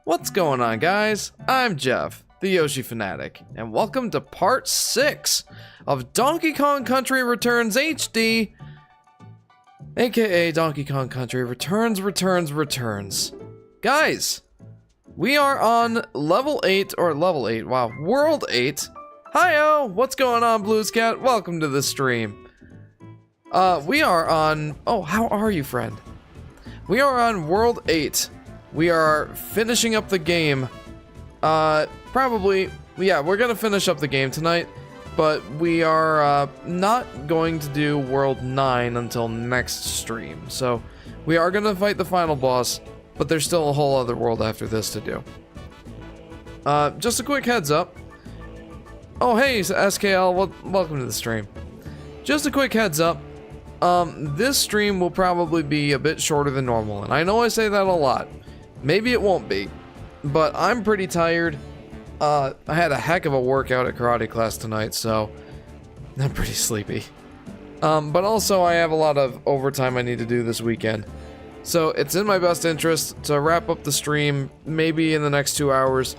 What's going on, guys? I'm Jeff, the Yoshi Fanatic, and welcome to part 6 of Donkey Kong Country Returns HD, aka Donkey Kong Country Returns. Guys, we are on level 8, wow, world 8. Hi-oh, what's going on, Blues Cat? Welcome to the stream. We are on, oh, how are you, friend? We are on world 8. We are finishing up the game. Probably, yeah, we're gonna finish up the game tonight, but we are not going to do world 9 until next stream. So we are gonna fight the final boss, but there's still a whole other world after this to do. Just a quick heads up. Oh, hey, SKL, welcome to the stream. Just a quick heads up. This stream will probably be a bit shorter than normal, and I know I say that a lot. Maybe it won't be, but I'm pretty tired. I had a heck of a workout at karate class tonight, so I'm pretty sleepy. But also I have a lot of overtime I need to do this weekend. So it's in my best interest to wrap up the stream maybe in the next 2 hours.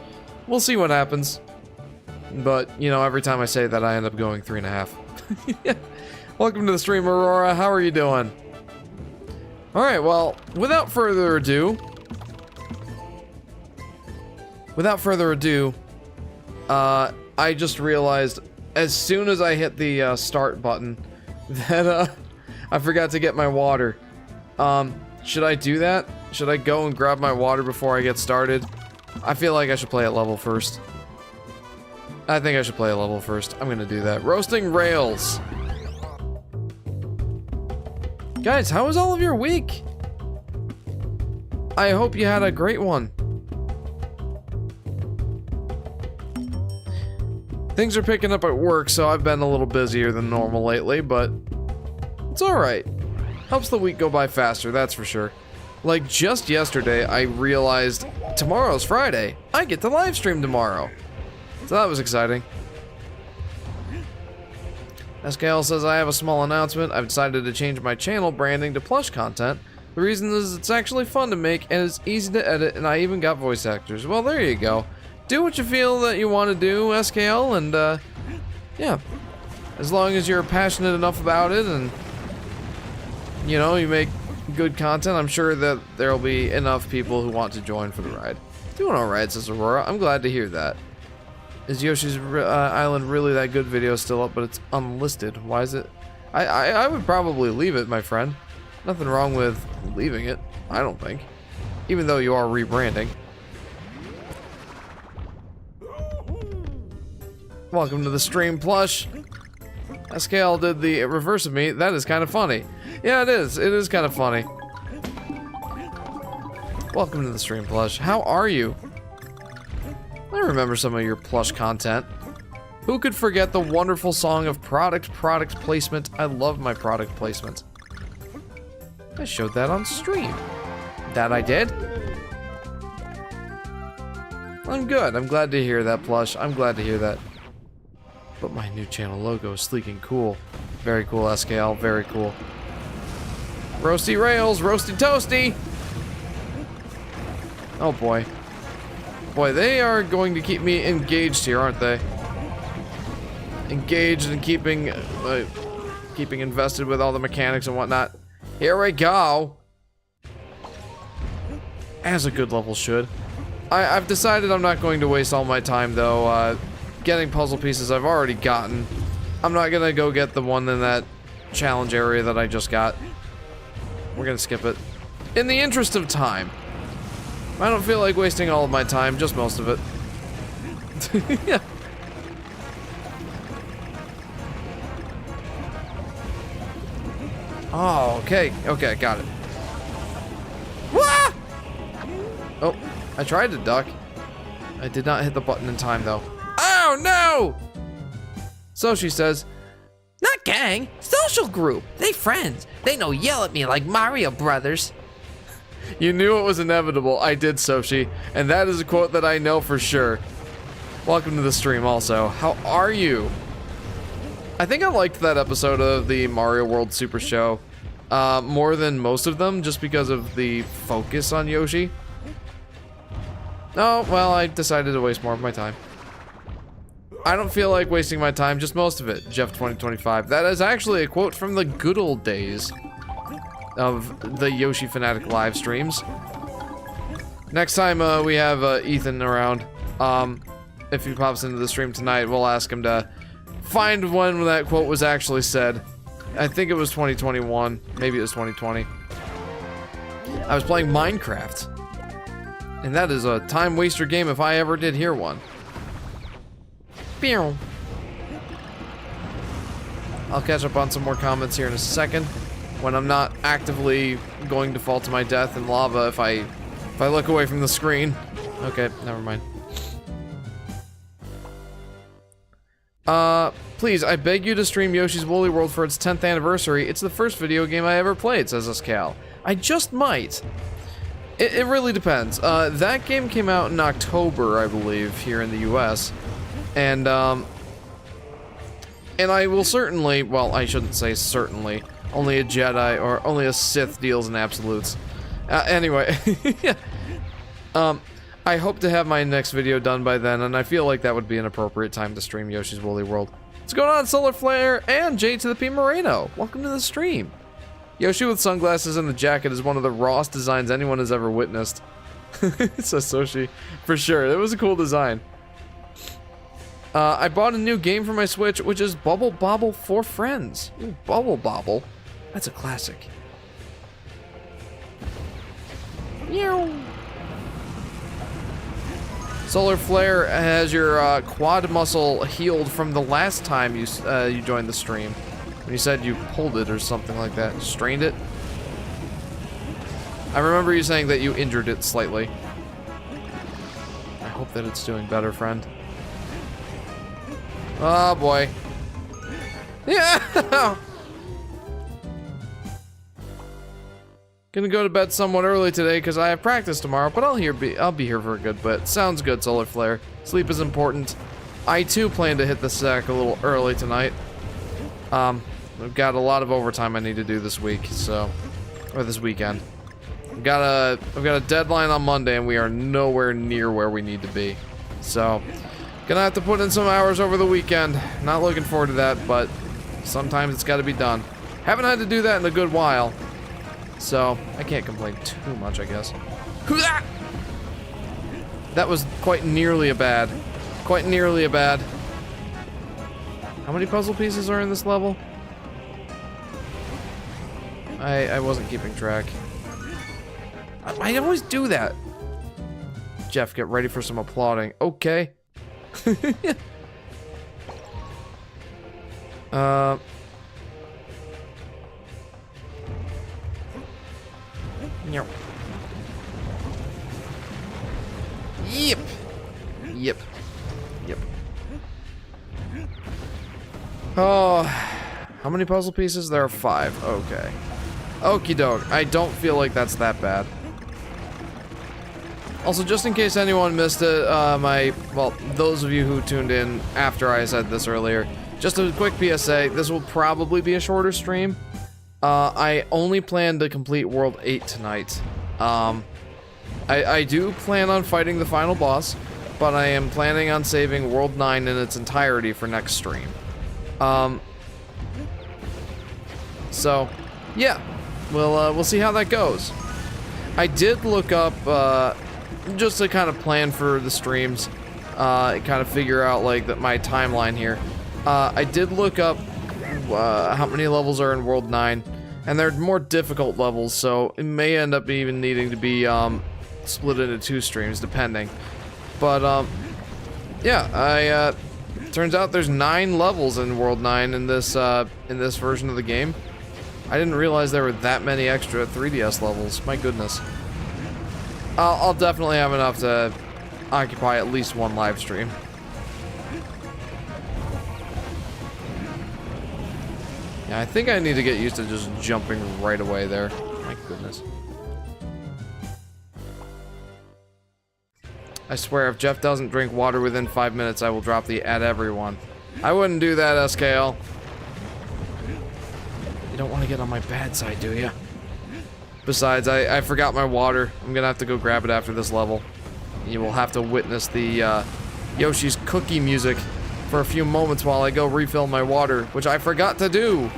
We'll see what happens. But, you know, every time I say that, I end up going 3.5. Yeah. Welcome to the stream, Aurora. How are you doing? Alright, well, without further ado, I just realized as soon as I hit the start button that I forgot to get my water. Should I do that? Should I go and grab my water before I get started? I feel like I should play at level first. I think I should play a level first. I'm gonna do that. Roasting rails. Guys, how was all of your week? I hope you had a great one. Things are picking up at work, so I've been a little busier than normal lately, but it's alright. Helps the week go by faster, that's for sure. Like, just yesterday, I realized tomorrow's Friday. I get to live stream tomorrow. So that was exciting. SKL says, I have a small announcement. I've decided to change my channel branding to plush content. The reason is it's actually fun to make, and it's easy to edit, and I even got voice actors. Well, there you go. Do what you feel that you want to do, SKL, and, yeah. As long as you're passionate enough about it, and, you know, you make good content, I'm sure that there'll be enough people who want to join for the ride. Doing alright, says Aurora. I'm glad to hear that. Is Yoshi's Island really that good video still up, but it's unlisted? Why is it? I would probably leave it, my friend. Nothing wrong with leaving it, I don't think. Even though you are rebranding. Welcome to the stream, Plush. SKL did the reverse of me. That is kind of funny. Yeah, it is. It is kind of funny. Welcome to the stream, Plush. How are you? I remember some of your Plush content. Who could forget the wonderful song of product placement? I love my product placement. I showed that on stream. That I did? I'm good. I'm glad to hear that, Plush. I'm glad to hear that. But my new channel logo is sleek and cool. Very cool, SKL. Very cool. Roasty rails, roasty toasty. Oh boy. Boy, they are going to keep me engaged here, aren't they? Engaged and keeping invested with all the mechanics and whatnot. Here we go. As a good level should. I've decided I'm not going to waste all my time, though. Getting puzzle pieces I've already gotten. I'm not gonna go get the one in that challenge area that I just got. We're gonna skip it. In the interest of time. I don't feel like wasting all of my time, just most of it. Yeah. Oh, okay. Okay, got it. Wah! Oh, I tried to duck. I did not hit the button in time, though. Oh, no! So she says, not gang, social group. They friends. They no yell at me like Mario Brothers. You knew it was inevitable. I did, Sochi. And that is a quote that I know for sure. Welcome to the stream also. How are you? I think I liked that episode of the Mario World Super Show more than most of them, just because of the focus on Yoshi. Oh, well, I decided to waste more of my time. I don't feel like wasting my time, just most of it. Jeff 2025. That is actually a quote from the good old days of the Yoshi Fanatic live streams. Next time we have Ethan around, if he pops into the stream tonight, we'll ask him to find when that quote was actually said. I think it was 2021, maybe it was 2020. I was playing Minecraft, and that is a time waster game if I ever did hear one. Pew. I'll catch up on some more comments here in a second, when I'm not actively going to fall to my death in lava if I look away from the screen. Okay, never mind. Please, I beg you to stream Yoshi's Woolly World for its 10th anniversary. It's the first video game I ever played, says Escal. I just might. It really depends. That game came out in October, I believe, here in the US. And I will certainly, well, I shouldn't say certainly, only a Jedi or only a Sith deals in absolutes. Anyway, I hope to have my next video done by then, and I feel like that would be an appropriate time to stream Yoshi's Woolly World. What's going on, Solar Flare and J to the P Moreno? Welcome to the stream. Yoshi with sunglasses and the jacket is one of the rawest designs anyone has ever witnessed. Says Soshi. For sure, it was a cool design. I bought a new game for my Switch, which is Bubble Bobble for Friends. Ooh, Bubble Bobble. That's a classic. Meow. Solar Flare has your quad muscle healed from the last time you joined the stream. When you said you pulled it or something like that. Strained it? I remember you saying that you injured it slightly. I hope that it's doing better, friend. Oh boy. Yeah! Gonna go to bed somewhat early today because I have practice tomorrow, but I'll be here for a good bit. Sounds good, Solar Flare. Sleep is important. I too plan to hit the sack a little early tonight. I've got a lot of overtime I need to do this week, so, or this weekend. I've got a deadline on Monday, and we are nowhere near where we need to be. So, gonna have to put in some hours over the weekend. Not looking forward to that, but sometimes it's got to be done. Haven't had to do that in a good while, so I can't complain too much, I guess. That was quite nearly a bad. Quite nearly a bad. How many puzzle pieces are in this level? I wasn't keeping track. I always do that. Jeff, get ready for some applauding. Okay. Yep. Yep. Yep. Oh, how many puzzle pieces? There are 5. Okay. Okie doke. I don't feel like that's that bad. Also, just in case anyone missed it, well, those of you who tuned in after I said this earlier, just a quick PSA, this will probably be a shorter stream. I only plan to complete World 8 tonight. I do plan on fighting the final boss, but I am planning on saving World 9 in its entirety for next stream. So, yeah, we'll see how that goes. I did look up, just to kind of plan for the streams, kind of figure out, like, my timeline here. I did look up, how many levels are in World 9, and they're more difficult levels, so it may end up even needing to be, split into 2 streams, depending. But, yeah, turns out there's 9 levels in World 9 in this version of the game. I didn't realize there were that many extra 3DS levels. My goodness. I'll definitely have enough to occupy at least one live stream. Yeah, I think I need to get used to just jumping right away there. My goodness. I swear, if Jeff doesn't drink water within 5 minutes, I will drop the at everyone. I wouldn't do that, SKL. You don't want to get on my bad side, do you? Besides, I forgot my water. I'm gonna have to go grab it after this level. You will have to witness the Yoshi's cookie music for a few moments while I go refill my water, which I forgot to do.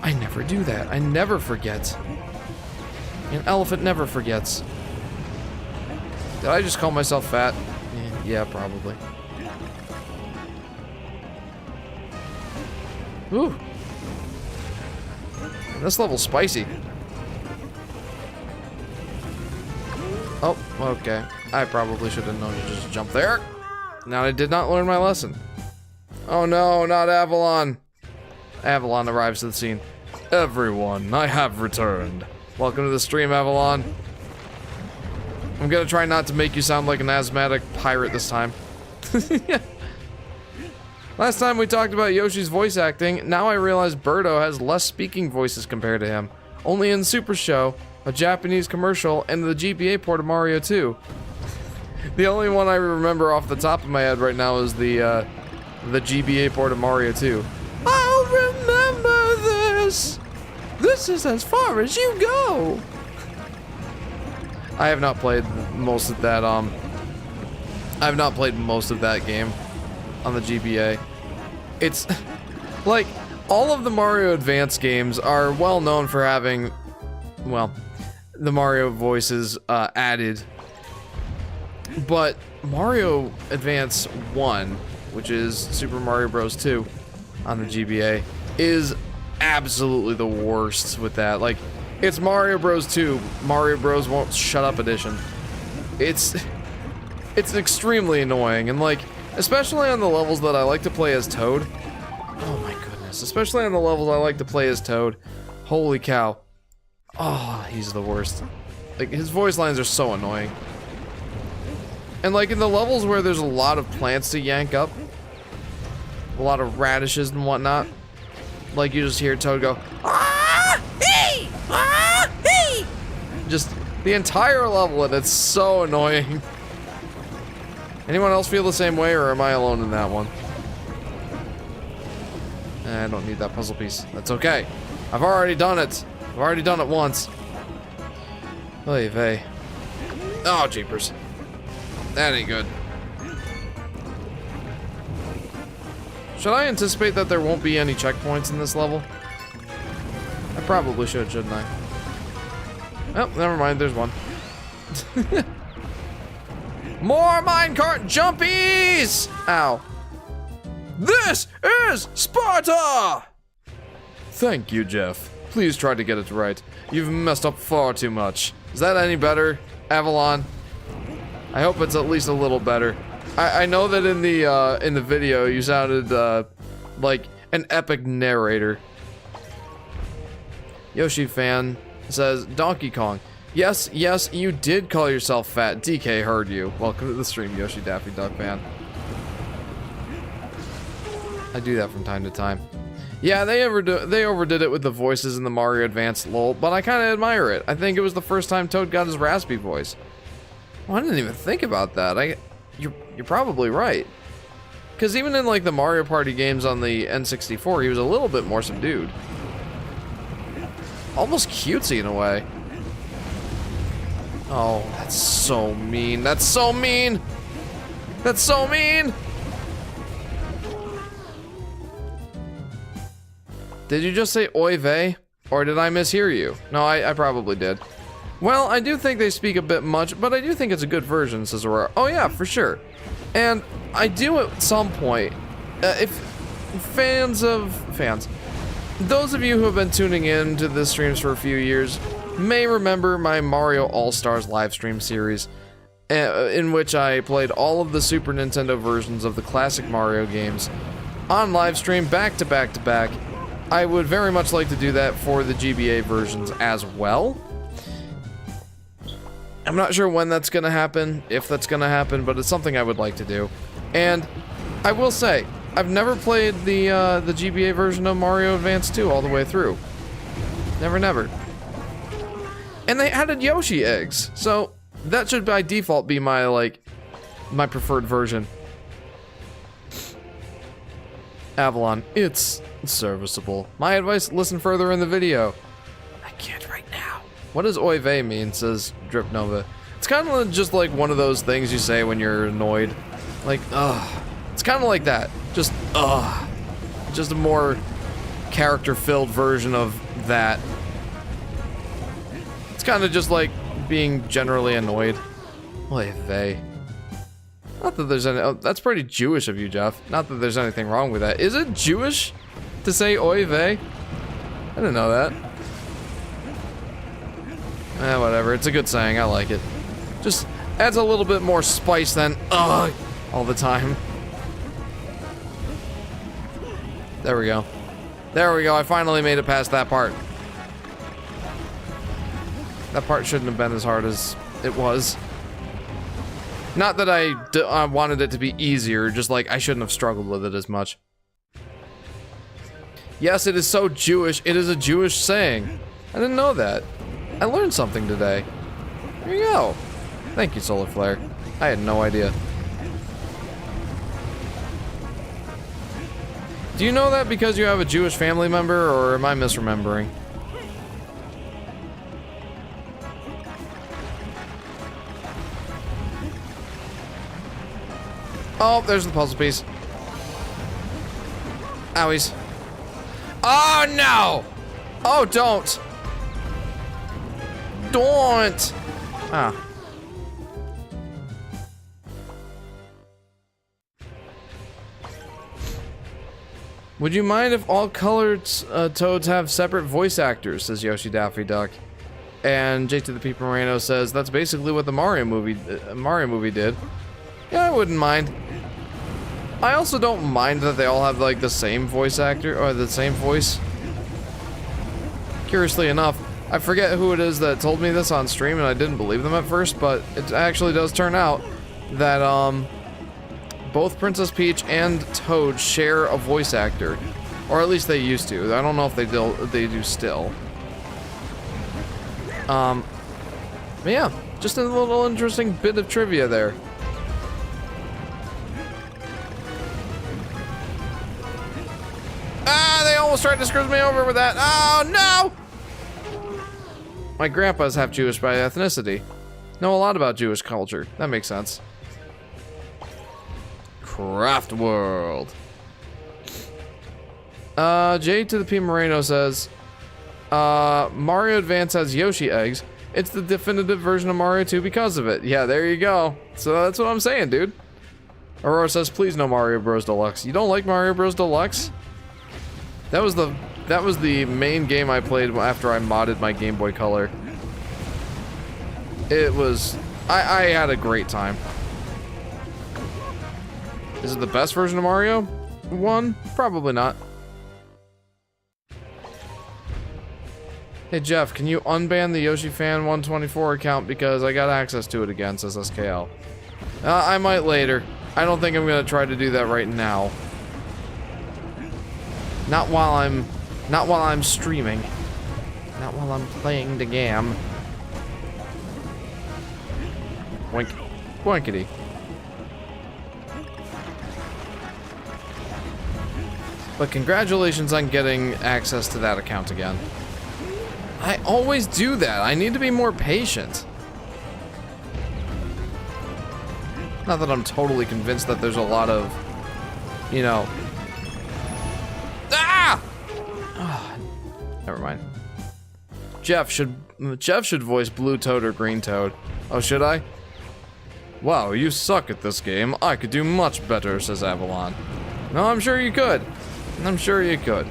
I never do that. I never forget. An elephant never forgets. Did I just call myself fat? Yeah, probably. Ooh. This level's spicy. Oh, okay. I probably should have known to just jump there. Now I did not learn my lesson. Oh no, not Avalon. Avalon arrives to the scene. Everyone, I have returned. Welcome to the stream, Avalon. I'm gonna try not to make you sound like an asthmatic pirate this time. Last time we talked about Yoshi's voice acting, now I realize Birdo has less speaking voices compared to him. Only in Super Show, a Japanese commercial, and the GBA port of Mario 2. The only one I remember off the top of my head right now is the GBA port of Mario 2. I'll remember this! This is as far as you go! I have not played most of that, I have not played most of that game on the GBA. It's, like, all of the Mario Advance games are well known for having, well, the Mario voices added. But Mario Advance 1, which is Super Mario Bros. 2 on the GBA, is absolutely the worst with that. Like, it's Mario Bros. 2, Mario Bros. Won't Shut Up edition. It's extremely annoying, and like, especially on the levels that I like to play as Toad. Oh my goodness, especially on the levels I like to play as Toad. Holy cow. Oh, he's the worst. Like, his voice lines are so annoying. And like in the levels where there's a lot of plants to yank up, a lot of radishes and whatnot, like you just hear Toad go, ah, hey, ah, hey. Just the entire level, and it's so annoying. Anyone else feel the same way, or am I alone in that one? I don't need that puzzle piece. That's okay. I've already done it. I've already done it once. Oy vey. Oh, jeepers. That ain't good. Should I anticipate that there won't be any checkpoints in this level? I probably should, shouldn't I? Oh, never mind, there's one. More minecart jumpies! Ow. This is Sparta! Thank you, Jeff. Please try to get it right. You've messed up far too much. Is that any better, Avalon? I hope it's at least a little better. I know that in the video you sounded like an epic narrator. Yoshi fan says Donkey Kong. Yes, yes, you did call yourself fat. DK heard you. Welcome to the stream, Yoshi Daffy Duck fan. I do that from time to time. Yeah, they overdid it with the voices in the Mario Advance lol, but I kind of admire it. I think it was the first time Toad got his raspy voice. Well, I didn't even think about that. You're probably right. Because even in like the Mario Party games on the N64, he was a little bit more subdued. Almost cutesy in a way. Oh, that's so mean. That's so mean! That's so mean! Did you just say oy vey? Or did I mishear you? No, I probably did. Well, I do think they speak a bit much, but I do think it's a good version, says Aurora. Oh yeah, for sure. And I do at some point, if fans, those of you who have been tuning in to the streams for a few years may remember my Mario All-Stars livestream series, in which I played all of the Super Nintendo versions of the classic Mario games on livestream back to back to back. I would very much like to do that for the GBA versions as well. I'm not sure when that's gonna happen, if that's gonna happen, but it's something I would like to do. And I will say, I've never played the GBA version of Mario Advance 2 all the way through. Never. And they added Yoshi eggs, so that should by default be my preferred version. Avalon, it's serviceable. My advice, listen further in the video. I can't right now. What does oy vey mean, says Drip Nova. It's kind of just like one of those things you say when you're annoyed. Like, ugh. It's kind of like that. Just, ugh. Just a more character-filled version of that. It's kind of just like being generally annoyed. Oy vey. Not that there's any... Oh, that's pretty Jewish of you, Jeff. Not that there's anything wrong with that. Is it Jewish to say oy vey? I didn't know that. Eh, whatever. It's a good saying. I like it. Just adds a little bit more spice than ugh all the time. There we go. There we go. I finally made it past that part. That part shouldn't have been as hard as it was. Not that I wanted it to be easier, just like I shouldn't have struggled with it as much. Yes, it is so Jewish. It is a Jewish saying. I didn't know that. I learned something today. There you go. Thank you, Solar Flare. I had no idea. Do you know that because you have a Jewish family member, or am I misremembering? Oh, there's the puzzle piece. Owies. Oh, no! Oh, don't! Don't! Ah. Would you mind if all colored toads have separate voice actors, says Yoshi Daffy Duck. And J to the P Moreno says that's basically what the Mario movie did. Yeah, I wouldn't mind. I also don't mind that they all have like the same voice actor or the same voice. Curiously enough, I forget who it is that told me this on stream and I didn't believe them at first, but it actually does turn out that both Princess Peach and Toad share a voice actor, or at least they used to. I don't know if they do still. But yeah, just a little interesting bit of trivia there. Ah, they almost tried to screw me over with that. Oh no! My grandpa's half Jewish by ethnicity. Know a lot about Jewish culture. That makes sense. Craft World. J to the P Moreno says, Mario Advance has Yoshi eggs. It's the definitive version of Mario 2 because of it. Yeah, there you go. So that's what I'm saying, dude. Aurora says, please no Mario Bros. Deluxe. You don't like Mario Bros. Deluxe? That was the main game I played after I modded my Game Boy Color. It was... I had a great time. Is it the best version of Mario 1? Probably not. Hey Jeff, can you unban the Yoshi Fan 124 account because I got access to it again, says SKL. I might later. I don't think I'm gonna try to do that right now. Not while I'm streaming. Not while I'm playing the game. Boink. Boinkity. But congratulations on getting access to that account again. I always do that. I need to be more patient. Not that I'm totally convinced that there's a lot of, you know... Ah! Oh, never mind. Jeff should voice Blue Toad or Green Toad. Oh, should I? Wow, you suck at this game. I could do much better, says Avalon. No, I'm sure you could. I'm sure you could.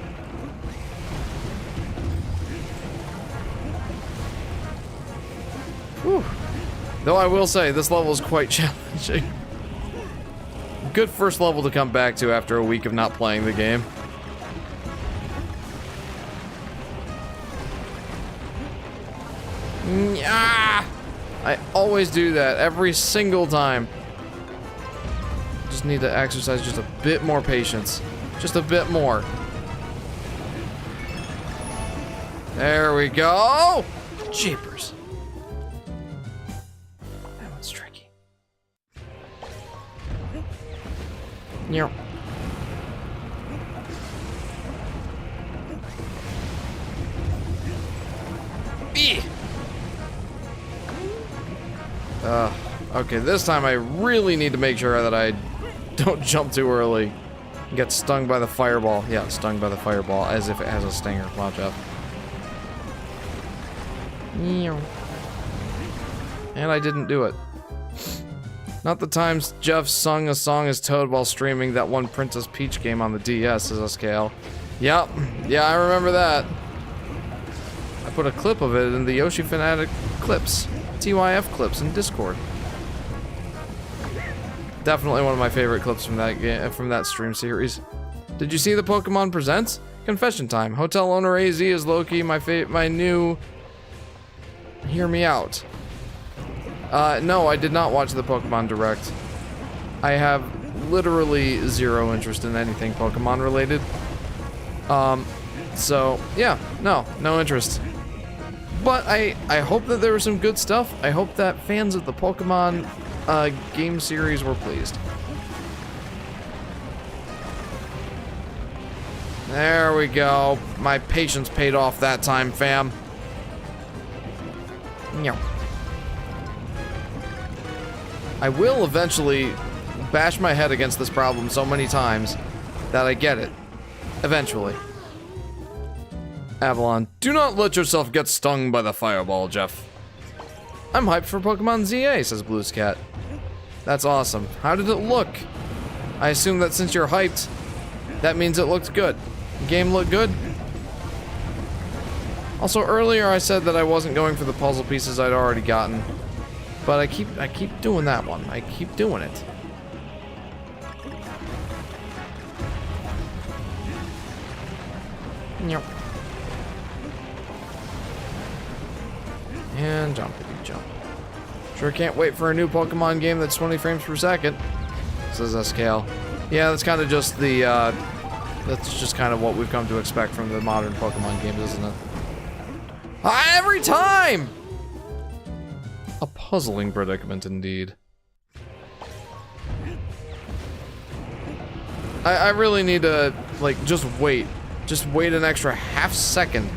Whew. Though I will say, this level is quite challenging. Good first level to come back to after a week of not playing the game. Ah! I always do that, every single time. Just need to exercise just a bit more patience. Just a bit more. There we go! Jeepers. That one's tricky. Meow. Okay, this time I really need to make sure that I don't jump too early and get stung by the fireball. Yeah, stung by the fireball, as if it has a stinger. Come on, Jeff. And I didn't do it. Not the times Jeff sung a song as Toad while streaming that one Princess Peach game on the DS, says SKL. Yep, yeah, I remember that. I put a clip of it in the Yoshi Fanatic clips, TYF clips in Discord. Definitely one of my favorite clips from that game, from that stream series. Did you see the Pokemon Presents? Confession time. Hotel owner AZ is Loki, my new... Hear me out. No, I did not watch the Pokemon Direct. I have literally zero interest in anything Pokemon related. So, yeah, no interest. But I hope that there was some good stuff. I hope that fans of the Pokemon game series were pleased. There we go. My patience paid off that time, fam. No. I will eventually bash my head against this problem so many times that I get it. Eventually. Avalon, do not let yourself get stung by the fireball, Jeff. I'm hyped for Pokemon ZA, says Blues Cat. That's awesome. How did it look? I assume that since you're hyped, that means it looked good. The game looked good? Also, earlier I said that I wasn't going for the puzzle pieces I'd already gotten. But I keep doing that one. I keep doing it. Yep. And jumpity jump. Sure can't wait for a new Pokemon game that's 20 frames per second, says SKL. Yeah, that's kind of just the, that's just kind of what we've come to expect from the modern Pokemon games, isn't it? Every time! A puzzling predicament indeed. I really need to, like, just wait. Just wait an extra half second.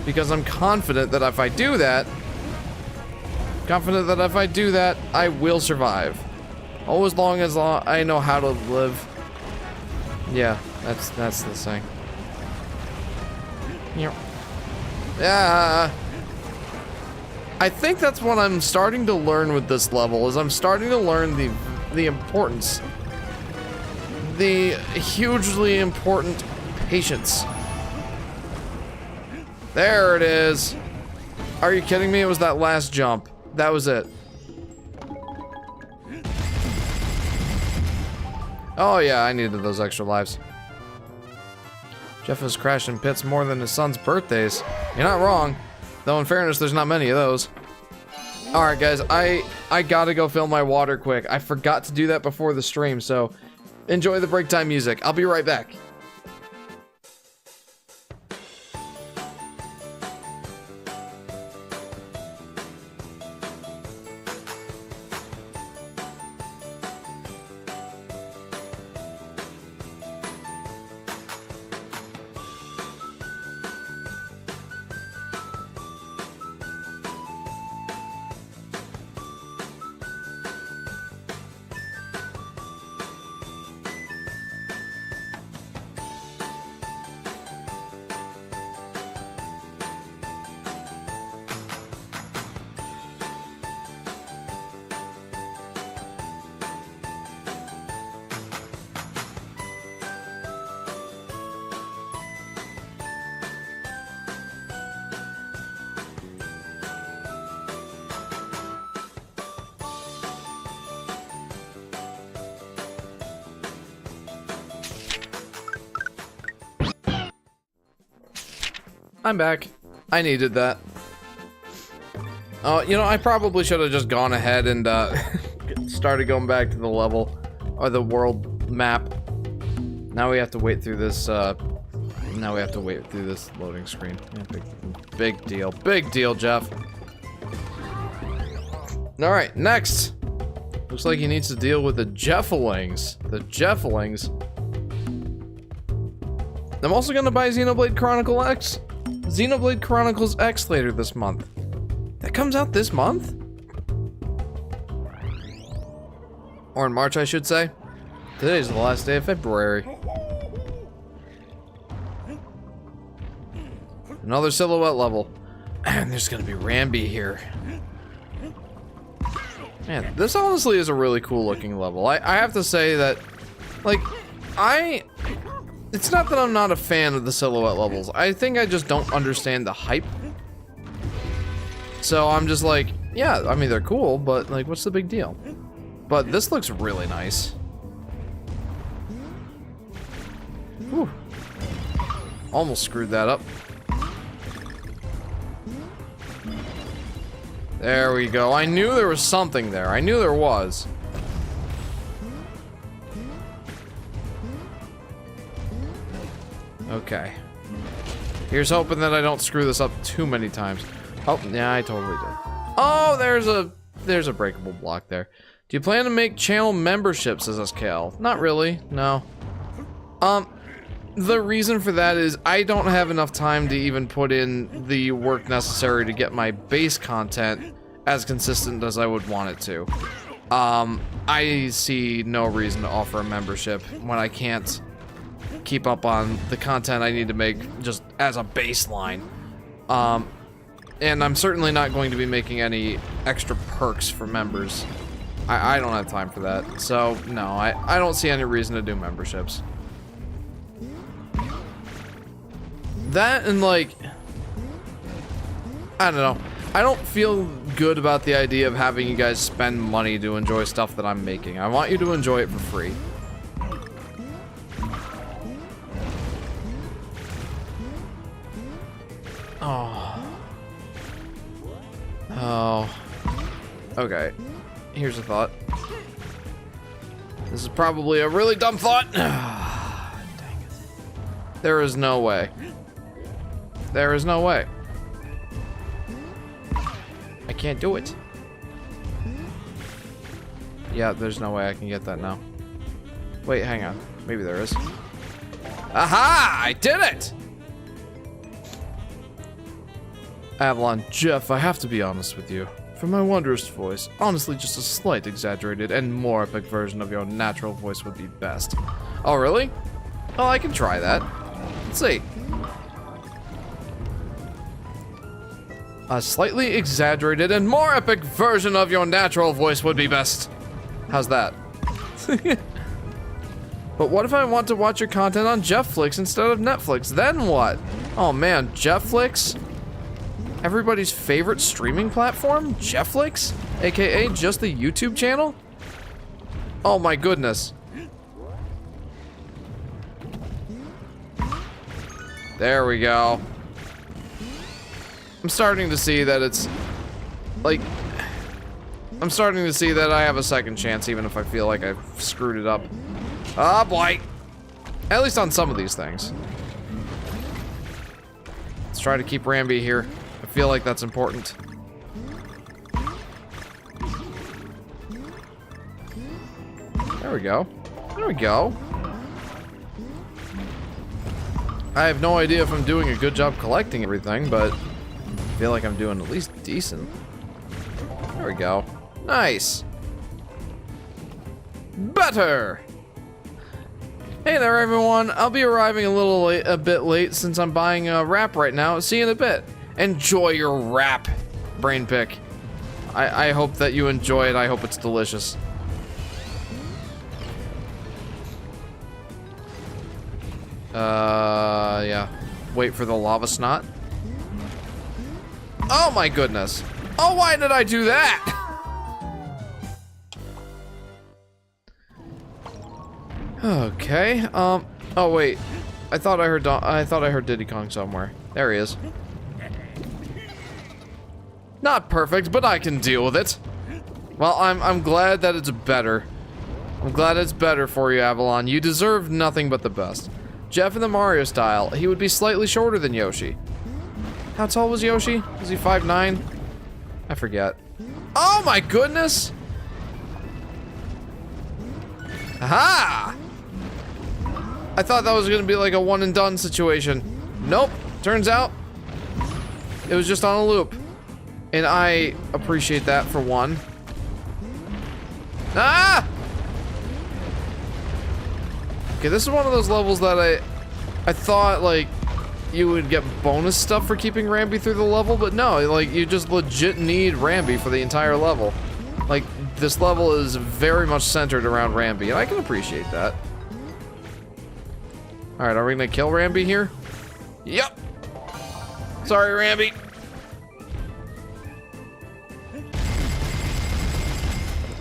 Because I'm confident that if I do that, I will survive. Oh, as long as I know how to live. Yeah, that's the thing. Yeah. I think that's what I'm starting to learn with this level, is I'm starting to learn the importance. The hugely important patience. There it is. Are you kidding me? It was that last jump. That was it. Oh yeah, I needed those extra lives. Jeff has crashed in pits more than his son's birthdays. You're not wrong. Though in fairness, there's not many of those. Alright guys, I gotta go fill my water quick. I forgot to do that before the stream, so enjoy the break time music. I'll be right back. I'm back. I needed that. Oh, you know, I probably should have just gone ahead and started going back to the level or the world map. Now we have to wait through this. Now we have to wait through this loading screen. Yeah, big deal. Big deal, Jeff. All right, next. Looks like he needs to deal with the Jeffalings. The Jeffalings. I'm also gonna buy Xenoblade Chronicles X later this month. That comes out this month? Or in March, I should say. Today's the last day of February. Another silhouette level. And there's gonna be Rambi here. Man, this honestly is a really cool looking level. I have to say that, like, it's not that I'm not a fan of the silhouette levels. I think I just don't understand the hype. So I'm just like, yeah, I mean, they're cool, but like, what's the big deal? But this looks really nice. Whew. Almost screwed that up. There we go. I knew there was something there. I knew there was. Okay. Here's hoping that I don't screw this up too many times. Oh, yeah, I totally did. Oh, there's a breakable block there. Do you plan to make channel memberships, says SKL? Not really, no. The reason for that is I don't have enough time to even put in the work necessary to get my base content as consistent as I would want it to. I see no reason to offer a membership when I can't keep up on the content I need to make just as a baseline. And I'm certainly not going to be making any extra perks for members. I don't have time for that. So, no, I don't see any reason to do memberships. That and, like, I don't know. I don't feel good about the idea of having you guys spend money to enjoy stuff that I'm making. I want you to enjoy it for free. Oh. Okay. Here's a thought. This is probably a really dumb thought. Dang it. There is no way. There is no way. I can't do it. Yeah, there's no way I can get that now. Wait, hang on. Maybe there is. Aha! I did it! Avalon, Jeff, I have to be honest with you. For my wondrous voice, honestly just a slight exaggerated and more epic version of your natural voice would be best. Oh, really? Oh, I can try that. Let's see. A slightly exaggerated and more epic version of your natural voice would be best. How's that? But what if I want to watch your content on Jefflix instead of Netflix? Then what? Oh man, Jefflix? Everybody's favorite streaming platform? Jefflix? AKA just the YouTube channel? Oh my goodness. There we go. I'm starting to see that it's, like, I'm starting to see that I have a second chance even if I feel like I've screwed it up. Oh boy. At least on some of these things. Let's try to keep Rambi here. I feel like that's important. There we go. There we go. I have no idea if I'm doing a good job collecting everything, but I feel like I'm doing at least decent. There we go. Nice. Better. Hey there, everyone. I'll be arriving a bit late since I'm buying a wrap right now. See you in a bit. Enjoy your wrap, Brain Pick. I hope that you enjoy it. I hope it's delicious. Yeah. Wait for the lava snot. Oh my goodness. Oh, why did I do that? Okay. Oh wait. I thought I heard Diddy Kong somewhere. There he is. Not perfect, but I can deal with it. Well, I'm glad that it's better. I'm glad it's better for you, Avalon. You deserve nothing but the best. Jeff in the Mario style, he would be slightly shorter than Yoshi. How tall was Yoshi? Was he 5'9"? I forget. Oh my goodness! Aha! I thought that was gonna be like a one and done situation. Nope. Turns out, it was just on a loop. And I appreciate that for one. Ah! Okay, this is one of those levels that I thought, like, you would get bonus stuff for keeping Rambi through the level, but no, like, you just legit need Rambi for the entire level. Like, this level is very much centered around Rambi, and I can appreciate that. Alright, are we gonna kill Rambi here? Yep! Sorry, Rambi.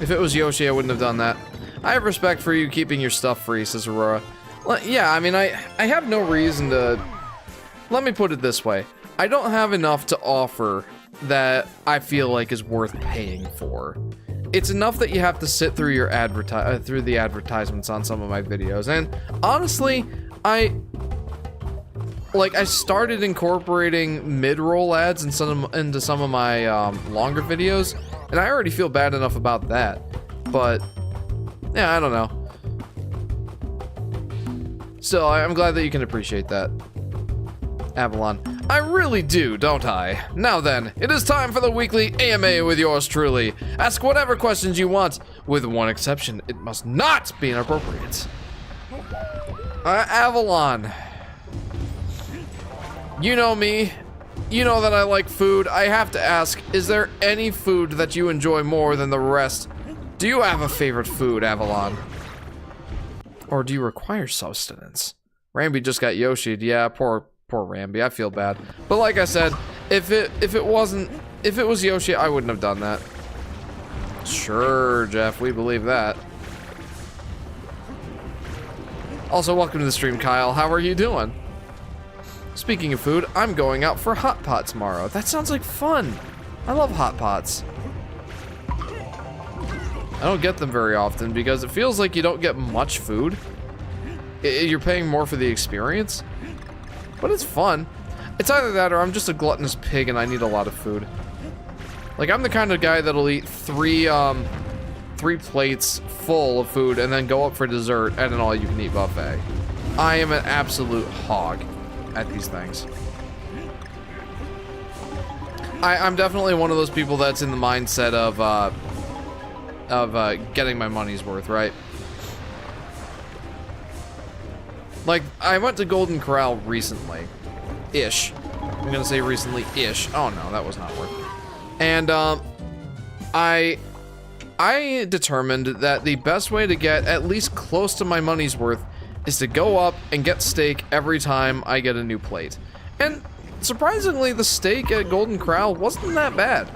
If it was Yoshi, I wouldn't have done that. I have respect for you keeping your stuff free, says Aurora. Well, yeah, I mean, I have no reason to... Let me put it this way. I don't have enough to offer that I feel like is worth paying for. It's enough that you have to sit through your through the advertisements on some of my videos. And honestly, I started incorporating mid-roll ads into some of my longer videos, and I already feel bad enough about that. But yeah, I don't know. Still, I'm glad that you can appreciate that, Avalon. I really do, don't I? Now then, it is time for the weekly AMA with yours truly. Ask whatever questions you want, with one exception. It must not be inappropriate. Avalon. You know me. You know that I like food. I have to ask, is there any food that you enjoy more than the rest? Do you have a favorite food, Avalon? Or do you require sustenance? Rambi just got Yoshi'd. Yeah, poor Rambi. I feel bad. But like I said, if it was Yoshi, I wouldn't have done that. Sure, Jeff, we believe that. Also, welcome to the stream, Kyle. How are you doing? Speaking of food, I'm going out for hot pot tomorrow. That sounds like fun. I love hot pots. I don't get them very often because it feels like you don't get much food. You're paying more for the experience. But it's fun. It's either that or I'm just a gluttonous pig and I need a lot of food. Like, I'm the kind of guy that'll eat three plates full of food and then go up for dessert at an all-you-can-eat buffet. I am an absolute hog at these things. I'm definitely one of those people that's in the mindset of getting my money's worth, right? Like, I went to Golden Corral recently. Ish. I'm gonna say recently-ish. Oh no, that was not worth it. And, I determined that the best way to get at least close to my money's worth is to go up and get steak every time I get a new plate. And surprisingly, the steak at Golden Corral wasn't that bad.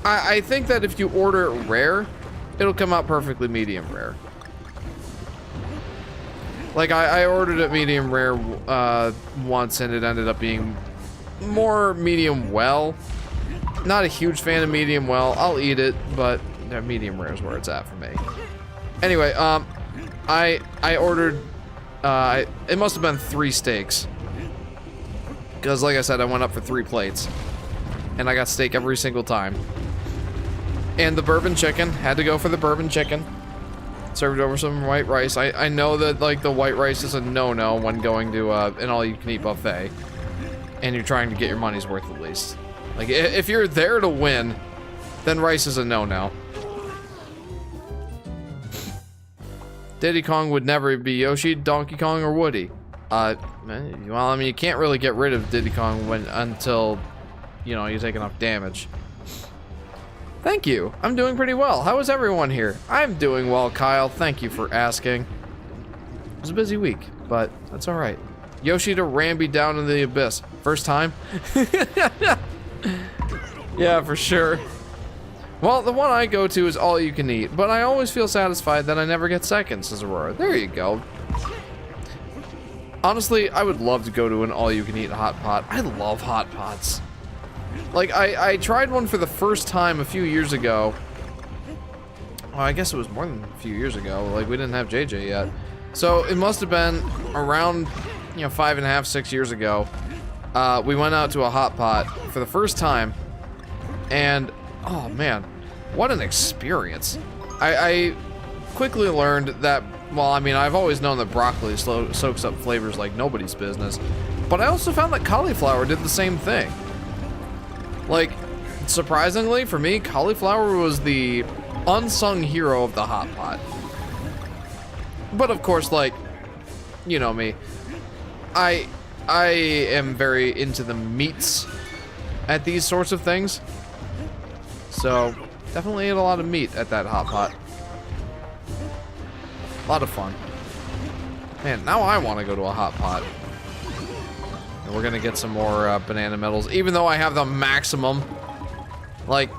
I think that if you order it rare, it'll come out perfectly medium rare. Like, I ordered it medium rare once, and it ended up being more medium well. Not a huge fan of medium well. I'll eat it, but medium rare is where it's at for me. Anyway, I ordered, it must have been 3 steaks. Because, like I said, I went up for 3 plates. And I got steak every single time. And the bourbon chicken, had to go for the bourbon chicken. Served over some white rice. I know that, like, the white rice is a no-no when going to an all-you-can-eat buffet. And you're trying to get your money's worth at least. Like, if you're there to win, then rice is a no-no. Diddy Kong would never be Yoshi, Donkey Kong, or Woody. Well, I mean, you can't really get rid of Diddy Kong until, you know, you take enough damage. Thank you. I'm doing pretty well. How is everyone here? I'm doing well, Kyle. Thank you for asking. It was a busy week, but that's all right. Yoshi to Rambi down in the abyss. First time? Yeah, for sure. Well, the one I go to is all you can eat, but I always feel satisfied that I never get second, says Aurora. There you go. Honestly, I would love to go to an all you can eat hot pot. I love hot pots. Like, I tried one for the first time a few years ago. Well, I guess it was more than a few years ago. Like, we didn't have JJ yet. So, it must have been around, you know, 5.5, 6 years ago. We went out to a hot pot for the first time. And, oh man, what an experience. I quickly learned that, well, I mean, I've always known that broccoli soaks up flavors like nobody's business. But I also found that cauliflower did the same thing. Like, surprisingly for me, cauliflower was the unsung hero of the hot pot. But of course, like, you know me, I am very into the meats at these sorts of things. So, definitely ate a lot of meat at that hot pot. A lot of fun. Man, now I want to go to a hot pot. And we're gonna get some more banana medals, even though I have the maximum. Like,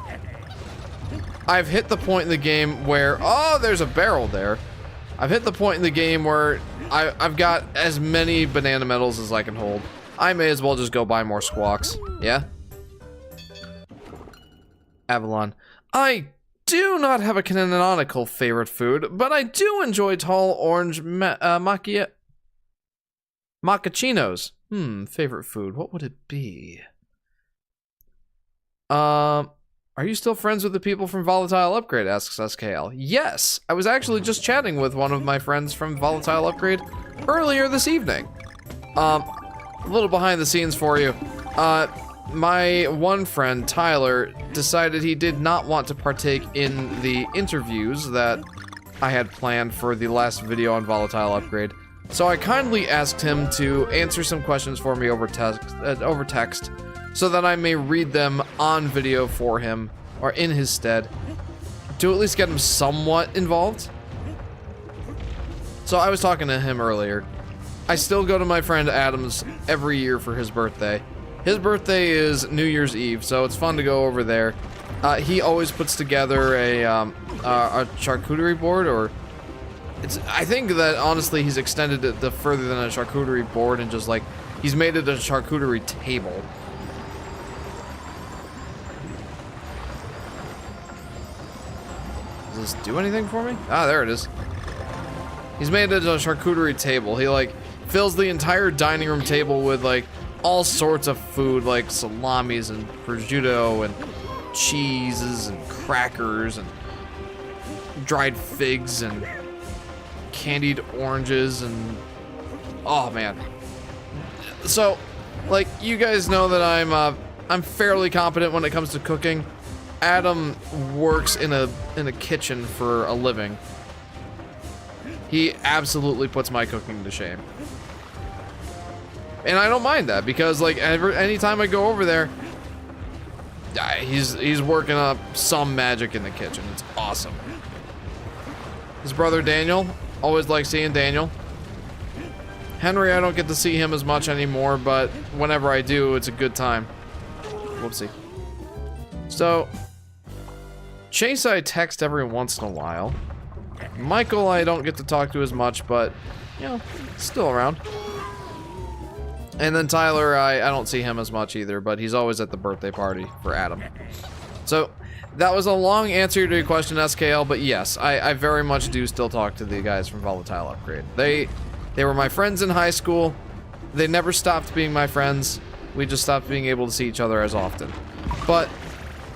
I've hit the point in the game where, oh, there's a barrel there. I've hit the point in the game where I've got as many banana medals as I can hold. I may as well just go buy more squawks. Yeah? Avalon. I do not have a canonical favorite food, but I do enjoy tall orange macchiatos. Favorite food. What would it be? Are you still friends with the people from Volatile Upgrade? Asks SKL. Yes, I was actually just chatting with one of my friends from Volatile Upgrade earlier this evening. A little behind the scenes for you. My one friend, Tyler, decided he did not want to partake in the interviews that I had planned for the last video on Volatile Upgrade. So I kindly asked him to answer some questions for me over text, so that I may read them on video for him, or in his stead, to at least get him somewhat involved. So I was talking to him earlier. I still go to my friend Adam's every year for his birthday. His birthday is New Year's Eve, so it's fun to go over there. He always puts together a charcuterie board, or I think that honestly he's extended it to further than a charcuterie board and just like he's made it a charcuterie table. Does this do anything for me? Ah, there it is. He's made it a charcuterie table. He like fills the entire dining room table with like all sorts of food, like salamis and prosciutto and cheeses and crackers and dried figs and candied oranges and oh man. So like you guys know that I'm fairly competent when it comes to cooking. Adam works in a kitchen for a living. He absolutely puts my cooking to shame. And I don't mind that because like anytime I go over there, he's working up some magic in the kitchen. It's awesome. His brother Daniel, always like seeing Daniel. Henry, I don't get to see him as much anymore, but whenever I do, it's a good time. Whoopsie. So, Chase I text every once in a while. Michael I don't get to talk to as much, but, you know, still around. And then Tyler, I don't see him as much either, but he's always at the birthday party for Adam. So, that was a long answer to your question, SKL, but yes, I very much do still talk to the guys from Volatile Upgrade. They were my friends in high school. They never stopped being my friends. We just stopped being able to see each other as often. But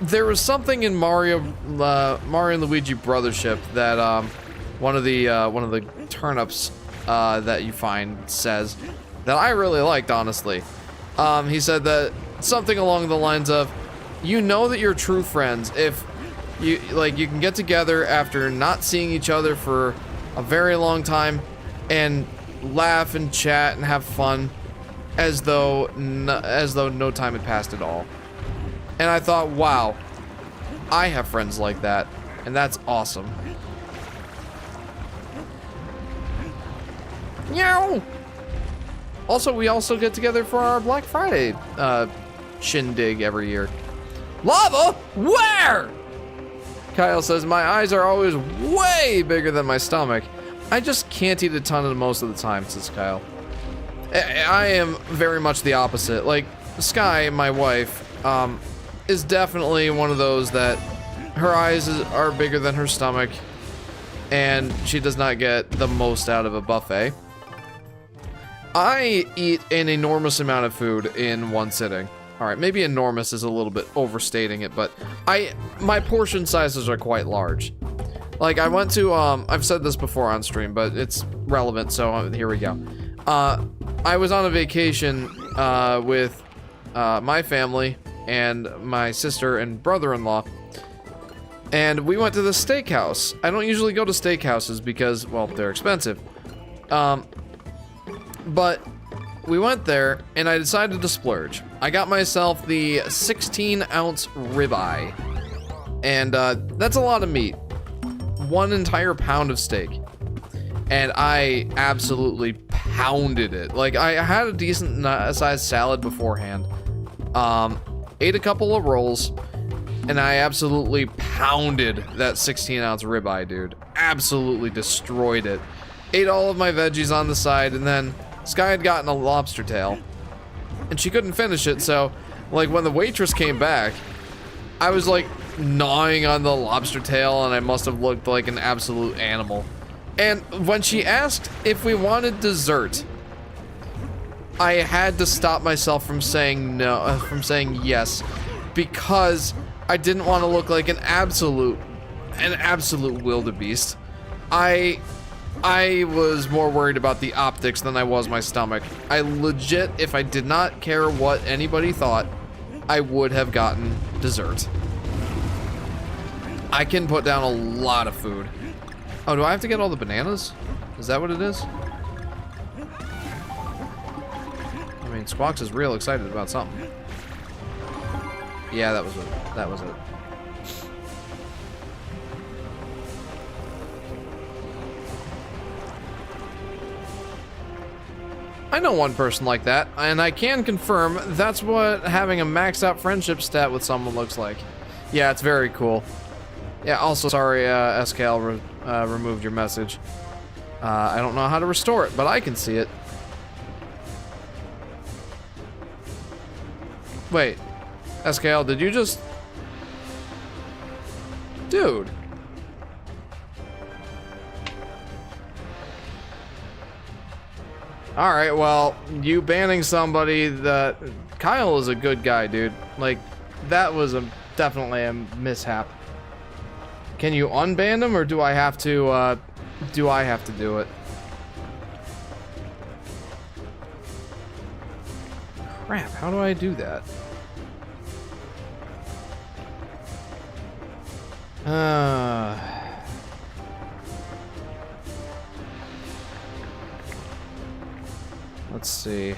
there was something in Mario and Luigi Brothership that one of the turnips that you find says that I really liked, honestly. He said that something along the lines of, you know that you're true friends if you can get together after not seeing each other for a very long time and laugh and chat and have fun as though no time had passed at all. And I thought, wow, I have friends like that, and that's awesome. Meow. Also, we also get together for our Black Friday shindig every year. Lava? Where? Kyle says, my eyes are always way bigger than my stomach. I just can't eat a ton of most of the time, says Kyle. I am very much the opposite. Like, Sky, my wife, is definitely one of those that her eyes are bigger than her stomach, and she does not get the most out of a buffet. I eat an enormous amount of food in one sitting. Alright, maybe enormous is a little bit overstating it, but my portion sizes are quite large. Like, I went to, I've said this before on stream, but it's relevant, so here we go. I was on a vacation with my family and my sister and brother-in-law, and we went to the steakhouse. I don't usually go to steakhouses because, well, they're expensive. But we went there, and I decided to splurge. I got myself the 16-ounce ribeye, and that's a lot of meat. 1 entire pound of steak. And I absolutely pounded it. Like, I had a decent sized salad beforehand. Ate a couple of rolls, and I absolutely pounded that 16-ounce ribeye, dude. Absolutely destroyed it. Ate all of my veggies on the side, and then Sky had gotten a lobster tail, and she couldn't finish it, so, like, when the waitress came back, I was, like, gnawing on the lobster tail, and I must have looked like an absolute animal. And when she asked if we wanted dessert, I had to stop myself from saying no, from saying yes, because I didn't want to look like an absolute wildebeest. I was more worried about the optics than I was my stomach. I legit, if I did not care what anybody thought, I would have gotten dessert. I can put down a lot of food. Oh, do I have to get all the bananas? Is that what it is? I mean, Squawks is real excited about something. Yeah, that was it. That was it. I know one person like that, and I can confirm that's what having a maxed out friendship stat with someone looks like. Yeah, it's very cool. Yeah, also sorry, SKL removed your message. I don't know how to restore it, but I can see it. Wait, SKL, did you just... Dude. Alright, well, you banning somebody that... Kyle is a good guy, dude. Like, that was definitely a mishap. Can you unban him, or do I have to do it? Crap, how do I do that? Let's see.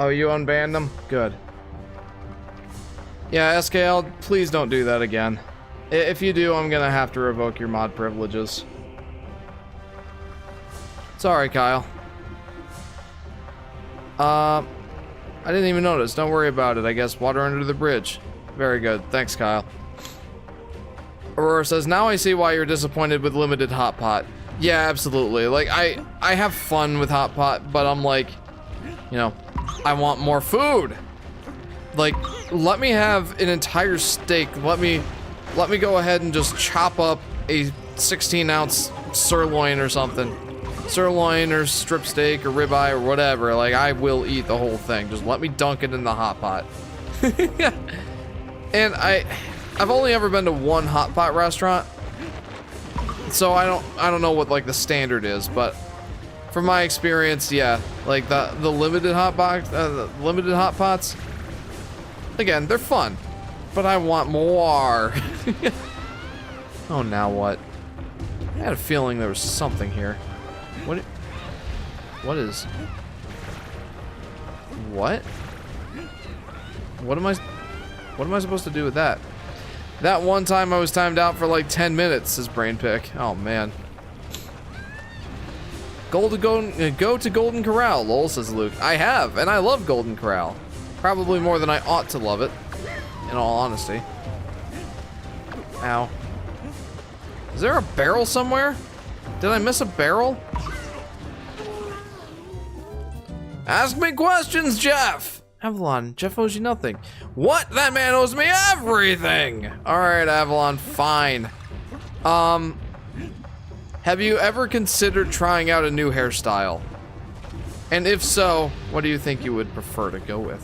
Oh, you unbanned them? Good. Yeah, SKL, please don't do that again. If you do, I'm gonna have to revoke your mod privileges. Sorry, Kyle. I didn't even notice. Don't worry about it. I guess water under the bridge. Very good. Thanks, Kyle. Aurora says, now I see why you're disappointed with limited Hot Pot. Yeah, absolutely. Like, I have fun with Hot Pot, but I'm like, you know, I want more food. Like, let me have an entire steak. Let me go ahead and just chop up a 16-ounce sirloin or something. Sirloin or strip steak or ribeye or whatever. Like, I will eat the whole thing. Just let me dunk it in the hot pot. And I've only ever been to one hot pot restaurant, so I don't know what like the standard is, but from my experience, yeah, like the limited hot pots. Again, they're fun, but I want more. Oh, now what? I had a feeling there was something here. What is? What? What am I supposed to do with that? That one time I was timed out for like 10 minutes, says Brainpick. Oh man. Go to Golden Corral, lol, says Luke. I have, and I love Golden Corral. Probably more than I ought to love it, in all honesty. Ow. Is there a barrel somewhere? Did I miss a barrel? Ask me questions, Jeff! Avalon, Jeff owes you nothing. What? That man owes me everything! Alright, Avalon, fine. Have you ever considered trying out a new hairstyle? And if so, what do you think you would prefer to go with?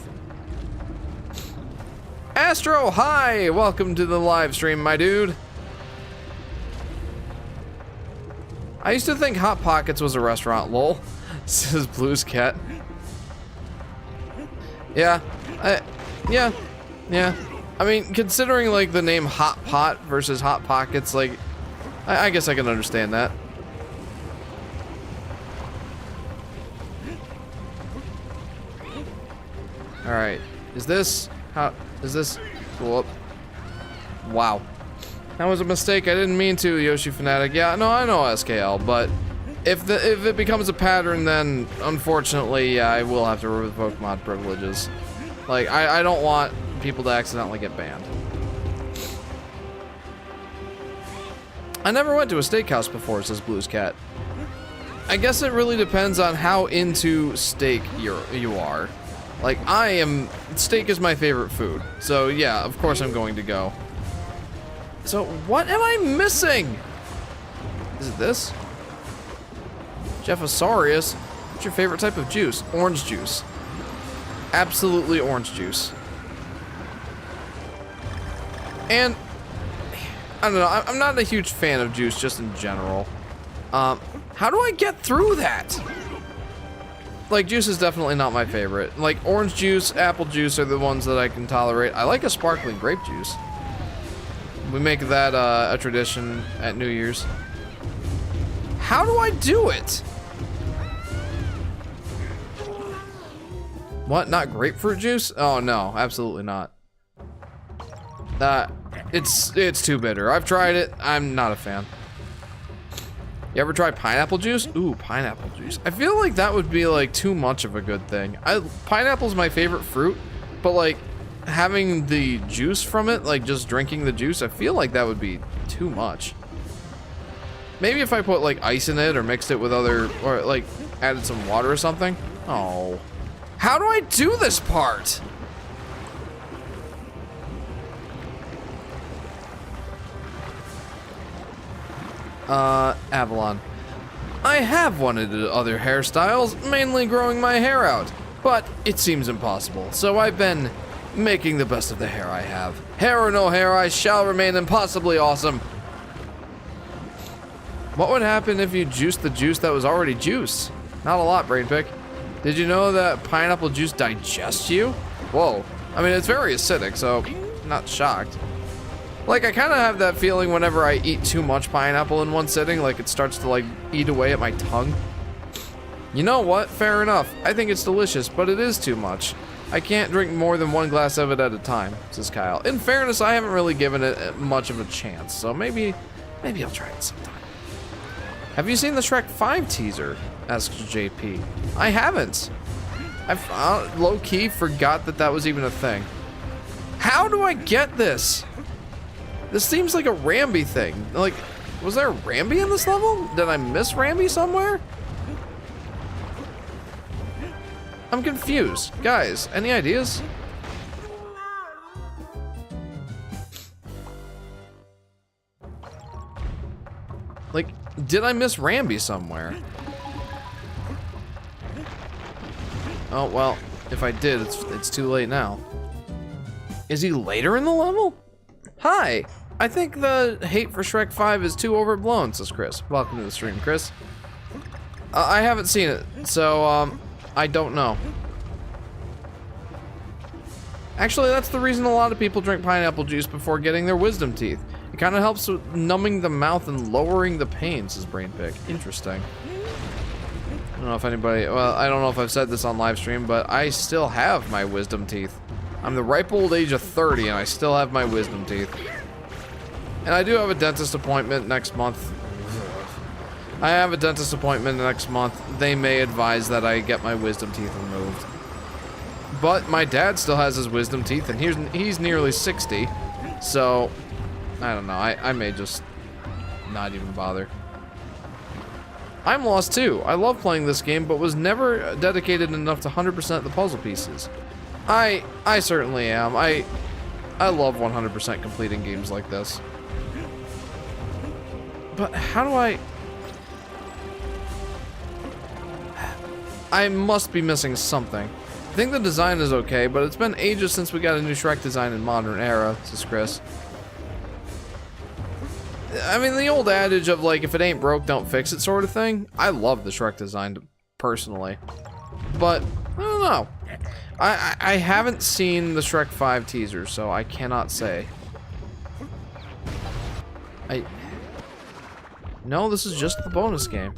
Astro, hi! Welcome to the live stream, my dude. I used to think Hot Pockets was a restaurant, lol. Says Blues Cat. Yeah, yeah. I mean, considering like the name Hot Pot versus Hot Pockets, like, I guess I can understand that. All right, is this cool? Wow, that was a mistake. I didn't mean to, Yoshi Fanatic. Yeah, no, I know SKL, but if it becomes a pattern, then unfortunately, yeah, I will have to revoke mod privileges. Like, I don't want people to accidentally get banned. I never went to a steakhouse before, says Blues Cat. I guess it really depends on how into steak you are. Like, steak is my favorite food. So yeah, of course I'm going to go. So what am I missing? Is it this? Jeffosaurus, what's your favorite type of juice? Orange juice. Absolutely orange juice. And I don't know, I'm not a huge fan of juice just in general. How do I get through that? Like, juice is definitely not my favorite. Like, orange juice, apple juice are the ones that I can tolerate. I like a sparkling grape juice. We make that a tradition at New Year's. How do I do it? What, not grapefruit juice? Oh no, absolutely not. It's too bitter. I've tried it, I'm not a fan. You ever try pineapple juice? Ooh, pineapple juice. I feel like that would be like too much of a good thing. Pineapple's my favorite fruit, but like having the juice from it, like just drinking the juice, I feel like that would be too much. Maybe if I put like ice in it or mixed it with other, or like added some water or something. Oh, how do I do this part? Avalon. I have wanted other hairstyles, mainly growing my hair out, but it seems impossible, so I've been making the best of the hair I have. Hair or no hair, I shall remain impossibly awesome. What would happen if you juiced the juice that was already juiced? Not a lot, Brainpick. Did you know that pineapple juice digests you? Whoa. I mean, it's very acidic, so I'm not shocked. Like, I kind of have that feeling whenever I eat too much pineapple in one sitting, like it starts to like eat away at my tongue. You know what? Fair enough. I think it's delicious, but it is too much. I can't drink more than one glass of it at a time, says Kyle. In fairness, I haven't really given it much of a chance, so maybe I'll try it sometime. Have you seen the Shrek 5 teaser? Asks JP. I haven't. I low-key forgot that was even a thing. How do I get this? This seems like a Rambi thing. Like, was there a Rambi in this level? Did I miss Rambi somewhere? I'm confused. Guys, any ideas? Like, did I miss Rambi somewhere? Oh, well, if I did, it's too late now. Is he later in the level? Hi! I think the hate for Shrek 5 is too overblown, says Chris. Welcome to the stream, Chris. I haven't seen it, so, I don't know. Actually, that's the reason a lot of people drink pineapple juice before getting their wisdom teeth. It kind of helps with numbing the mouth and lowering the pain, says Brainpick. Interesting. I don't know if anybody, well, I don't know if I've said this on live stream, but I still have my wisdom teeth. I'm the ripe old age of 30 and I still have my wisdom teeth. And I do have a dentist appointment next month. I have a dentist appointment next month. They may advise that I get my wisdom teeth removed. But my dad still has his wisdom teeth and he's nearly 60. So, I don't know, I may just not even bother. I'm lost too. I love playing this game, but was never dedicated enough to 100% the puzzle pieces. I certainly am. I love 100% completing games like this. But how do I I must be missing something. I think the design is okay, but it's been ages since we got a new Shrek design in modern era, says Chris. I mean, the old adage of, like, if it ain't broke, don't fix it sort of thing. I love the Shrek design, personally. But, I don't know. I haven't seen the Shrek 5 teaser, so I cannot say. No, this is just the bonus game.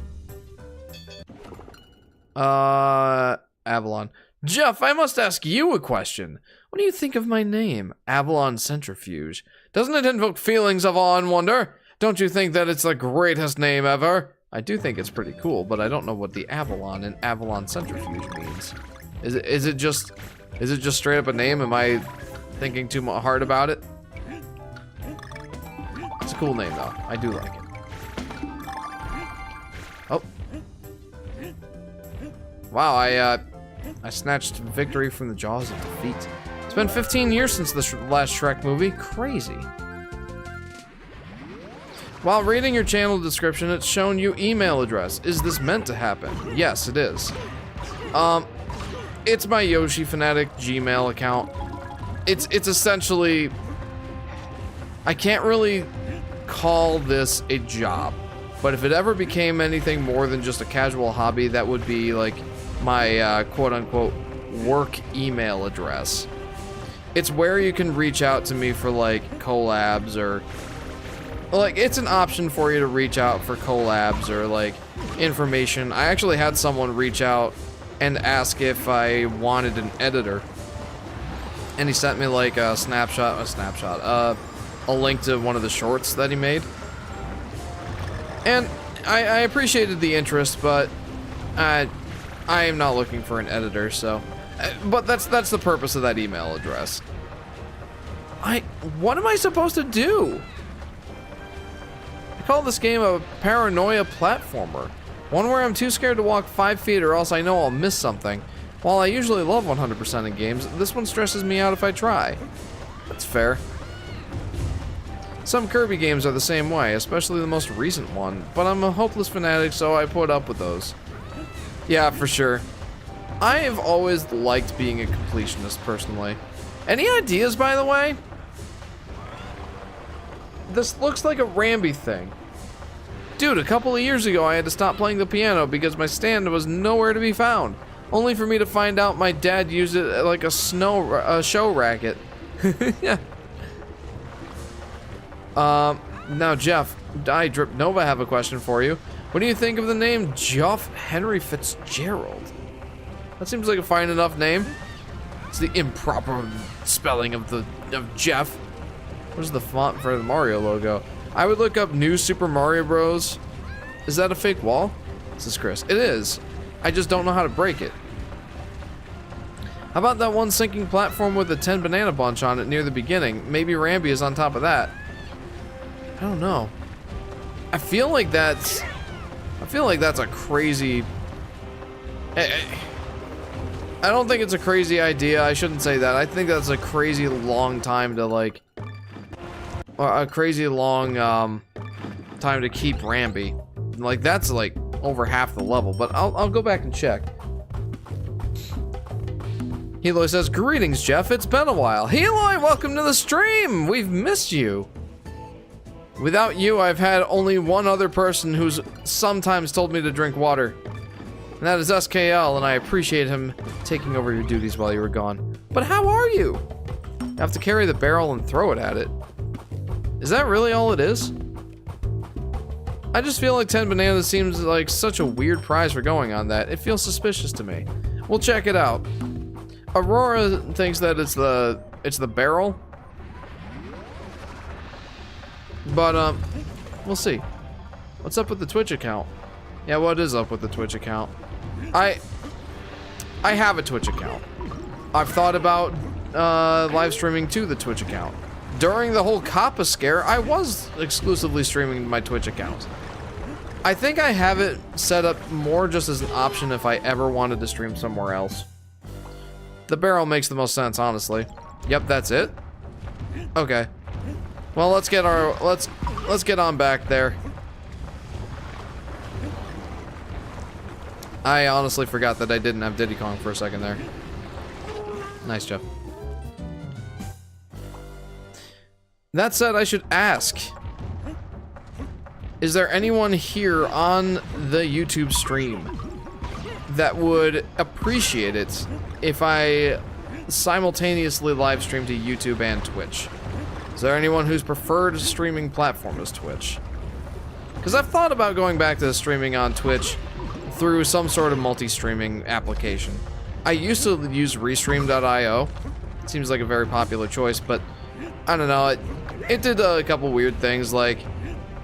Avalon. Jeff, I must ask you a question. What do you think of my name, Avalon Centrifuge? Doesn't it invoke feelings of awe and wonder? Don't you think that it's the greatest name ever? I do think it's pretty cool, but I don't know what the Avalon in Avalon Centrifuge means. Is it just straight up a name? Am I thinking too hard about it? It's a cool name though. I do like it. Oh. Wow, I snatched victory from the jaws of defeat. It's been 15 years since the last Shrek movie. Crazy. While reading your channel description, it's shown you email address. Is this meant to happen? Yes, it is. It's my Yoshi Fanatic Gmail account. It's essentially... I can't really call this a job. But if it ever became anything more than just a casual hobby, that would be like my quote-unquote work email address. It's where you can reach out to me for like collabs or like it's an option for you to reach out for collabs or like information. I actually had someone reach out and ask if I wanted an editor, and he sent me like a link to one of the shorts that he made. And I appreciated the interest, but I am not looking for an editor, so... But that's the purpose of that email address. What am I supposed to do? I call this game a paranoia platformer. One where I'm too scared to walk 5 feet or else I know I'll miss something. While I usually love 100% in games, this one stresses me out if I try. That's fair. Some Kirby games are the same way, especially the most recent one, but I'm a hopeless fanatic, so I put up with those. Yeah, for sure. I have always liked being a completionist, personally. Any ideas, by the way? This looks like a Rambi thing. Dude, a couple of years ago I had to stop playing the piano because my stand was nowhere to be found. Only for me to find out my dad used it like a show racket. Yeah. Now Jeff, I Drip Nova have a question for you. What do you think of the name Geoff Henry Fitzgerald? That seems like a fine enough name. It's the improper spelling of Jeff. Where's the font for the Mario logo? I would look up New Super Mario Bros. Is that a fake wall? This is Chris. It is. I just don't know how to break it. How about that one sinking platform with the 10 banana bunch on it near the beginning? Maybe Rambi is on top of that. I don't know. I feel like that's a crazy... I don't think it's a crazy idea. I shouldn't say that. I think that's a crazy long time to like... a crazy long time to keep Rambi. Like that's like over half the level, but I'll go back and check. Heloy says, greetings, Jeff. It's been a while. Heloy, welcome to the stream. We've missed you. Without you, I've had only one other person who's sometimes told me to drink water. And that is SKL, and I appreciate him taking over your duties while you were gone. But how are you? You have to carry the barrel and throw it at it. Is that really all it is? I just feel like 10 bananas seems like such a weird prize for going on that. It feels suspicious to me. We'll check it out. Aurora thinks that it's the barrel. But, we'll see. What's up with the Twitch account? Yeah, what is up with the Twitch account? I have a Twitch account. I've thought about, live streaming to the Twitch account. During the whole Kappa scare, I was exclusively streaming to my Twitch account. I think I have it set up more just as an option if I ever wanted to stream somewhere else. The barrel makes the most sense, honestly. Yep, that's it. Okay. Well, let's get on back there. I honestly forgot that I didn't have Diddy Kong for a second there. Nice, Jeff. That said, I should ask. Is there anyone here on the YouTube stream that would appreciate it if I simultaneously live stream to YouTube and Twitch? Is there anyone whose preferred streaming platform is Twitch? Because I've thought about going back to streaming on Twitch through some sort of multi-streaming application. I used to use Restream.io. It seems like a very popular choice, but I don't know. It did a couple weird things like,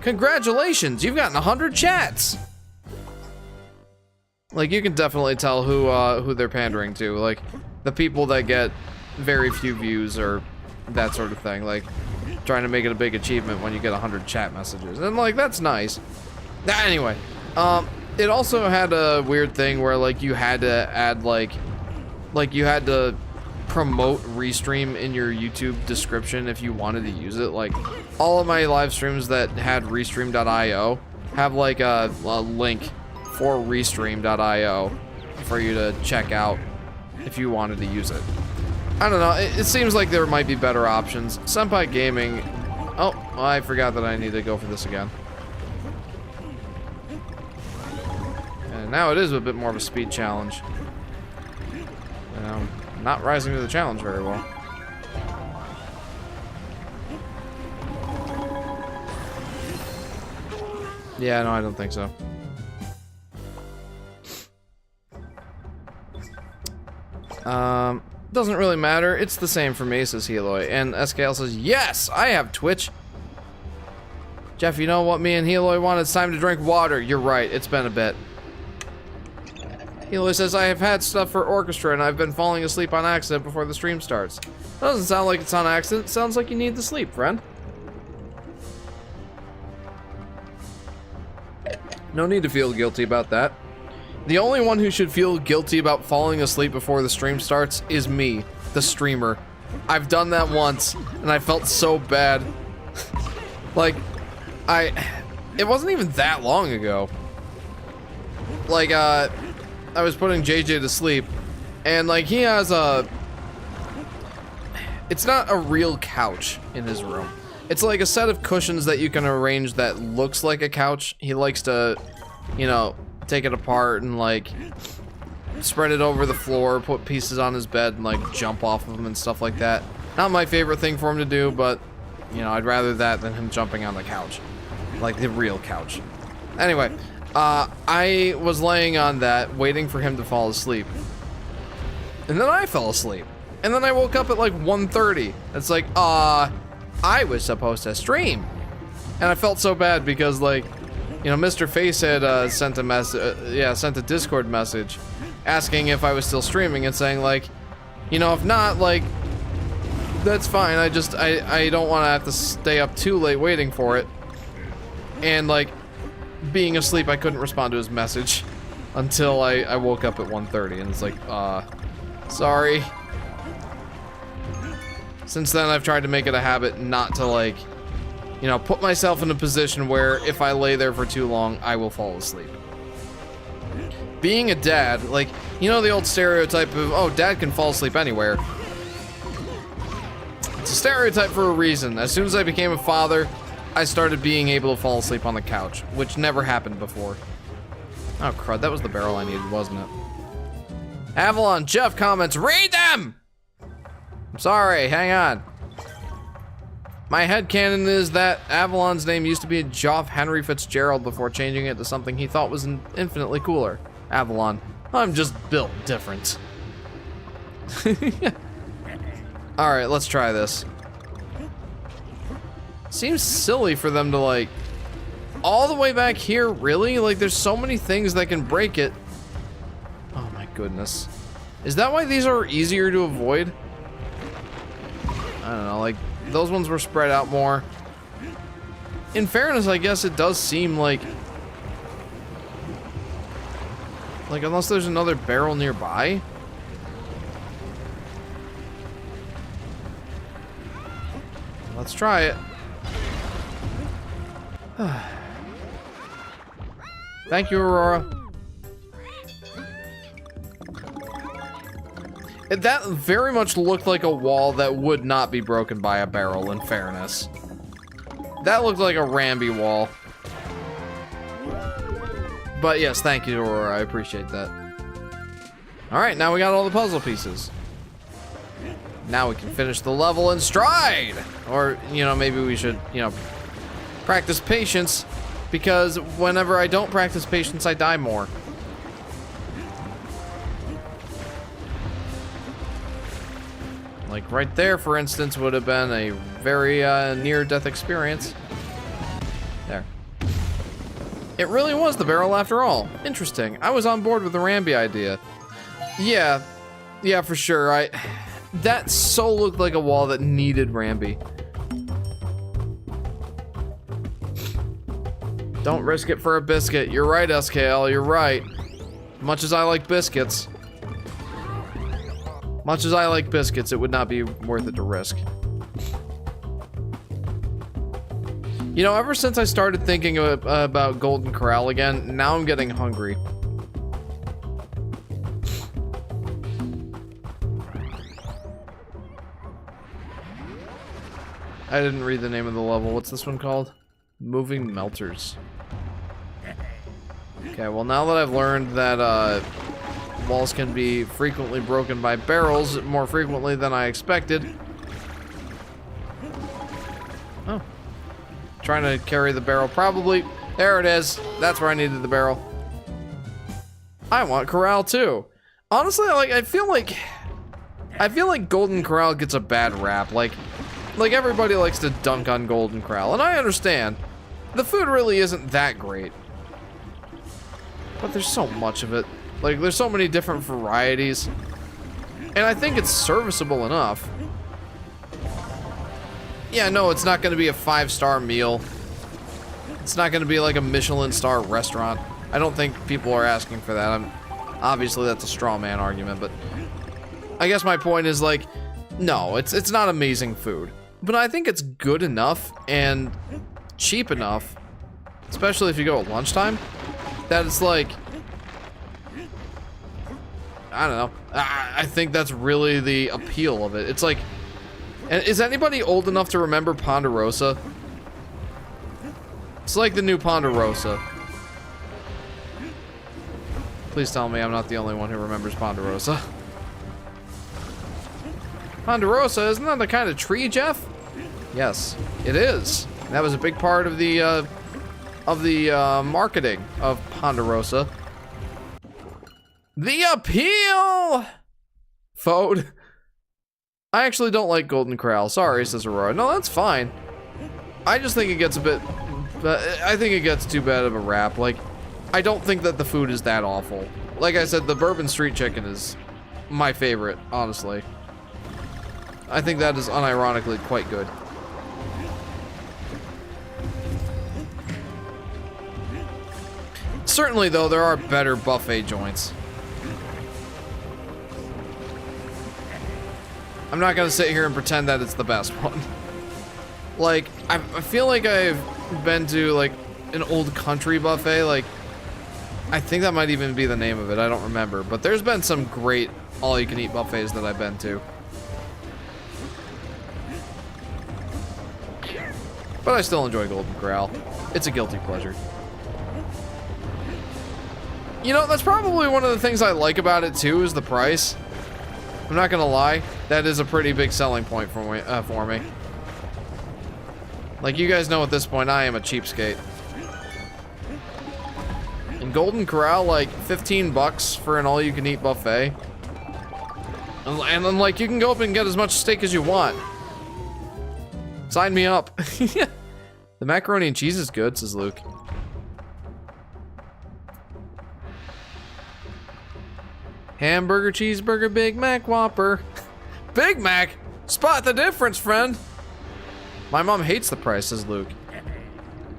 congratulations, you've gotten 100 chats! Like, you can definitely tell who they're pandering to. Like, the people that get very few views or that sort of thing. Like, trying to make it a big achievement when you get 100 chat messages. And, like, that's nice. Anyway, it also had a weird thing where, like, you had to add, like you had to promote Restream in your YouTube description if you wanted to use it. Like, all of my live streams that had Restream.io have, like, a link for Restream.io for you to check out if you wanted to use it. I don't know, it seems like there might be better options. Senpai Gaming... Oh, I forgot that I need to go for this again. And now it is a bit more of a speed challenge. Not rising to the challenge very well. Yeah, no, I don't think so. Doesn't really matter. It's the same for me, says Heloy. And SKL says, yes, I have Twitch. Jeff, you know what me and Heloy want? It's time to drink water. You're right. It's been a bit. Heloy says, I have had stuff for orchestra and I've been falling asleep on accident before the stream starts. Doesn't sound like it's on accident. It sounds like you need to sleep, friend. No need to feel guilty about that. The only one who should feel guilty about falling asleep before the stream starts is me, the streamer. I've done that once, and I felt so bad. Like, it wasn't even that long ago. Like, I was putting JJ to sleep, and, like, he has it's not a real couch in his room. It's like a set of cushions that you can arrange that looks like a couch. He likes to, you know, take it apart and, like, spread it over the floor, put pieces on his bed and, like, jump off of them and stuff like that. Not my favorite thing for him to do, but, you know, I'd rather that than him jumping on the couch. Like, the real couch. Anyway, I was laying on that, waiting for him to fall asleep. And then I fell asleep. And then I woke up at, like, 1:30. It's like, I was supposed to stream. And I felt so bad because, like, you know, Mr. Face had sent a message, sent a Discord message asking if I was still streaming and saying, like, you know, if not, like, that's fine. I don't want to have to stay up too late waiting for it. And, like, being asleep, I couldn't respond to his message until I woke up at 1:30, and it's like, sorry. Since then, I've tried to make it a habit not to, like, you know, put myself in a position where if I lay there for too long, I will fall asleep. Being a dad, like, you know the old stereotype of, oh, dad can fall asleep anywhere. It's a stereotype for a reason. As soon as I became a father, I started being able to fall asleep on the couch, which never happened before. Oh, crud, that was the barrel I needed, wasn't it? Avalon Jeff comments, read them! I'm sorry, hang on. My headcanon is that Avalon's name used to be Geoff Henry Fitzgerald before changing it to something he thought was infinitely cooler. Avalon. I'm just built different. Alright, let's try this. Seems silly for them to, like, all the way back here, really? Like, there's so many things that can break it. Oh my goodness. Is that why these are easier to avoid? I don't know, like, those ones were spread out more. In fairness, I guess it does seem like, unless there's another barrel nearby. Let's try it. Thank you, Aurora. That very much looked like a wall that would not be broken by a barrel, in fairness. That looked like a Ramby wall. But yes, thank you, Aurora. I appreciate that. Alright, now we got all the puzzle pieces. Now we can finish the level in stride! Or, you know, maybe we should, you know, practice patience. Because whenever I don't practice patience, I die more. Like right there, for instance, would have been a very near-death experience. There. It really was the barrel after all. Interesting. I was on board with the Ramby idea. Yeah, for sure. That so looked like a wall that needed Ramby. Don't risk it for a biscuit. You're right, SKL. You're right. Much as I like biscuits. Much as I like biscuits, it would not be worth it to risk. You know, ever since I started thinking about Golden Corral again, now I'm getting hungry. I didn't read the name of the level. What's this one called? Moving Melters. Okay, well now that I've learned that walls can be frequently broken by barrels, more frequently than I expected. Oh. Trying to carry the barrel, probably. There it is. That's where I needed the barrel. I want Corral too. Honestly, I feel like Golden Corral gets a bad rap. Like everybody likes to dunk on Golden Corral, and I understand. The food really isn't that great. But there's so much of it. Like, there's so many different varieties. And I think it's serviceable enough. Yeah, no, it's not going to be a 5-star meal. It's not going to be like a Michelin star restaurant. I don't think people are asking for that. Obviously, that's a straw man argument, but I guess my point is, like, no, it's not amazing food. But I think it's good enough and cheap enough, especially if you go at lunchtime, that it's like, I don't know. I think that's really the appeal of it. It's like, is anybody old enough to remember Ponderosa? It's like the new Ponderosa. Please tell me I'm not the only one who remembers Ponderosa. Ponderosa, isn't that the kind of tree, Jeff? Yes, it is. That was a big part of the marketing of Ponderosa. The appeal! Fode. I actually don't like Golden Corral. Sorry, says Aurora. No, that's fine. I just think it gets a bit... I think it gets too bad of a rap. Like, I don't think that the food is that awful. Like I said, the Bourbon Street Chicken is my favorite, honestly. I think that is unironically quite good. Certainly, though, there are better buffet joints. I'm not gonna sit here and pretend that it's the best one. Like, I feel like I've been to, like, an old country buffet, like, I think that might even be the name of it, I don't remember. But there's been some great all-you-can-eat buffets that I've been to. But I still enjoy Golden Corral. It's a guilty pleasure. You know, that's probably one of the things I like about it, too, is the price. I'm not gonna lie, that is a pretty big selling point for me. Like, you guys know at this point, I am a cheapskate. In Golden Corral, like, 15 bucks for an all-you-can-eat buffet. And then, like, you can go up and get as much steak as you want. Sign me up. The macaroni and cheese is good, says Luke. Hamburger, cheeseburger, Big Mac, Whopper. Big Mac? Spot the difference, friend. My mom hates the price, says Luke.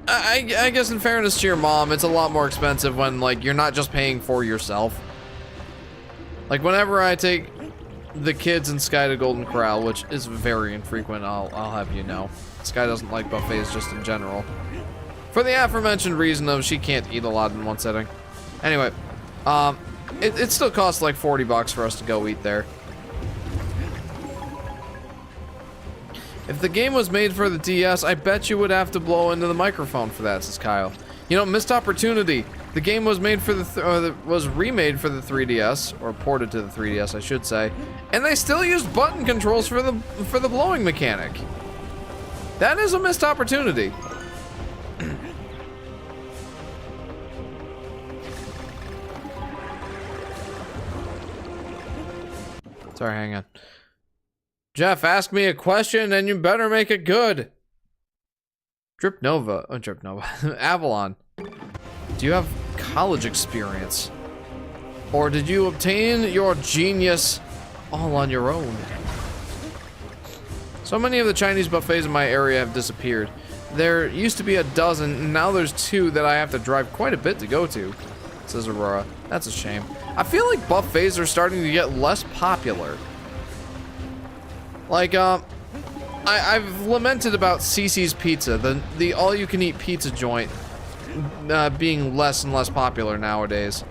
I guess in fairness to your mom, it's a lot more expensive when, like, you're not just paying for yourself. Like, whenever I take the kids and Sky to Golden Corral, which is very infrequent, I'll have you know. Sky doesn't like buffets just in general. For the aforementioned reason of she can't eat a lot in one sitting. Anyway, it still costs like 40 bucks for us to go eat there. If the game was made for the DS, I bet you would have to blow into the microphone for that, says Kyle. You know, missed opportunity. The game was made for was remade for the 3DS, or ported to the 3DS, I should say, and they still used button controls for the blowing mechanic. That is a missed opportunity. Sorry, hang on. Jeff, ask me a question and you better make it good. Drip Nova. Avalon. Do you have college experience? Or did you obtain your genius all on your own? So many of the Chinese buffets in my area have disappeared. There used to be a dozen, and now there's 2 that I have to drive quite a bit to go to, says Aurora. That's a shame. I feel like buffets are starting to get less popular. Like, I've lamented about CC's Pizza, the all-you-can-eat pizza joint, being less and less popular nowadays.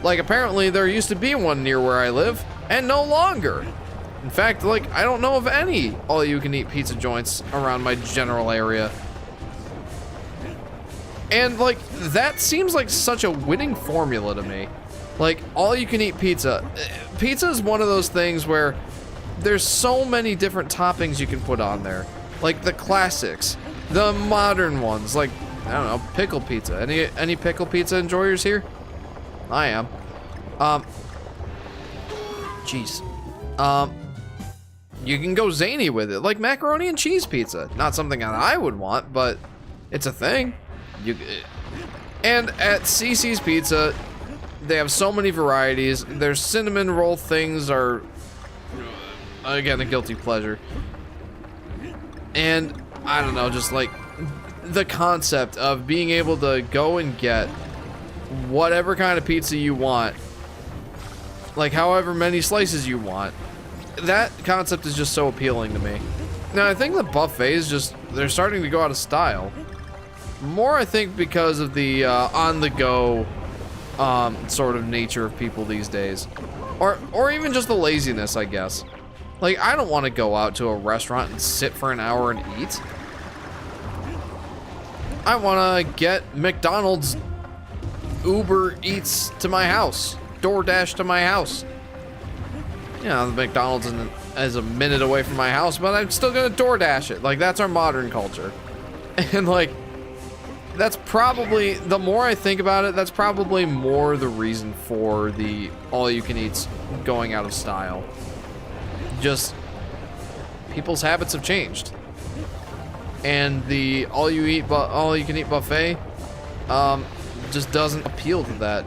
Like, apparently there used to be one near where I live, and no longer. In fact, like, I don't know of any all-you-can-eat pizza joints around my general area. And, like, that seems like such a winning formula to me. Like, all-you-can-eat pizza. Pizza is one of those things where there's so many different toppings you can put on there. Like the classics, the modern ones, like, I don't know, pickle pizza. Any pickle pizza enjoyers here? I am. Jeez. You can go zany with it, like macaroni and cheese pizza. Not something that I would want, but it's a thing. And at CC's Pizza, they have so many varieties. Their cinnamon roll things are, again, a guilty pleasure. And I don't know, just like the concept of being able to go and get whatever kind of pizza you want, like however many slices you want, that concept is just so appealing to me. Now I think the buffets they're starting to go out of style. More, I think, because of the on-the-go sort of nature of people these days, or even just the laziness, I guess. Like, I don't want to go out to a restaurant and sit for an hour and eat. I want to get McDonald's Uber Eats to my house, DoorDash to my house. You know, the McDonald's is a minute away from my house, but I'm still gonna DoorDash it. Like, that's our modern culture. And like, that's probably, the more I think about it, that's probably more the reason for the all-you-can-eats going out of style. Just, people's habits have changed. And the all-you-can-eat buffet just doesn't appeal to that,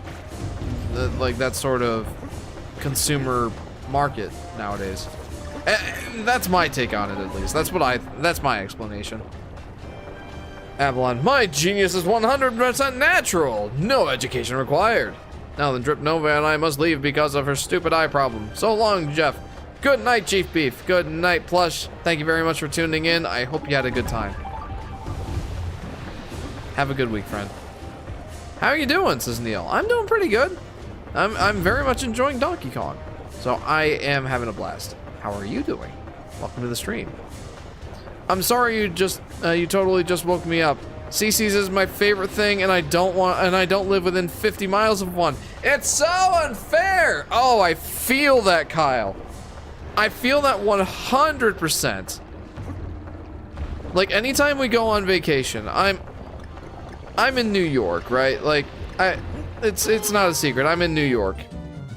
like that sort of consumer market nowadays. And that's my take on it, at least. That's my explanation. Avalon, my genius is 100% natural. No education required. Now then, Drip Nova and I must leave because of her stupid eye problem. So long, Jeff. Good night, Chief Beef. Good night, Plush. Thank you very much for tuning in. I hope you had a good time. Have a good week, friend. How are you doing, says Neil. I'm doing pretty good. I'm very much enjoying Donkey Kong. So I am having a blast. How are you doing? Welcome to the stream. I'm sorry you totally just woke me up. CC's is my favorite thing, and I don't live within 50 miles of one. It's so unfair. Oh, I feel that, Kyle. I feel that 100%. Like, anytime we go on vacation, I'm in New York, right? Like, it's not a secret. I'm in New York.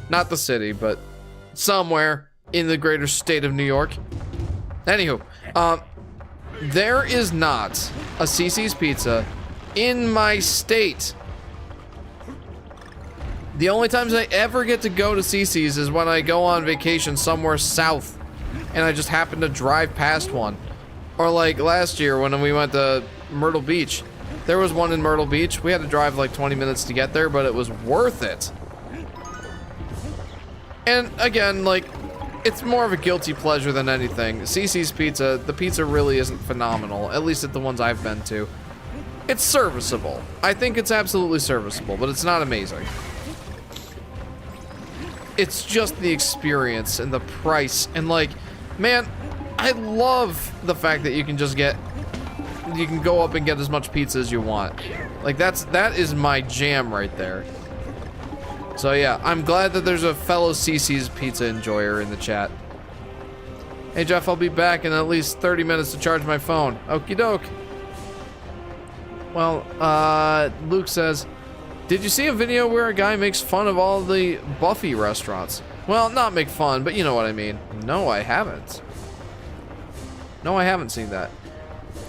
Not the city, but somewhere in the greater state of New York. Anywho, there is not a CC's Pizza in my state. The only times I ever get to go to CC's is when I go on vacation somewhere south and I just happen to drive past one. Or like last year when we went to Myrtle Beach. There was one in Myrtle Beach. We had to drive like 20 minutes to get there, but it was worth it. And again, like, it's more of a guilty pleasure than anything. CC's Pizza, the pizza really isn't phenomenal, at least at the ones I've been to. It's serviceable. I think it's absolutely serviceable, but it's not amazing. It's just the experience and the price, and like, man, I love the fact that you can just get, you can go up and get as much pizza as you want. Like that is my jam right there. So yeah, I'm glad that there's a fellow CC's pizza enjoyer in the chat. Hey Jeff, I'll be back in at least 30 minutes to charge my phone. Okie doke. Well, Luke says, did you see a video where a guy makes fun of all the Buffy restaurants? Well, not make fun, but you know what I mean. No, I haven't. No, I haven't seen that.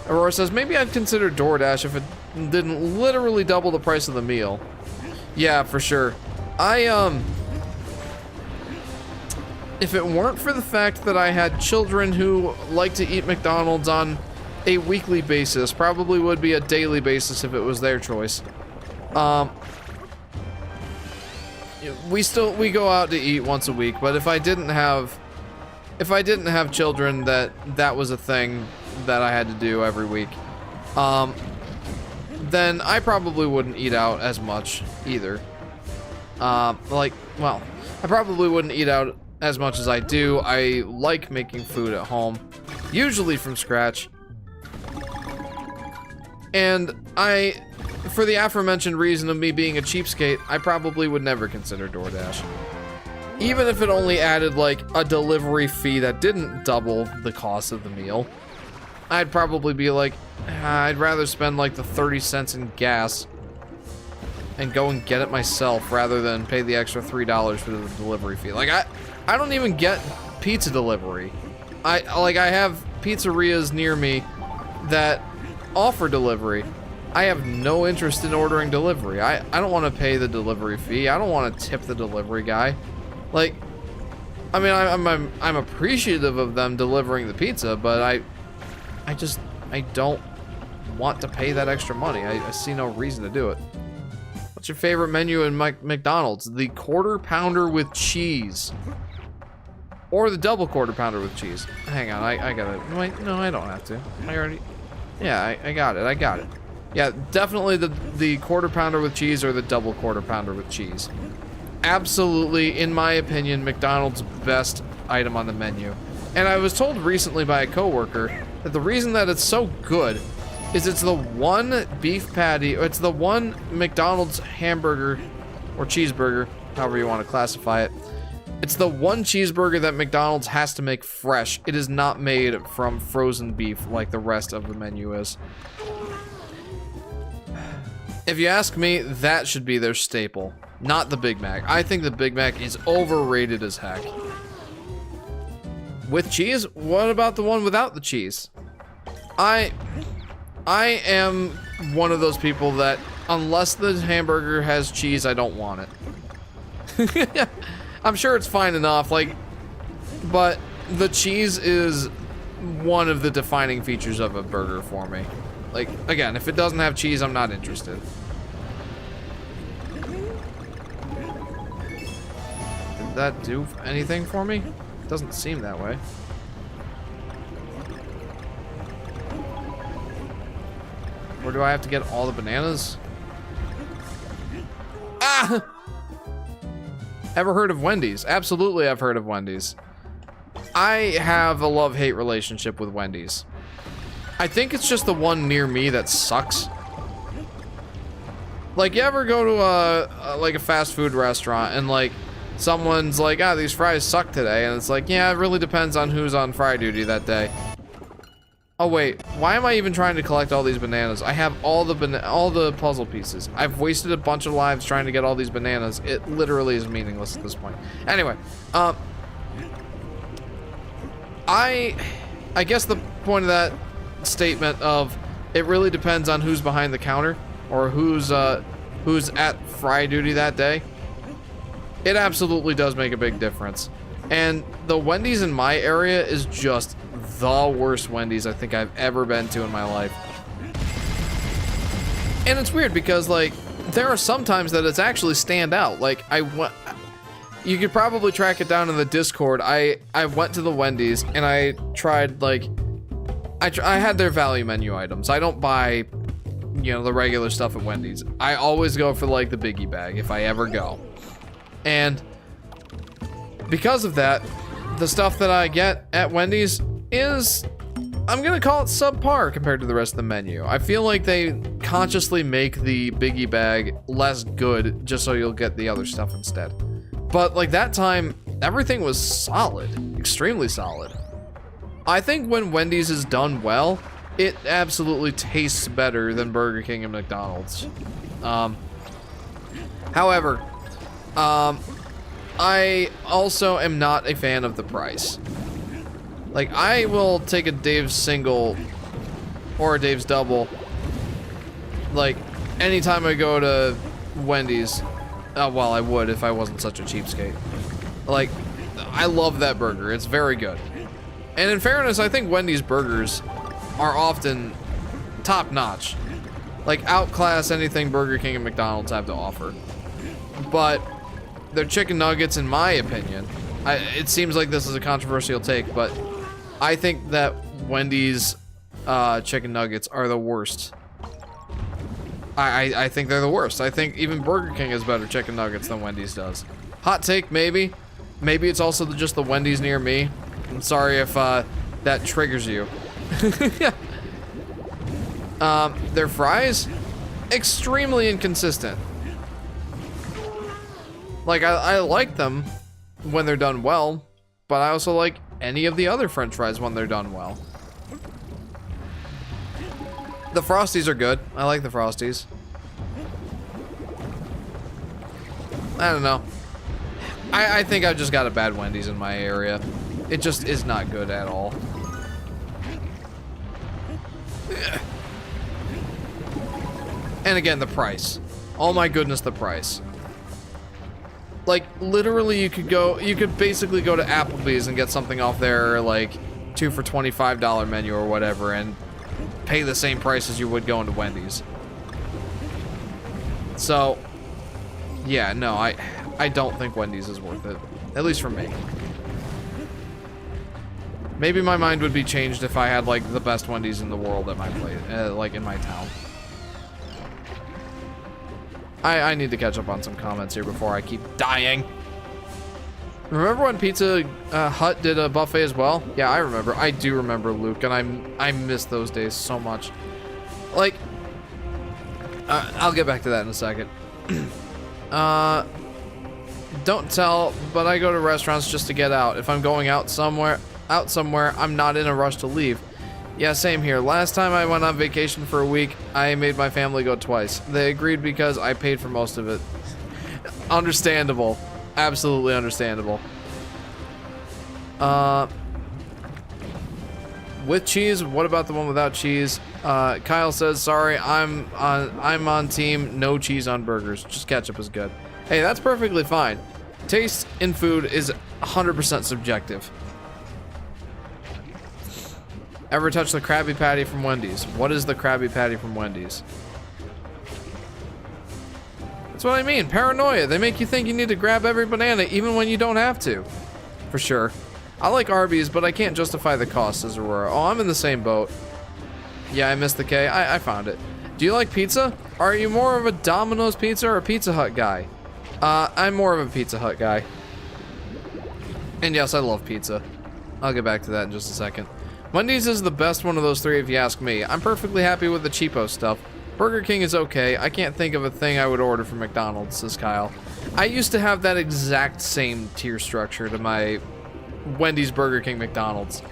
Aurora says, maybe I'd consider DoorDash if it didn't literally double the price of the meal. Yeah, for sure. If it weren't for the fact that I had children who like to eat McDonald's on a weekly basis, probably would be a daily basis if it was their choice. We go out to eat once a week, but if I didn't have children that was a thing that I had to do every week, then I probably wouldn't eat out as much either. I probably wouldn't eat out as much as I do. I like making food at home, usually from scratch. And for the aforementioned reason of me being a cheapskate, I probably would never consider DoorDash. Even if it only added like a delivery fee that didn't double the cost of the meal, I'd probably be like, I'd rather spend like the 30 cents in gas and go and get it myself rather than pay the extra $3 for the delivery fee. Like I don't even get pizza delivery. I have pizzerias near me that offer delivery. I have no interest in ordering delivery. I don't want to pay the delivery fee. I don't want to tip the delivery guy. Like, I mean, I'm appreciative of them delivering the pizza, but I don't want to pay that extra money. I see no reason to do it. What's your favorite menu in McDonald's? The Quarter Pounder with cheese. Or the Double Quarter Pounder with cheese. Hang on, I got it. Wait, no, I don't have to. Yeah, I got it. Yeah, definitely the Quarter Pounder with cheese or the Double Quarter Pounder with cheese. Absolutely, in my opinion, McDonald's best item on the menu. And I was told recently by a coworker that the reason that it's so good is it's the one beef patty, or it's the one McDonald's hamburger or cheeseburger, however you want to classify it. It's the one cheeseburger that McDonald's has to make fresh. It is not made from frozen beef like the rest of the menu is. If you ask me, that should be their staple, not the Big Mac. I think the Big Mac is overrated as heck. With cheese? What about the one without the cheese? I am one of those people that, unless the hamburger has cheese, I don't want it. I'm sure it's fine enough, but the cheese is one of the defining features of a burger for me. Like, again, if it doesn't have cheese, I'm not interested. Did that do anything for me? It doesn't seem that way. Or do I have to get all the bananas? Ah! Ever heard of Wendy's? Absolutely, I've heard of Wendy's. I have a love-hate relationship with Wendy's. I think it's just the one near me that sucks. Like, you ever go to a fast food restaurant and like someone's like, ah, these fries suck today, and it's like, yeah, it really depends on who's on fry duty that day. Oh wait, why am I even trying to collect all these bananas? I have all the puzzle pieces. I've wasted a bunch of lives trying to get all these bananas. It literally is meaningless at this point. Anyway, I guess the point of that statement of it really depends on who's behind the counter or who's at fry duty that day. It absolutely does make a big difference. And the Wendy's in my area is just the worst Wendy's I think I've ever been to in my life. And it's weird because like there are some times that it's actually stand out. Like you could probably track it down in the Discord. I went to the Wendy's and I tried like I had their value menu items. I don't buy, you know, the regular stuff at Wendy's. I always go for like the biggie bag if I ever go. And because of that, the stuff that I get at Wendy's is, I'm gonna call it subpar compared to the rest of the menu. I feel like they consciously make the biggie bag less good just so you'll get the other stuff instead. But like that time, everything was solid, extremely solid. I think when Wendy's is done well, it absolutely tastes better than Burger King and McDonald's. However, I also am not a fan of the price. Like, I will take a Dave's single or a Dave's double, like, anytime I go to Wendy's. Well, I would if I wasn't such a cheapskate. Like, I love that burger. It's very good. And in fairness, I think Wendy's burgers are often top-notch. Like, outclass anything Burger King and McDonald's have to offer. But their chicken nuggets, in my opinion, it seems like this is a controversial take, but I think that Wendy's chicken nuggets are the worst. I think they're the worst. I think even Burger King has better chicken nuggets than Wendy's does. Hot take, maybe. Maybe it's also just the Wendy's near me. I'm sorry if that triggers you. Their fries, extremely inconsistent. Like, I like them when they're done well, but I also like any of the other French fries when they're done well. The Frosties are good. I like the Frosties. I don't know. I think I've just got a bad Wendy's in my area. It just is not good at all. And again, the price. Oh my goodness, the price. Like, literally, you could basically go to Applebee's and get something off their, like, 2 for $25 menu or whatever, and pay the same price as you would going to Wendy's. So, yeah, no, I don't think Wendy's is worth it. At least for me. Maybe my mind would be changed if I had, like, the best Wendy's in the world at my place, like, in my town. I need to catch up on some comments here before I keep dying. Remember when Pizza Hut did a buffet as well? Yeah, I remember. I do remember, Luke, and I miss those days so much. Like, I'll get back to that in a second. Don't tell, but I go to restaurants just to get out. If I'm going out somewhere, I'm not in a rush to leave. Yeah, same here. Last time I went on vacation for a week, I made my family go twice. They agreed because I paid for most of it. Understandable. Absolutely understandable. With cheese, what about the one without cheese? Kyle says, sorry, I'm on team no cheese on burgers. Just ketchup is good. Hey, that's perfectly fine. Taste in food is 100% subjective. Ever touch the Krabby Patty from Wendy's? What is the Krabby Patty from Wendy's? That's what I mean, paranoia. They make you think you need to grab every banana even when you don't have to. For sure. I like Arby's, but I can't justify the cost, as it were. Oh, I'm in the same boat. Yeah, I missed the K. I found it. Do you like pizza? Are you more of a Domino's pizza or a Pizza Hut guy? I'm more of a Pizza Hut guy. And yes, I love pizza. I'll get back to that in just a second. Wendy's is the best one of those three if you ask me. I'm perfectly happy with the cheapo stuff. Burger King is okay. I can't think of a thing I would order from McDonald's, says Kyle. I used to have that exact same tier structure to my Wendy's, Burger King, McDonald's.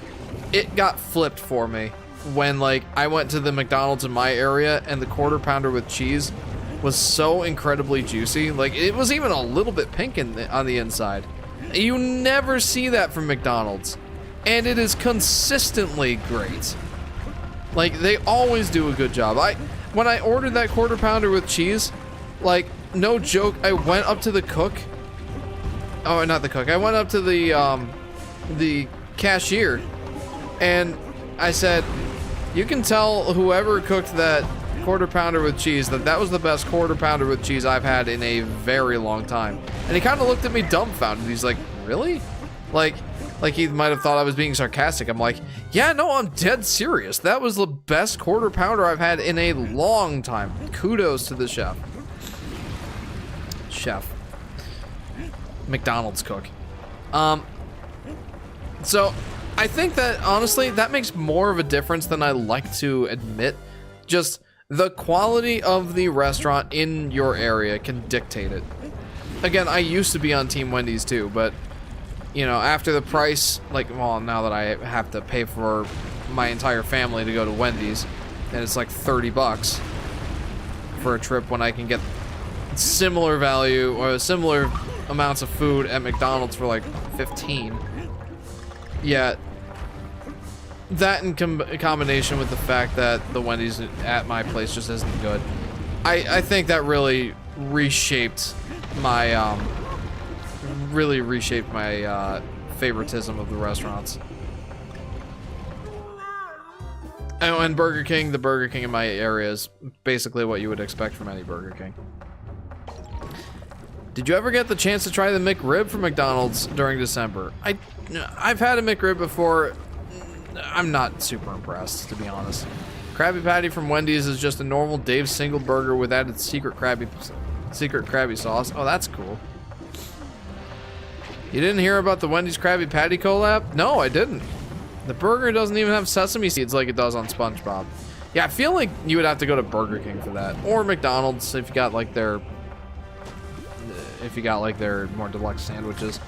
It got flipped for me when, like, I went to the McDonald's in my area and the quarter pounder with cheese was so incredibly juicy. Like, it was even a little bit pink on the inside. You never see that from McDonald's. And it is consistently great. Like, they always do a good job. When I ordered that quarter pounder with cheese, like, no joke, I went up to the cook. Oh, not the cook. I went up to the cashier, and I said, you can tell whoever cooked that quarter pounder with cheese that was the best quarter pounder with cheese I've had in a very long time. And he kind of looked at me dumbfounded. He's like, really? Like he might have thought I was being sarcastic. I'm like, yeah, no, I'm dead serious. That was the best quarter pounder I've had in a long time. Kudos to the chef. McDonald's cook. So I think that, honestly, that makes more of a difference than I like to admit. Just the quality of the restaurant in your area can dictate it. Again, I used to be on Team Wendy's too, but, you know, after the price, like, well, now that I have to pay for my entire family to go to Wendy's, and it's like 30 bucks for a trip when I can get similar value or similar amounts of food at McDonald's for like 15. Yeah, that in combination with the fact that the Wendy's at my place just isn't good, I think that really reshaped my favoritism of the restaurants. And Burger King, the Burger King in my area is basically what you would expect from any Burger King. Did you ever get the chance to try the McRib from McDonald's during December? I've had a McRib before. I'm not super impressed, to be honest. Krabby Patty from Wendy's is just a normal Dave's single burger with added secret Krabby sauce. Oh, that's cool. You didn't hear about the Wendy's Krabby Patty collab? No, I didn't. The burger doesn't even have sesame seeds like it does on SpongeBob. Yeah, I feel like you would have to go to Burger King for that, or McDonald's if you got like their more deluxe sandwiches.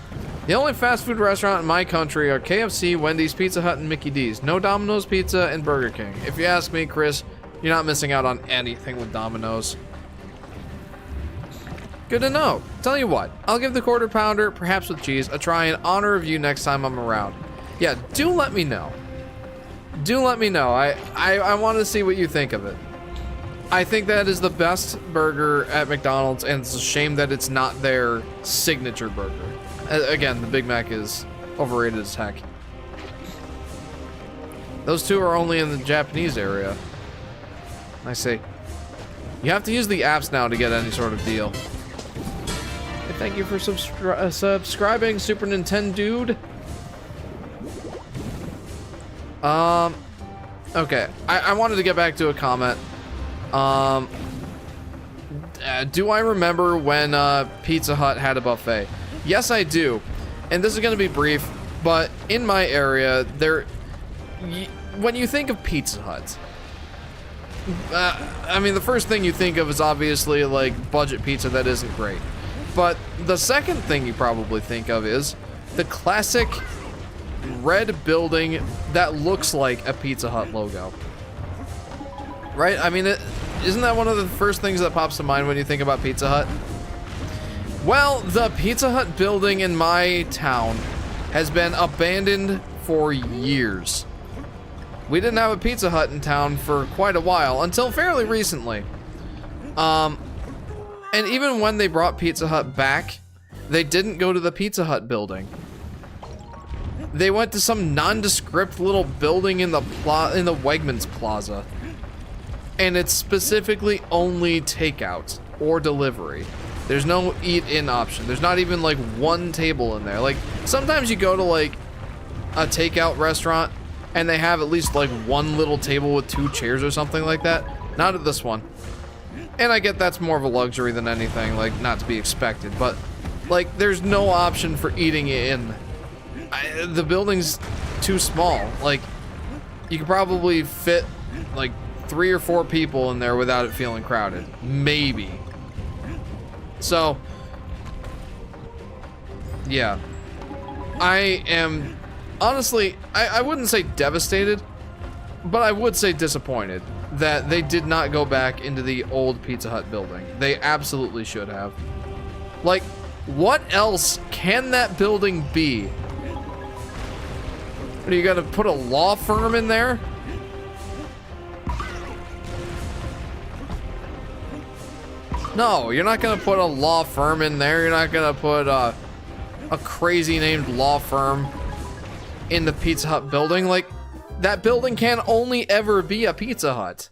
The only fast food restaurant in my country are KFC, Wendy's, Pizza Hut, and Mickey D's. No Domino's Pizza and Burger King. If you ask me, Chris, you're not missing out on anything with Domino's. Good to know. Tell you what, I'll give the quarter pounder, perhaps with cheese, a try in honor of you next time I'm around. Yeah, do let me know. Do let me know. I want to see what you think of it. I think that is the best burger at McDonald's, and it's a shame that it's not their signature burger. Again, the Big Mac is overrated as heck. Those two are only in the Japanese area. I see. You have to use the apps now to get any sort of deal. Hey, thank you for subscribing, Super Nintendo dude. Okay. I wanted to get back to a comment. Do I remember when Pizza Hut had a buffet? Yes, I do. And this is going to be brief, but in my area, when you think of Pizza Hut, I mean, the first thing you think of is obviously like budget pizza that isn't great. But the second thing you probably think of is the classic red building that looks like a Pizza Hut logo. Right? I mean, isn't that one of the first things that pops to mind when you think about Pizza Hut? Well, the Pizza Hut building in my town has been abandoned for years. We didn't have a Pizza Hut in town for quite a while, until fairly recently. And even when they brought Pizza Hut back, they didn't go to the Pizza Hut building. They went to some nondescript little building in the Wegmans Plaza. And it's specifically only takeout or delivery. There's no eat-in option. There's not even like one table in there. Like, sometimes you go to like a takeout restaurant and they have at least like one little table with 2 chairs or something like that. Not at this one. And I get that's more of a luxury than anything, like not to be expected, but like there's no option for eating in. The building's too small. Like, you could probably fit like 3 or 4 people in there without it feeling crowded. Maybe. So, yeah. I am, honestly, I wouldn't say devastated, but I would say disappointed that they did not go back into the old Pizza Hut building. They absolutely should have. Like, what else can that building be? What, are you gonna put a law firm in there? No, you're not gonna put a law firm in there. You're not gonna put a crazy named law firm in the Pizza Hut building. Like, that building can only ever be a Pizza Hut.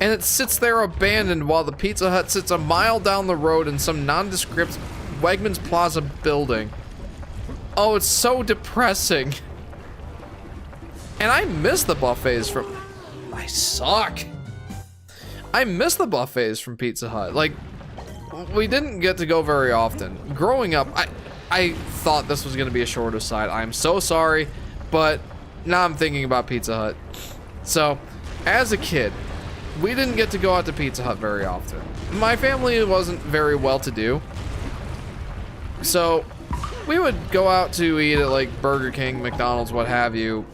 And it sits there abandoned while the Pizza Hut sits a mile down the road in some nondescript Wegmans Plaza building. Oh, it's so depressing. And I miss the buffets from... I suck. I miss the buffets from Pizza Hut. Like, we didn't get to go very often. Growing up, I thought this was going to be a short aside. I'm so sorry, but now I'm thinking about Pizza Hut. So, as a kid, we didn't get to go out to Pizza Hut very often. My family wasn't very well-to-do, so we would go out to eat at like Burger King, McDonald's, what have you,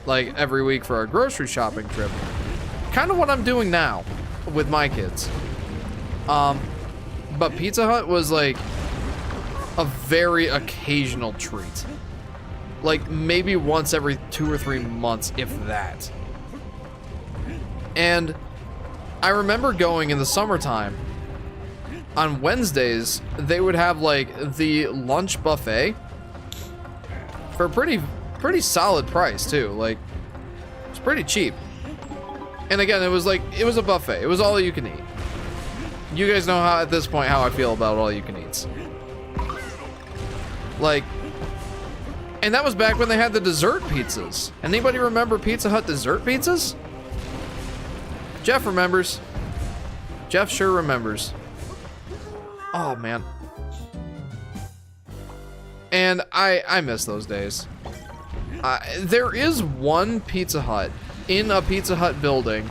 like every week for our grocery shopping trip. Kind of what I'm doing now with my kids. But Pizza Hut was like a very occasional treat. Like maybe once every 2 or 3 months, if that. And I remember going in the summertime. On Wednesdays, they would have like the lunch buffet for a pretty solid price too. Like it's pretty cheap. And again, it was a buffet. It was all you can eat. You guys know how at this point how I feel about all you can eats. Like, and that was back when they had the dessert pizzas. Anybody remember Pizza Hut dessert pizzas? Jeff remembers. Jeff sure remembers. Oh man. And I miss those days. There is one Pizza Hut in a Pizza Hut building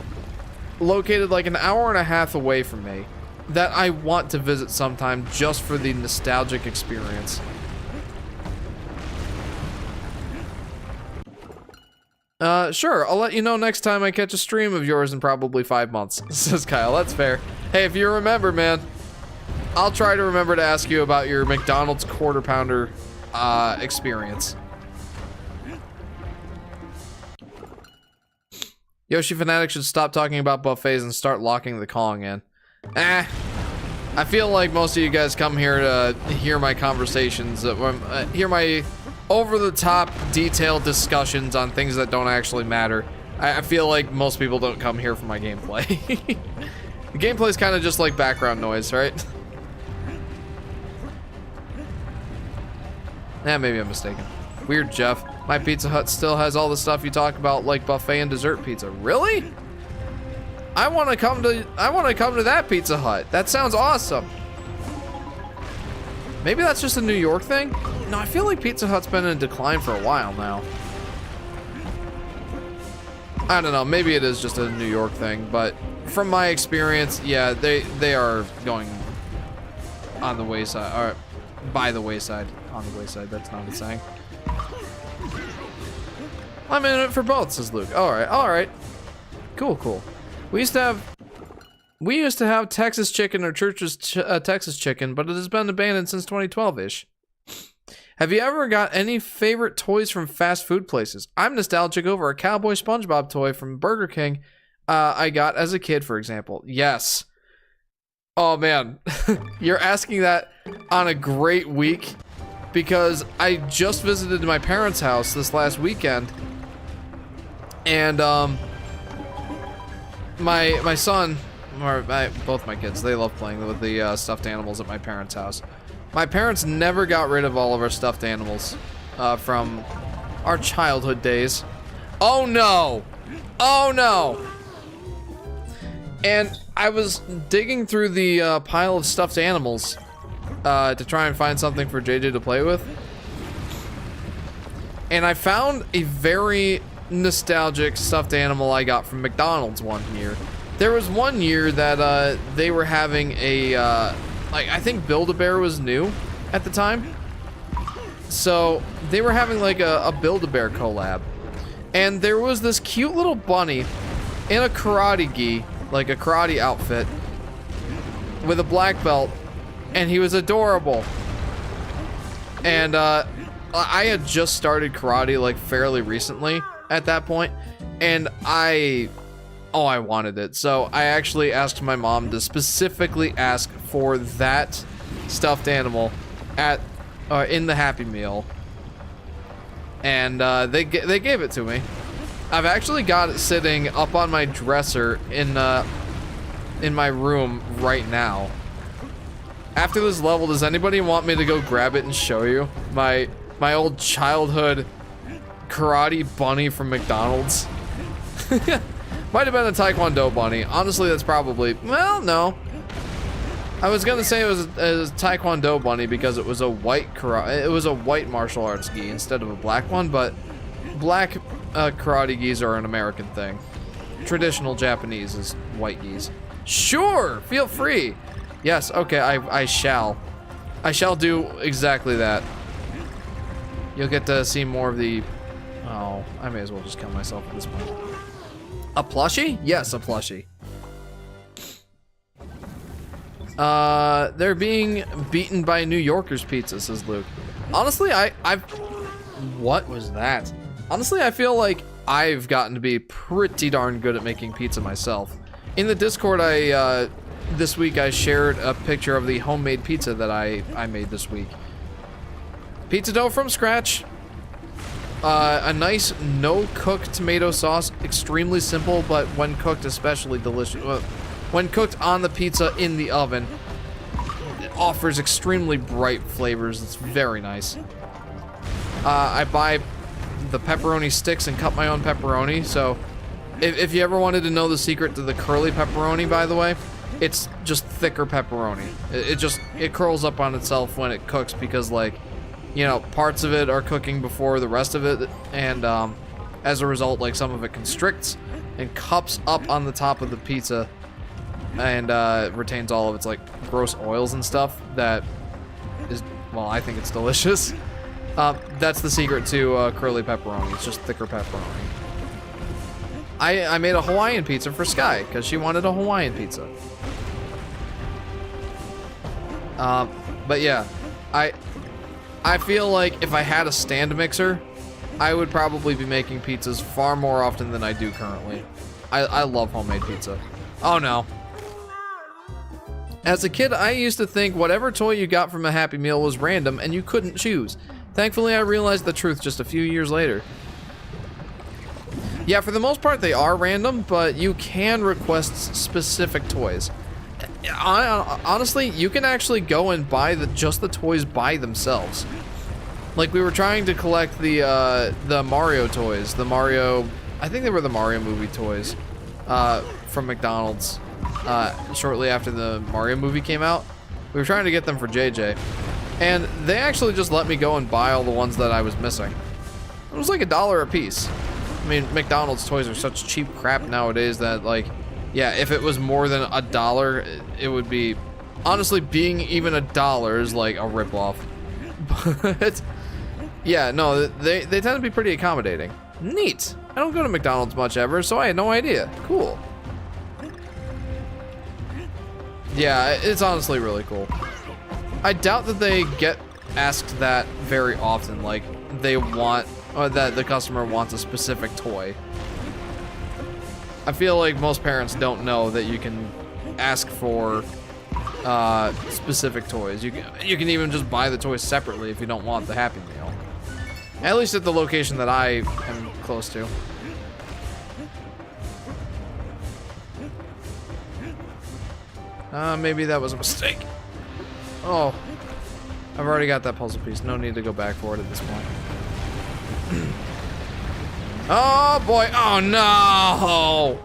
located like an hour and a half away from me that I want to visit sometime just for the nostalgic experience. Sure, I'll let you know next time I catch a stream of yours in probably 5 months, says Kyle. That's fair. Hey, if you remember, man, I'll try to remember to ask you about your McDonald's Quarter Pounder experience. Yoshi Fanatic should stop talking about buffets and start locking the Kong in. I feel like most of you guys come here to hear my conversations, hear my over-the-top detailed discussions on things that don't actually matter. I feel like most people don't come here for my gameplay. The gameplay's kind of just like background noise, right? Maybe I'm mistaken. Weird, Jeff. My Pizza Hut still has all the stuff you talk about, like buffet and dessert pizza. Really? I want to come to that Pizza Hut. That sounds awesome. Maybe that's just a New York thing? No, I feel like Pizza Hut's been in decline for a while now. I don't know, maybe it is just a New York thing, but from my experience, yeah, they are going on the wayside, or by the wayside. On the wayside, that's not a saying. I'm in it for both, says Luke. Alright. Cool. We used to have Texas chicken or Church's Texas chicken, but it has been abandoned since 2012-ish. Have you ever got any favorite toys from fast food places? I'm nostalgic over a Cowboy SpongeBob toy from Burger King I got as a kid, for example. Yes. Oh man, you're asking that on a great week because I just visited my parents' house this last weekend, and my son, or both my kids, they love playing with the stuffed animals at my parents' house. My parents never got rid of all of our stuffed animals from our childhood days. Oh no! Oh no! And I was digging through the pile of stuffed animals to try and find something for JJ to play with. And I found a very nostalgic stuffed animal I got from McDonald's one year. There was one year that they were having a like, I think Build-A-Bear was new at the time. So they were having like a Build-A-Bear collab. And there was this cute little bunny in a karate gi, like a karate outfit, with a black belt, and he was adorable. And I had just started karate like fairly recently at that point, and I wanted it. So I actually asked my mom to specifically ask for that stuffed animal at in the Happy Meal, and they gave it to me. I've actually got it sitting up on my dresser in my room right now. After this level, does anybody want me to go grab it and show you my old childhood karate bunny from McDonald's? Might have been a Taekwondo bunny. Honestly, that's probably, well, no. I was gonna say it was a Taekwondo bunny because it was a white martial arts gi instead of a black one, but black karate gis are an American thing. Traditional Japanese is white gis. Sure, feel free. Yes, okay, I shall. I shall do exactly that. You'll get to see more of the... Oh, I may as well just kill myself at this point. A plushie? Yes, a plushie. They're being beaten by New Yorker's pizza, says Luke. Honestly, what was that? Honestly, I feel like I've gotten to be pretty darn good at making pizza myself. In the Discord, this week I shared a picture of the homemade pizza that I made this week. Pizza dough from scratch. A nice no-cook tomato sauce, extremely simple, but when cooked, especially delicious. When cooked on the pizza in the oven, it offers extremely bright flavors. It's very nice. I buy the pepperoni sticks and cut my own pepperoni. So, if you ever wanted to know the secret to the curly pepperoni, by the way, it's just thicker pepperoni. It curls up on itself when it cooks because, like, you know, parts of it are cooking before the rest of it, and as a result, like, some of it constricts and cups up on the top of the pizza and retains all of its, like, gross oils and stuff that is, well, I think it's delicious. That's the secret to curly pepperoni. It's just thicker pepperoni. I made a Hawaiian pizza for Sky because she wanted a Hawaiian pizza. But yeah, I feel like if I had a stand mixer, I would probably be making pizzas far more often than I do currently. I love homemade pizza. Oh no. As a kid, I used to think whatever toy you got from a Happy Meal was random and you couldn't choose. Thankfully, I realized the truth just a few years later. Yeah, for the most part, they are random, but you can request specific toys. Honestly, you can actually go and buy just the toys by themselves. Like, we were trying to collect the Mario toys. I think they were the Mario movie toys from McDonald's shortly after the Mario movie came out. We were trying to get them for JJ. And they actually just let me go and buy all the ones that I was missing. It was like $1 a piece. I mean, McDonald's toys are such cheap crap nowadays that, like, yeah, if it was more than $1, it would be... Honestly, being even $1 is like a ripoff. But, yeah, no, they tend to be pretty accommodating. Neat. I don't go to McDonald's much ever, so I had no idea. Cool. Yeah, it's honestly really cool. I doubt that they get asked that very often, like they want, or that the customer wants a specific toy. I feel like most parents don't know that you can ask for specific toys. You can even just buy the toys separately if you don't want the Happy Meal. At least at the location that I am close to. Maybe that was a mistake. Oh, I've already got that puzzle piece. No need to go back for it at this point. Oh boy, oh no!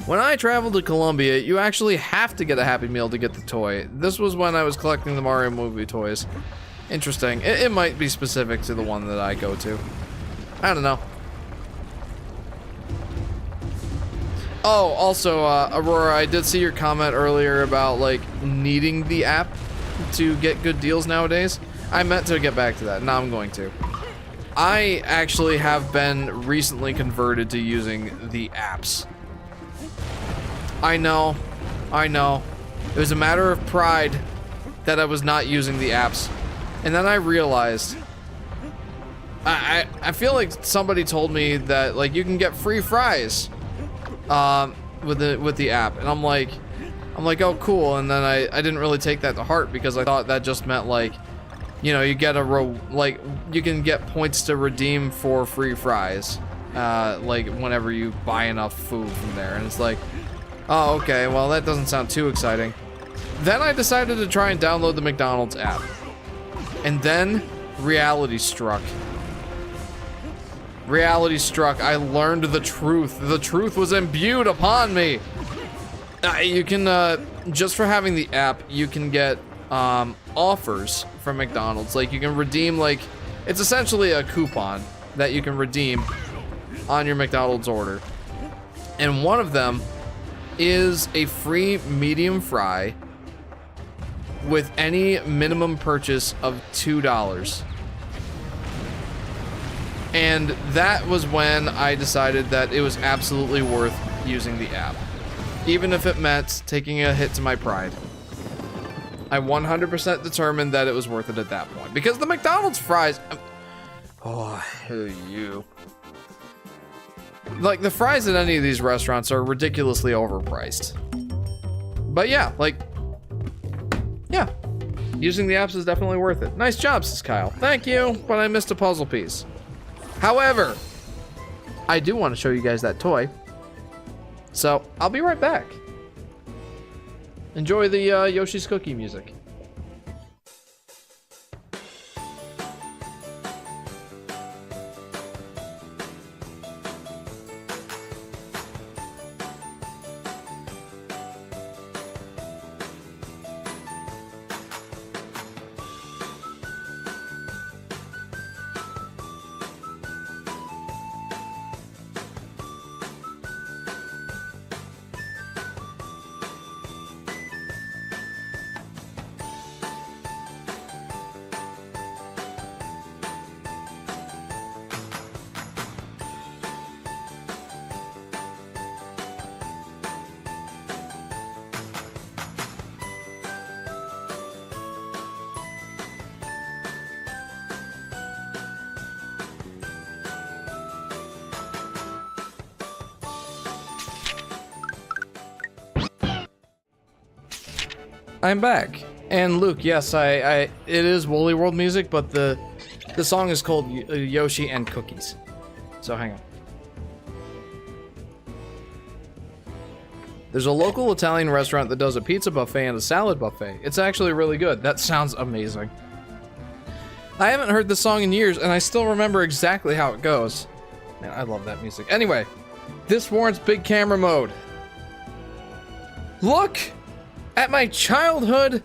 When I traveled to Colombia, you actually have to get a Happy Meal to get the toy. This was when I was collecting the Mario movie toys. Interesting. It might be specific to the one that I go to. I don't know. Oh, also, Aurora, I did see your comment earlier about, like, needing the app to get good deals nowadays. I meant to get back to that. Now I'm going to. I actually have been recently converted to using the apps. I know. It was a matter of pride that I was not using the apps. And then I realized... I feel like somebody told me that, like, you can get free fries with the app, and I'm like, oh cool, and then I didn't really take that to heart because I thought that just meant, like, you know, you get like, you can get points to redeem for free fries, like whenever you buy enough food from there, and it's like, oh okay, well that doesn't sound too exciting. Then I decided to try and download the McDonald's app, and then reality struck. Reality struck. I learned the truth. The truth was imbued upon me. You can, just for having the app, you can get, offers from McDonald's. Like, you can redeem, like, It's essentially a coupon that you can redeem on your McDonald's order. And one of them is a free medium fry with any minimum purchase of $2. And that was when I decided that it was absolutely worth using the app, even if it meant taking a hit to my pride. I 100% determined that it was worth it at that point, because the McDonald's fries, oh, I hate you. Like, the fries at any of these restaurants are ridiculously overpriced. But yeah, like, yeah, using the apps is definitely worth it. Nice job, says Kyle. Thank you, but I missed a puzzle piece. However, I do want to show you guys that toy. So, I'll be right back. Enjoy the Yoshi's Cookie music. I'm back. And Luke, yes, it is Woolly World music, but the song is called Yoshi and Cookies. So hang on. There's a local Italian restaurant that does a pizza buffet and a salad buffet. It's actually really good. That sounds amazing. I haven't heard this song in years, and I still remember exactly how it goes. Man, I love that music. Anyway, this warrants big camera mode. Look at my childhood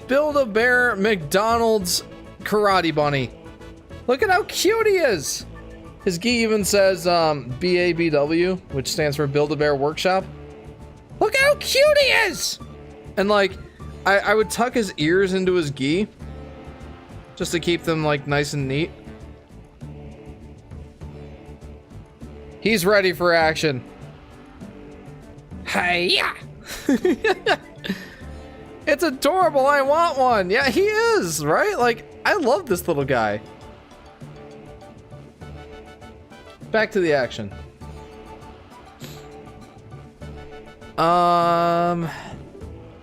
Build-A-Bear McDonald's Karate Bunny. Look at how cute he is. His gi even says BABW, which stands for Build-A-Bear Workshop. Look how cute he is! And like, I would tuck his ears into his gi just to keep them like nice and neat. He's ready for action. Hi-ya! It's adorable, I want one. Yeah, he is, right? Like, I love this little guy. Back to the action.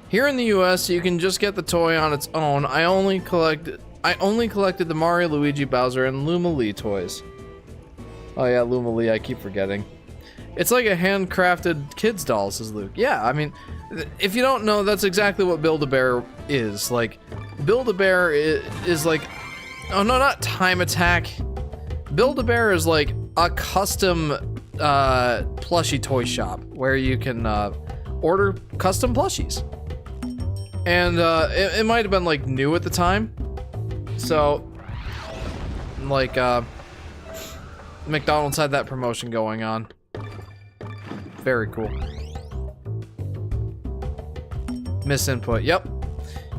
Here in the US, you can just get the toy on its own. I only collected the Mario, Luigi, Bowser, and Luma Lee toys. Oh yeah, Luma Lee, I keep forgetting. It's like a handcrafted kid's doll, says Luke. Yeah, I mean, if you don't know, that's exactly what Build-A-Bear is. Like, Build-A-Bear is like, oh no, not Time Attack. Build-A-Bear is like a custom plushie toy shop where you can order custom plushies. And it might have been like new at the time. So, like, McDonald's had that promotion going on. Very cool. Misinput. Yep.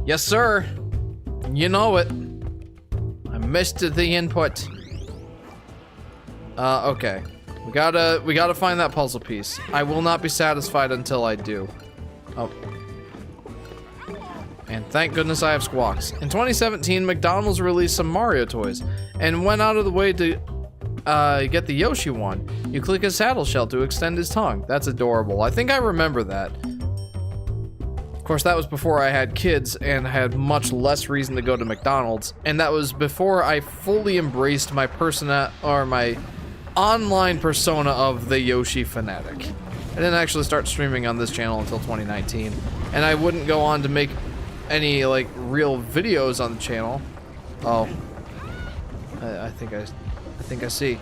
Yes, sir. You know it. I missed the input. Okay. We gotta find that puzzle piece. I will not be satisfied until I do. Oh. And thank goodness I have squawks. In 2017, McDonald's released some Mario toys and went out of the way to get the Yoshi one. You click his saddle shell to extend his tongue. That's adorable. I think I remember that. Of course, that was before I had kids and had much less reason to go to McDonald's, and that was before I fully embraced my my online persona of the Yoshi Fanatic. I didn't actually start streaming on this channel until 2019, and I wouldn't go on to make any like real videos on the channel. Oh, I think I see.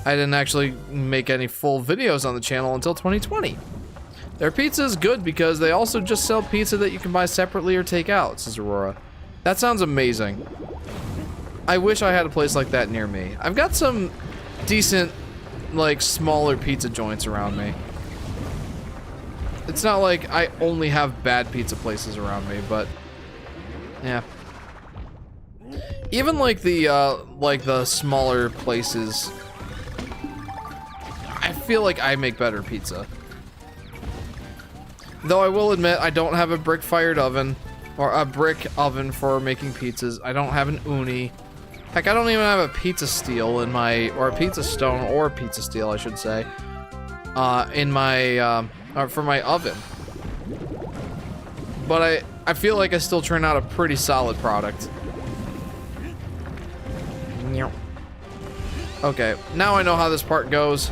I didn't actually make any full videos on the channel until 2020. Their pizza is good because they also just sell pizza that you can buy separately or take out, says Aurora. That sounds amazing. I wish I had a place like that near me. I've got some decent, like, smaller pizza joints around me. It's not like I only have bad pizza places around me, but yeah. Even like the smaller places, I feel like I make better pizza. Though I will admit, I don't have a brick-fired oven, or a brick oven for making pizzas. I don't have an uni. Heck, I don't even have a pizza steel in my, or a pizza stone, or a pizza steel, I should say, in my, for my oven. But I feel like I still turn out a pretty solid product. Okay, now I know how this part goes.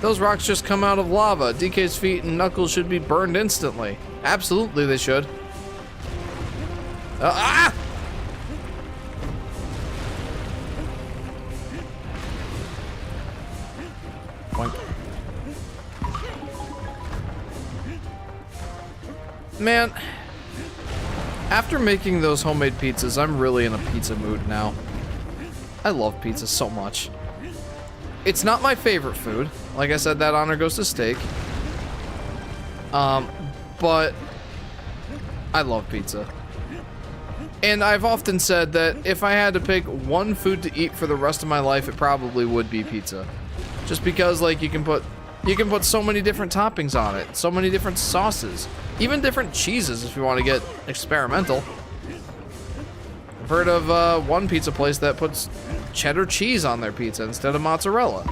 Those rocks just come out of lava. DK's feet and knuckles should be burned instantly. Absolutely they should. Ah! Boink. Man, after making those homemade pizzas, I'm really in a pizza mood now. I love pizza so much. It's not my favorite food. Like I said, that honor goes to steak. But I love pizza. And I've often said that if I had to pick one food to eat for the rest of my life, it probably would be pizza. Just because, like, you can put so many different toppings on it, so many different sauces, even different cheeses if you want to get experimental. I've heard of one pizza place that puts cheddar cheese on their pizza instead of mozzarella.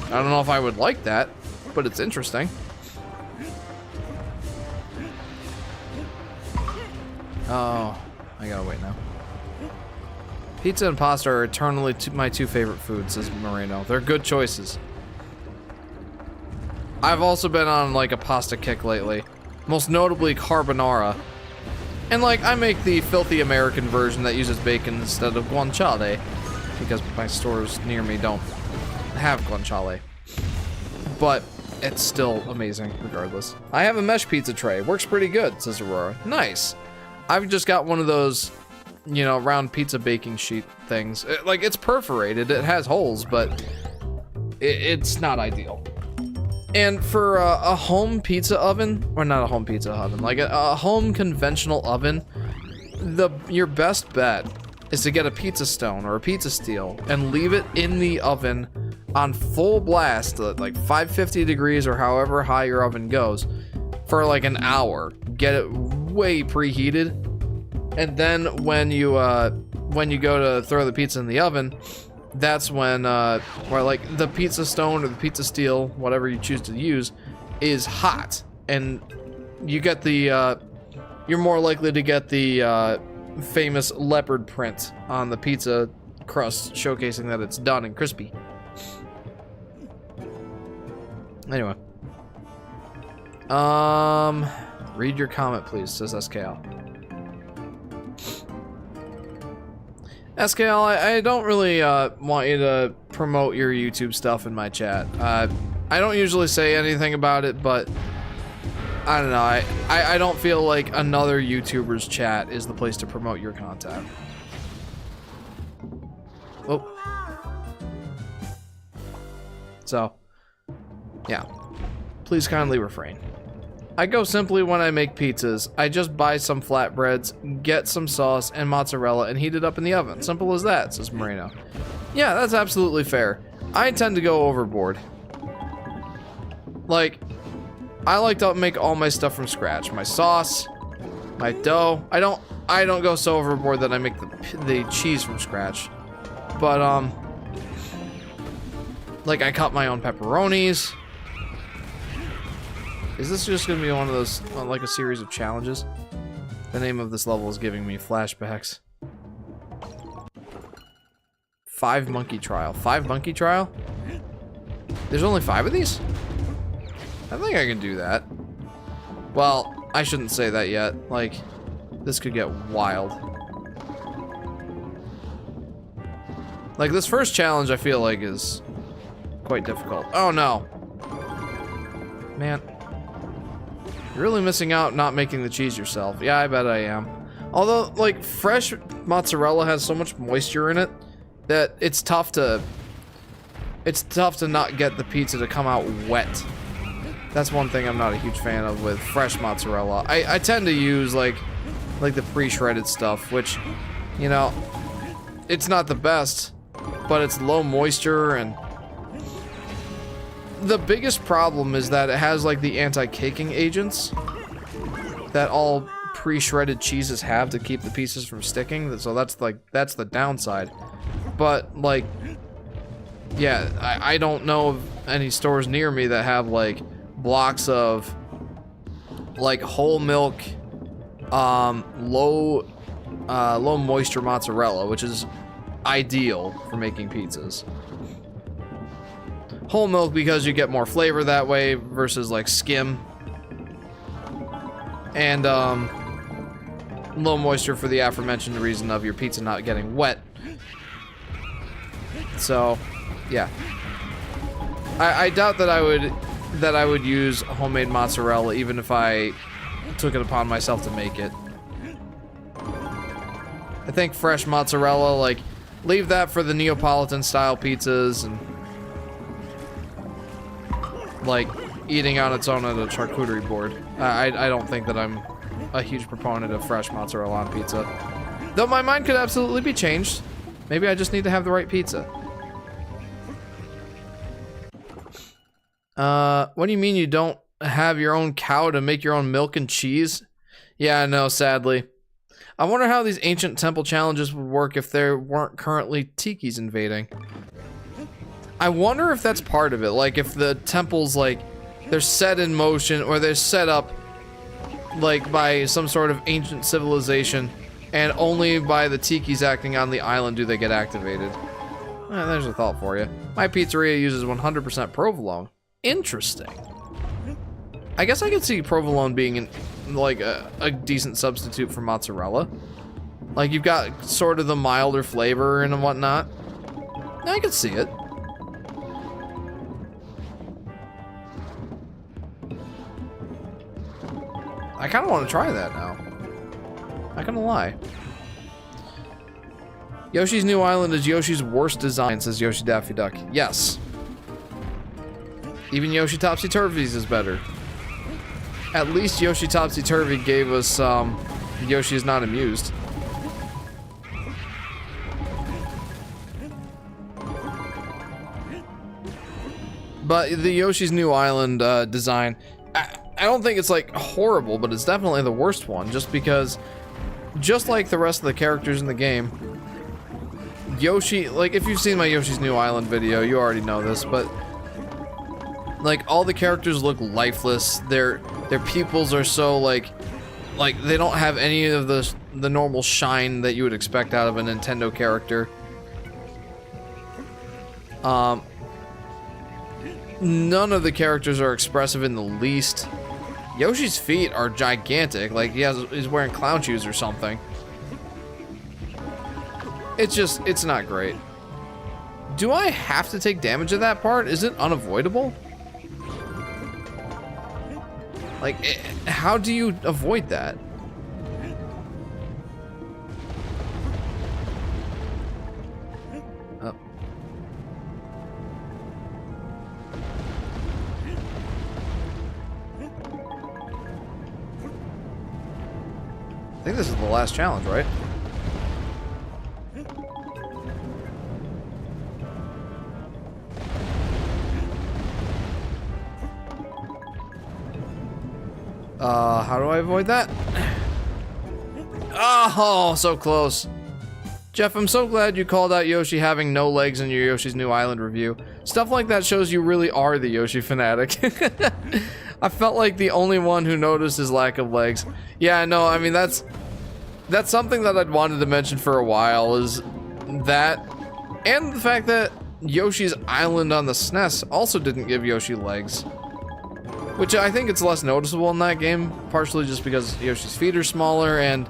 I don't know if I would like that, but it's interesting. Oh, I gotta wait now. Pizza and pasta are eternally my two favorite foods, says Moreno. They're good choices. I've also been on like a pasta kick lately, most notably carbonara. And like, I make the filthy American version that uses bacon instead of guanciale, because my stores near me don't have guanciale. But it's still amazing regardless. I have a mesh pizza tray. Works pretty good, says Aurora. Nice. I've just got one of those, you know, round pizza baking sheet things. Like, it's perforated. It has holes, but it's not ideal. And for a home pizza oven, or not a home pizza oven, like a home conventional oven, your best bet is to get a pizza stone or a pizza steel and leave it in the oven on full blast, like 550 degrees or however high your oven goes, for like an hour. Get it way preheated, and then when you go to throw the pizza in the oven, that's when where like the pizza stone or the pizza steel, whatever you choose to use, is hot, and you get the you're more likely to get the famous leopard print on the pizza crust, showcasing that it's done and crispy. Anyway, read your comment, please, says SKL. SKL, I don't really want you to promote your YouTube stuff in my chat. I don't usually say anything about it, but I don't know. I don't feel like another YouTuber's chat is the place to promote your content. Oh. So, yeah. Please kindly refrain. I go simply when I make pizzas. I just buy some flatbreads, get some sauce and mozzarella, and heat it up in the oven. Simple as that, says Moreno. Yeah, that's absolutely fair. I tend to go overboard. Like, I like to make all my stuff from scratch. My sauce, my dough. I don't go so overboard that I make the cheese from scratch. But, like, I cut my own pepperonis. Is this just gonna be one of those, like a series of challenges? The name of this level is giving me flashbacks. 5 monkey trial. 5 monkey trial? There's only 5 of these? I think I can do that. Well, I shouldn't say that yet. Like, this could get wild. Like, this first challenge I feel like is quite difficult. Oh no. Man. You're really missing out not making the cheese yourself. Yeah, I bet I am. Although, like, fresh mozzarella has so much moisture in it that it's tough to not get the pizza to come out wet. That's one thing I'm not a huge fan of with fresh mozzarella. I tend to use like the pre-shredded stuff, which, you know, it's not the best, but it's low moisture, and the biggest problem is that it has like the anti-caking agents that all pre-shredded cheeses have to keep the pieces from sticking. So that's the downside. But like, yeah, I don't know of any stores near me that have like blocks of like whole milk, low moisture mozzarella, which is ideal for making pizzas. Whole milk because you get more flavor that way versus like skim, and low moisture for the aforementioned reason of your pizza not getting wet. So yeah, I doubt that I would use homemade mozzarella even if I took it upon myself to make it. I think fresh mozzarella, like, leave that for the Neapolitan style pizzas and like eating on its own at a charcuterie board. I don't think that I'm a huge proponent of fresh mozzarella on pizza, though my mind could absolutely be changed. Maybe I just need to have the right pizza. What do you mean you don't have your own cow to make your own milk and cheese? Yeah, no, sadly. I wonder how these ancient temple challenges would work if there weren't currently tikis invading. I wonder if that's part of it, like if the temples, like, they're set in motion or they're set up like by some sort of ancient civilization, and only by the tikis acting on the island do they get activated. There's a thought for you. My pizzeria uses 100% provolone. Interesting. I guess I could see provolone being like a decent substitute for mozzarella. Like, you've got sort of the milder flavor and whatnot. I could see it. I kind of want to try that now. Not gonna lie. Yoshi's New Island is Yoshi's worst design, says Yoshi Daffy Duck. Yes. Even Yoshi Topsy Turvy's is better. At least Yoshi Topsy Turvy gave us Yoshi is Not Amused. But the Yoshi's New Island design, I don't think it's like horrible, but it's definitely the worst one, just because, just like the rest of the characters in the game, Yoshi, like, if you've seen my Yoshi's New Island video, you already know this, but like, all the characters look lifeless. Their pupils are so like they don't have any of the normal shine that you would expect out of a Nintendo character. None of the characters are expressive in the least. Yoshi's feet are gigantic, like he's wearing clown shoes or something. It's not great. Do I have to take damage at that part? Is it unavoidable? Like, how do you avoid that? Oh. I think this is the last challenge, right? How do I avoid that? Oh, so close. Jeff, I'm so glad you called out Yoshi having no legs in your Yoshi's New Island review. Stuff like that shows you really are the Yoshi fanatic. I felt like the only one who noticed his lack of legs. Yeah, no, I mean, that's something that I'd wanted to mention for a while, is that, and the fact that Yoshi's Island on the SNES also didn't give Yoshi legs. Which I think it's less noticeable in that game, partially just because Yoshi's feet are smaller, and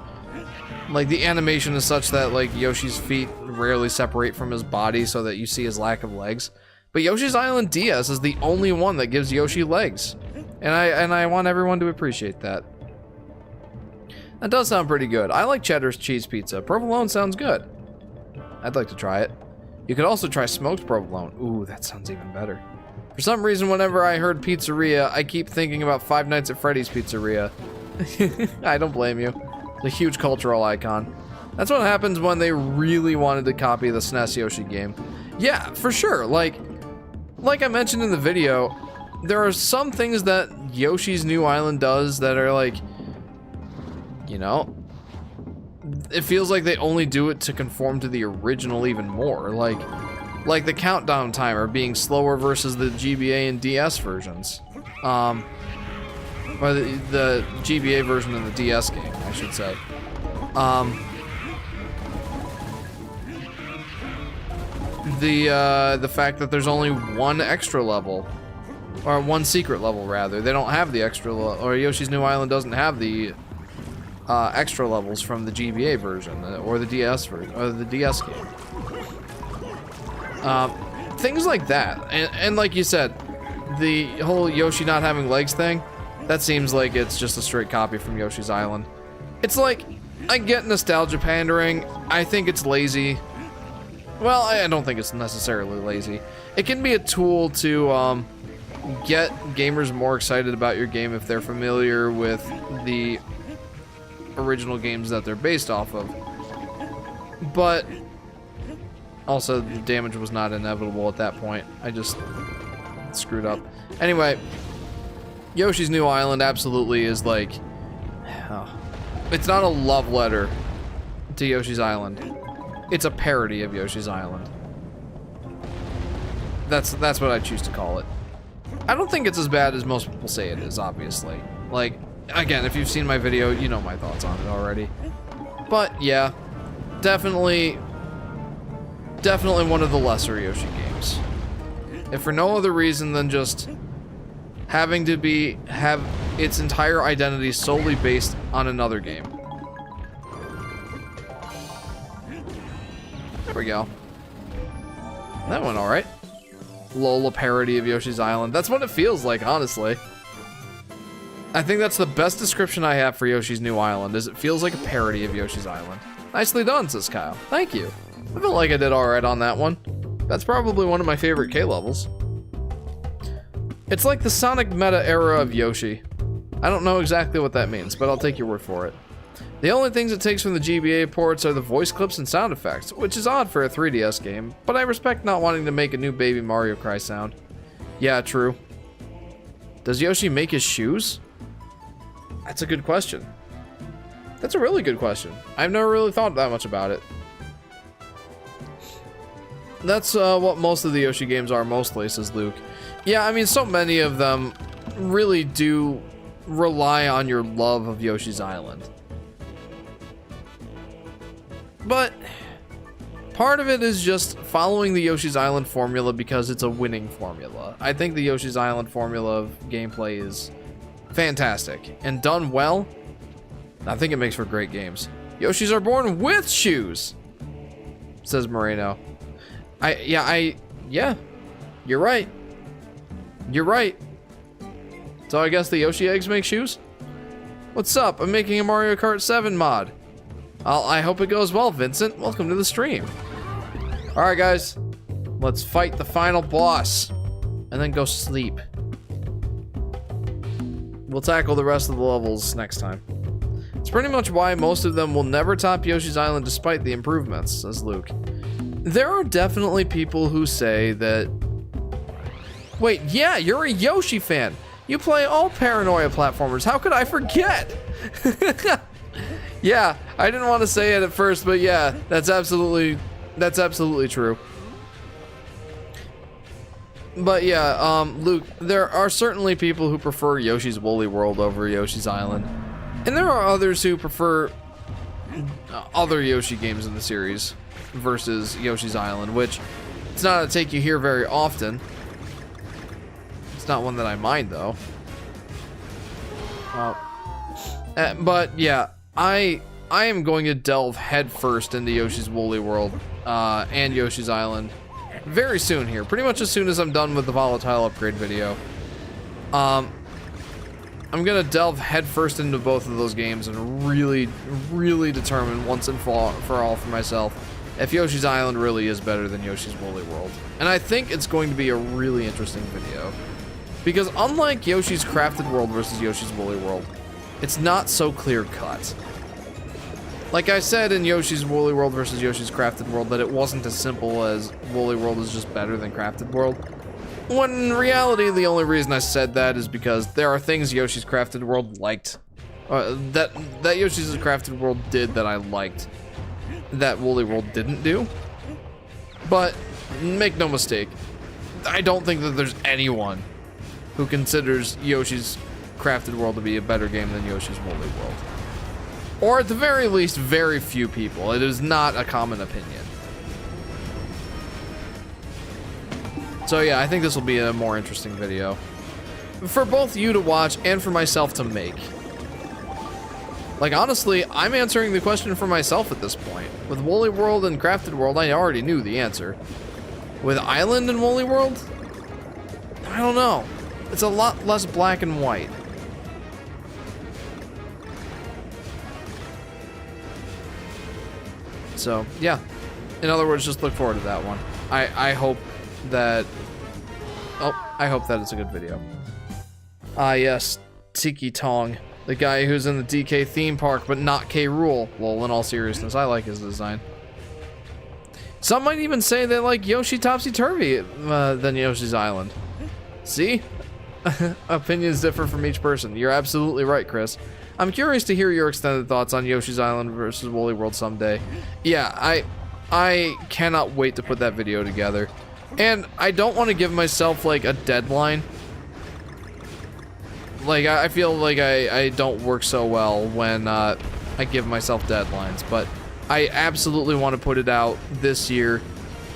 like the animation is such that like Yoshi's feet rarely separate from his body so that you see his lack of legs. But Yoshi's Island DS is the only one that gives Yoshi legs. And I want everyone to appreciate that. That does sound pretty good. I like Cheddar's cheese pizza. Provolone sounds good. I'd like to try it. You could also try smoked provolone. Ooh, that sounds even better. For some reason, whenever I heard pizzeria, I keep thinking about Five Nights at Freddy's Pizzeria. I don't blame you. It's a huge cultural icon. That's what happens when they really wanted to copy the SNES Yoshi game. Yeah, for sure. Like I mentioned in the video, there are some things that Yoshi's New Island does that are like, you know, it feels like they only do it to conform to the original even more. Like the countdown timer being slower versus the GBA and DS versions. Or the GBA version of the DS game, I should say. The fact that there's only one extra level, or one secret level rather. They don't have the extra or Yoshi's New Island doesn't have the extra levels from the GBA version or the DS version or the DS game. Things like that, and like you said, the whole Yoshi not having legs thing, that seems like it's just a straight copy from Yoshi's Island. It's like, I get nostalgia pandering. I think it's lazy. Well, I don't think it's necessarily lazy. It can be a tool to get gamers more excited about your game if they're familiar with the original games that they're based off of. But also, the damage was not inevitable at that point. I just screwed up. Anyway, Yoshi's New Island absolutely is like, it's not a love letter to Yoshi's Island. It's a parody of Yoshi's Island. That's what I choose to call it. I don't think it's as bad as most people say it is, obviously. Like, again, if you've seen my video, you know my thoughts on it already. But yeah, definitely one of the lesser Yoshi games. If for no other reason than just having to have its entire identity solely based on another game. There we go. That went alright. Lola parody of Yoshi's Island. That's what it feels like, honestly. I think that's the best description I have for Yoshi's New Island, is it feels like a parody of Yoshi's Island. Nicely done, says Kyle. Thank you. I feel like I did alright on that one. That's probably one of my favorite K levels. It's like the Sonic meta era of Yoshi. I don't know exactly what that means, but I'll take your word for it. The only things it takes from the GBA ports are the voice clips and sound effects, which is odd for a 3DS game, but I respect not wanting to make a new Baby Mario cry sound. Yeah, true. Does Yoshi make his shoes? That's a good question. That's a really good question. I've never really thought that much about it. That's what most of the Yoshi games are mostly, says Luke. Yeah, I mean, so many of them really do rely on your love of Yoshi's Island. But part of it is just following the Yoshi's Island formula because it's a winning formula. I think the Yoshi's Island formula of gameplay is fantastic and done well. I think it makes for great games. Yoshis are born with shoes, says Moreno. Yeah, you're right. You're right. So I guess the Yoshi eggs make shoes? What's up? I'm making a Mario Kart 7 mod. I hope it goes well, Vincent. Welcome to the stream. Alright, guys. Let's fight the final boss. And then go sleep. We'll tackle the rest of the levels next time. It's pretty much why most of them will never top Yoshi's Island despite the improvements, says Luke. There are definitely people who say that... Wait, yeah, you're a Yoshi fan. You play all Paranoia platformers. How could I forget? Yeah, I didn't want to say it at first, but yeah, that's absolutely true. But yeah, Luke, there are certainly people who prefer Yoshi's Woolly World over Yoshi's Island. And there are others who prefer other Yoshi games in the series versus Yoshi's Island, which it's not a take you hear very often. It's not one that I mind, though. But yeah, I am going to delve headfirst into Yoshi's Woolly World and Yoshi's Island very soon here. Pretty much as soon as I'm done with the volatile upgrade video. I'm gonna delve headfirst into both of those games and really, really determine once and for all for myself if Yoshi's Island really is better than Yoshi's Woolly World. And I think it's going to be a really interesting video. Because unlike Yoshi's Crafted World versus Yoshi's Woolly World, it's not so clear-cut. Like I said in Yoshi's Woolly World versus Yoshi's Crafted World, that it wasn't as simple as Woolly World is just better than Crafted World. When in reality, the only reason I said that is because there are things Yoshi's Crafted World liked. That Yoshi's Crafted World did that I liked. That Woolly World didn't do. But make no mistake, I don't think that there's anyone who considers Yoshi's Crafted World to be a better game than Yoshi's Woolly World. Or at the very least, very few people. It is not a common opinion. So yeah, I think this will be a more interesting video. For both you to watch and for myself to make. Like, honestly, I'm answering the question for myself at this point. With Woolly World and Crafted World, I already knew the answer. With Island and Woolly World? I don't know. It's a lot less black and white. So, yeah. In other words, just look forward to that one. I hope that... Oh, I hope that it's a good video. Ah, yes. Tiki Tong. The guy who's in the DK theme park, but not K. Rool. Well, in all seriousness, I like his design. Some might even say they like Yoshi Topsy-Turvy than Yoshi's Island. See? Opinions differ from each person. You're absolutely right, Chris. I'm curious to hear your extended thoughts on Yoshi's Island versus Woolly World someday. Yeah, I cannot wait to put that video together. And I don't want to give myself, like, a deadline. Like, I feel like I don't work so well when I give myself deadlines, but I absolutely want to put it out this year,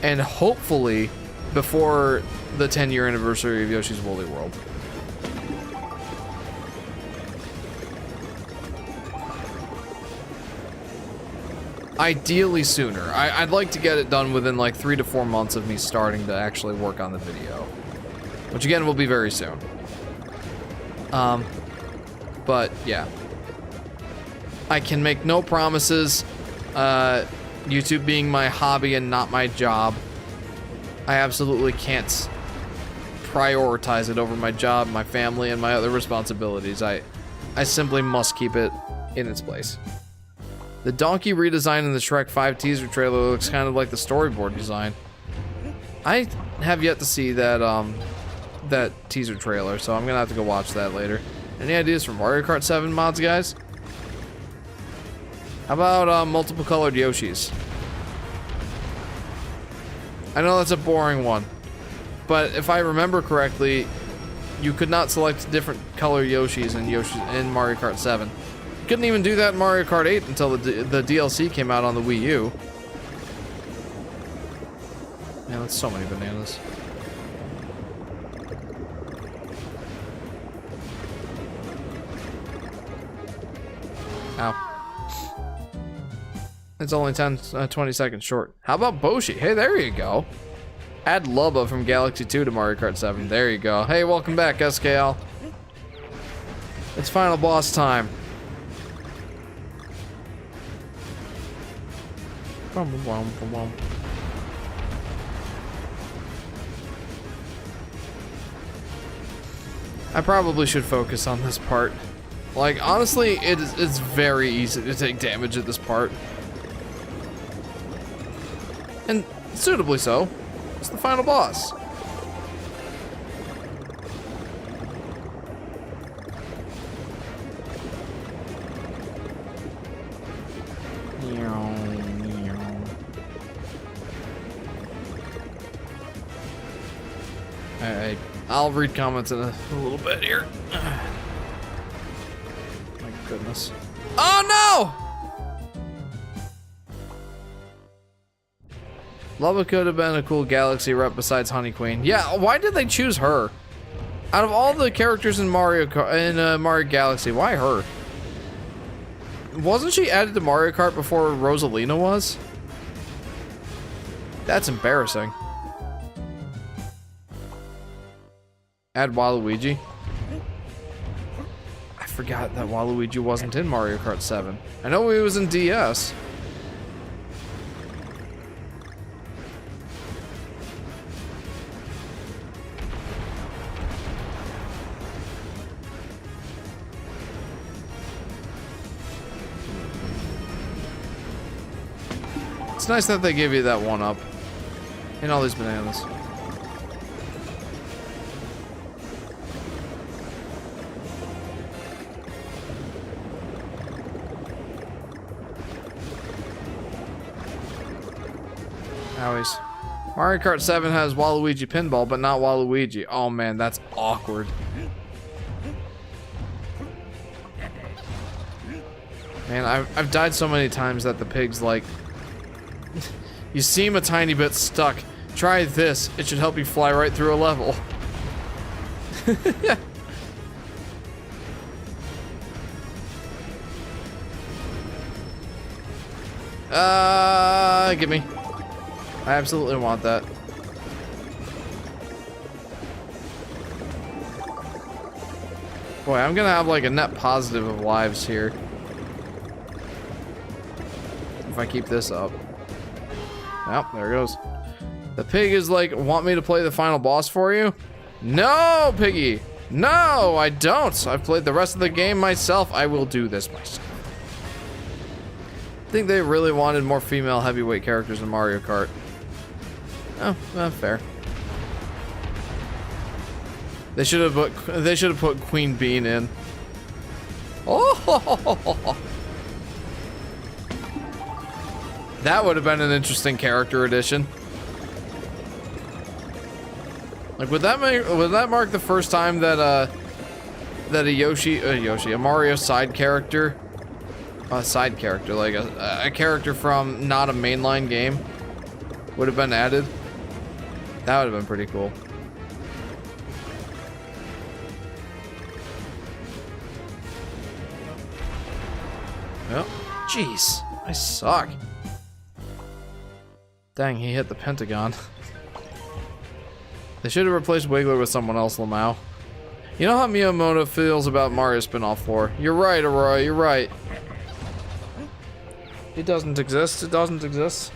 and hopefully before the 10-year anniversary of Yoshi's Woolly World. Ideally sooner. I'd like to get it done within like 3 to 4 months of me starting to actually work on the video, which again will be very soon. But yeah, I can make no promises. YouTube being my hobby and not my job, I absolutely can't prioritize it over my job, my family, and my other responsibilities. I simply must keep it in its place. The donkey redesign in the Shrek 5 teaser trailer looks kind of like the storyboard design. I have yet to see that that teaser trailer, so I'm gonna have to go watch that later. Any ideas for Mario Kart 7 mods, guys? How about multiple colored Yoshis? I know that's a boring one, but if I remember correctly, you could not select different color Yoshis in Mario Kart 7. You couldn't even do that in Mario Kart 8 until the DLC came out on the Wii U. Man, that's so many bananas. Ow. It's only 20 seconds short. How about Boshi? Hey, there you go. Add Lubba from Galaxy 2 to Mario Kart 7. There you go. Hey, welcome back, SKL. It's final boss time. I probably should focus on this part. Like, honestly, it's very easy to take damage at this part. And suitably so. It's the final boss. I'll read comments in a little bit here. My goodness. Oh no! Lubba could have been a cool Galaxy rep besides Honey Queen. Yeah, why did they choose her? Out of all the characters in Mario Galaxy, why her? Wasn't she added to Mario Kart before Rosalina was? That's embarrassing. Add Waluigi. forgot that Waluigi wasn't in Mario Kart 7. I know he was in DS. It's nice that they give you that one up. And all these bananas. Owies. Mario Kart 7 has Waluigi pinball, but not Waluigi. Oh man, that's awkward. Man, I've died so many times that the pig's like, you seem a tiny bit stuck. Try this. It should help you fly right through a level. Give me. I absolutely want that. Boy, I'm gonna have like a net positive of lives here. If I keep this up. Oh, there it goes. The pig is like, want me to play the final boss for you? No, piggy. No, I don't. I've played the rest of the game myself. I will do this myself. I think they really wanted more female heavyweight characters in Mario Kart. Oh, fair. They should have put Queen Bean in. Oh, that would have been an interesting character addition. Like, would that mark the first time that a Mario side character, like a character from not a mainline game, would have been added? That would have been pretty cool. Oh, jeez, I suck. Dang, he hit the Pentagon. They should have replaced Wiggler with someone else, Lamau. You know how Miyamoto feels about Mario Spin-Off 4. You're right, Aurora, you're right. It doesn't exist, it doesn't exist.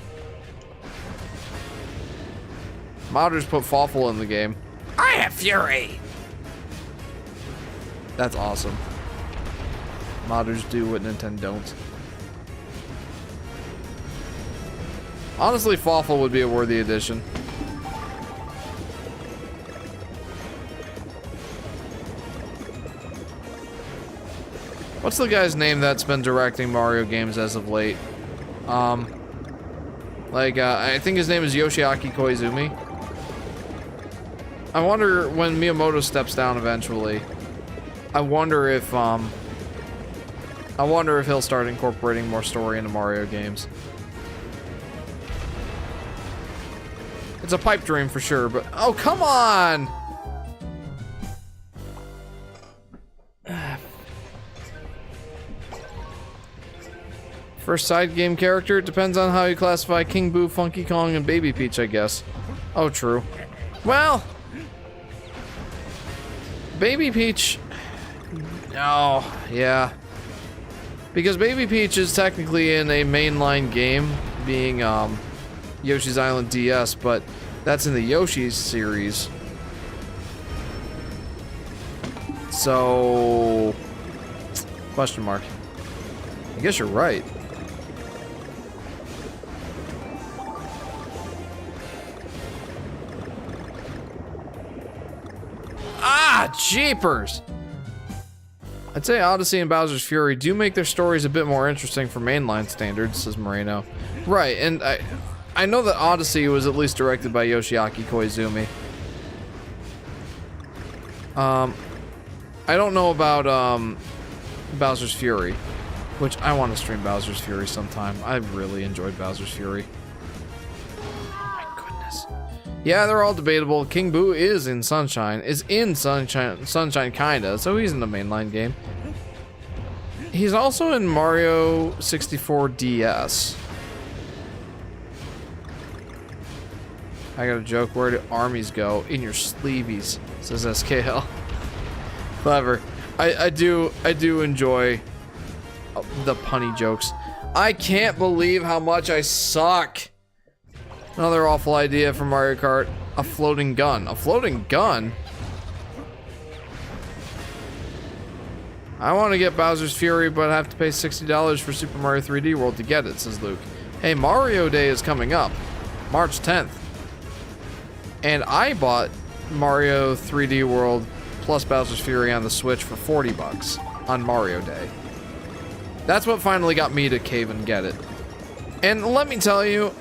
Modders put Fawful in the game. I have Fury! That's awesome. Modders do what Nintendo don't. Honestly, Fawful would be a worthy addition. What's the guy's name that's been directing Mario games as of late? I think his name is Yoshiaki Koizumi. I wonder when Miyamoto steps down eventually. I wonder if he'll start incorporating more story into Mario games. It's a pipe dream for sure, but oh, come on! First side game character, depends on how you classify King Boo, Funky Kong, and Baby Peach, I guess. Oh, true. Well, Baby Peach, oh, yeah. Because Baby Peach is technically in a mainline game, being Yoshi's Island DS, but that's in the Yoshi series. So, question mark. I guess you're right. Ah, jeepers! I'd say Odyssey and Bowser's Fury do make their stories a bit more interesting for mainline standards, says Moreno. Right, and I know that Odyssey was at least directed by Yoshiaki Koizumi. I don't know about Bowser's Fury, which I want to stream Bowser's Fury sometime. I really enjoyed Bowser's Fury. Oh my goodness. Yeah, they're all debatable. King Boo is in Sunshine kinda, so he's in the mainline game. He's also in Mario 64 DS. I got a joke. Where do armies go? In your sleeveys, says SKL. Clever. I do enjoy the punny jokes. I can't believe how much I suck. Another awful idea for Mario Kart. A floating gun. A floating gun? I want to get Bowser's Fury, but I have to pay $60 for Super Mario 3D World to get it, says Luke. Hey, Mario Day is coming up. March 10th. And I bought Mario 3D World plus Bowser's Fury on the Switch for 40 bucks on Mario Day. That's what finally got me to cave and get it. And let me tell you,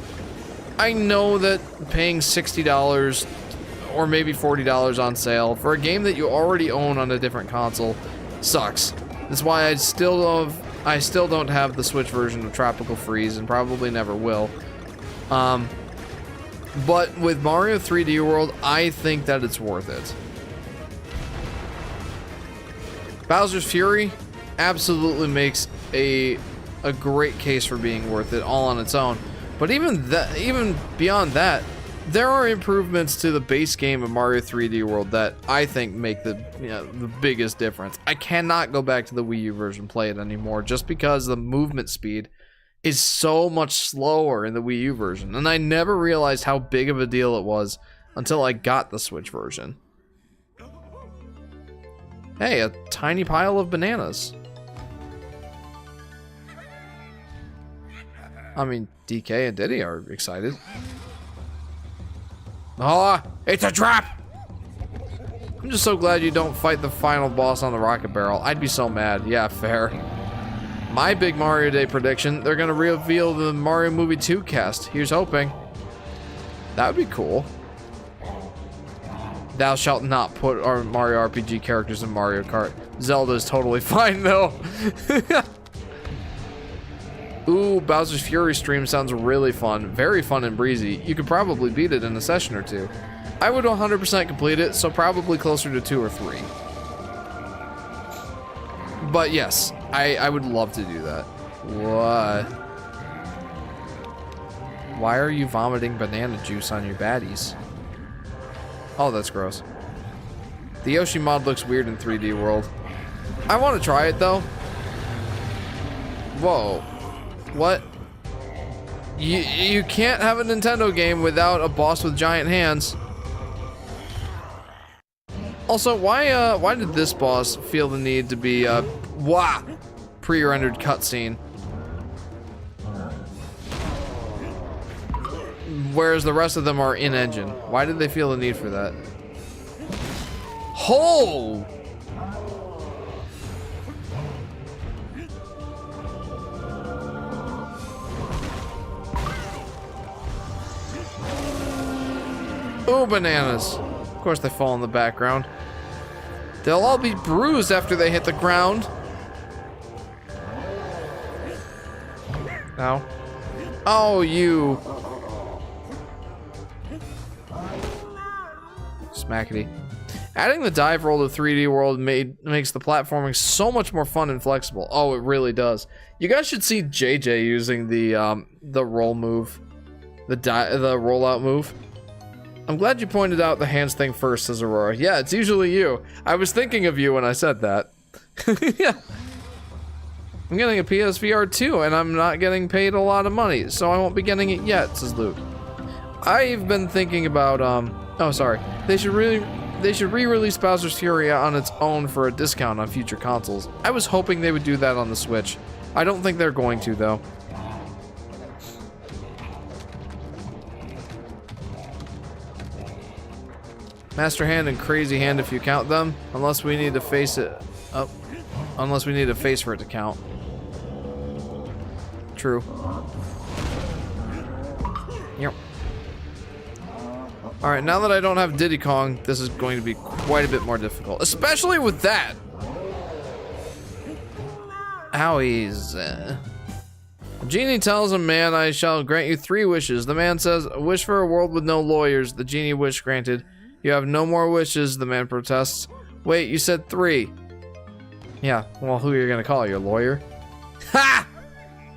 I know that paying $60 or maybe $40 on sale for a game that you already own on a different console sucks. That's why I still don't have the Switch version of Tropical Freeze and probably never will. But with Mario 3D World, I think that it's worth it. Bowser's Fury absolutely makes a great case for being worth it all on its own. But even beyond that, there are improvements to the base game of Mario 3D World that I think make the biggest difference. I cannot go back to the Wii U version play it anymore just because the movement speed is so much slower in the Wii U version, and I never realized how big of a deal it was until I got the Switch version. Hey, a tiny pile of bananas. I mean, DK and Diddy are excited. Oh, it's a trap! I'm just so glad you don't fight the final boss on the rocket barrel. I'd be so mad. Yeah, fair. My big Mario Day prediction, they're gonna reveal the Mario Movie 2 cast. Here's hoping. That would be cool. Thou shalt not put our Mario RPG characters in Mario Kart. Zelda's totally fine though. Ooh, Bowser's Fury stream sounds really fun. Very fun and breezy. You could probably beat it in a session or two. I would 100% complete it, so probably closer to 2 or 3. But yes, I would love to do that. What? Why are you vomiting banana juice on your baddies? Oh, that's gross. The Yoshi mod looks weird in 3D World. I want to try it though. Whoa. What? You can't have a Nintendo game without a boss with giant hands. Also, why did this boss feel the need to be a pre-rendered cutscene, whereas the rest of them are in-engine? Why did they feel the need for that? Oh! Ooh, bananas. Of course they fall in the background. They'll all be bruised after they hit the ground. Ow. Oh, you. Smackety. Adding the dive roll to 3D World makes the platforming so much more fun and flexible. Oh, it really does. You guys should see JJ using the roll move. The rollout move. I'm glad you pointed out the hands thing first, says Aurora. Yeah, it's usually you. I was thinking of you when I said that. Yeah. I'm getting a PSVR 2 and I'm not getting paid a lot of money, so I won't be getting it yet, says Luke. I've been thinking about, oh, sorry. They should re-release Bowser's Fury on its own for a discount on future consoles. I was hoping they would do that on the Switch. I don't think they're going to, though. Master Hand and Crazy Hand if you count them, unless we need to face it. Oh, unless we need a face for it to count. True. Yep. Alright, now that I don't have Diddy Kong, this is going to be quite a bit more difficult. Especially with that! Owies. Genie tells a man, I shall grant you 3 wishes. The man says, a wish for a world with no lawyers. The genie wish granted. You have no more wishes, the man protests. Wait, you said 3. Yeah, well, who are you gonna call? Your lawyer? Ha!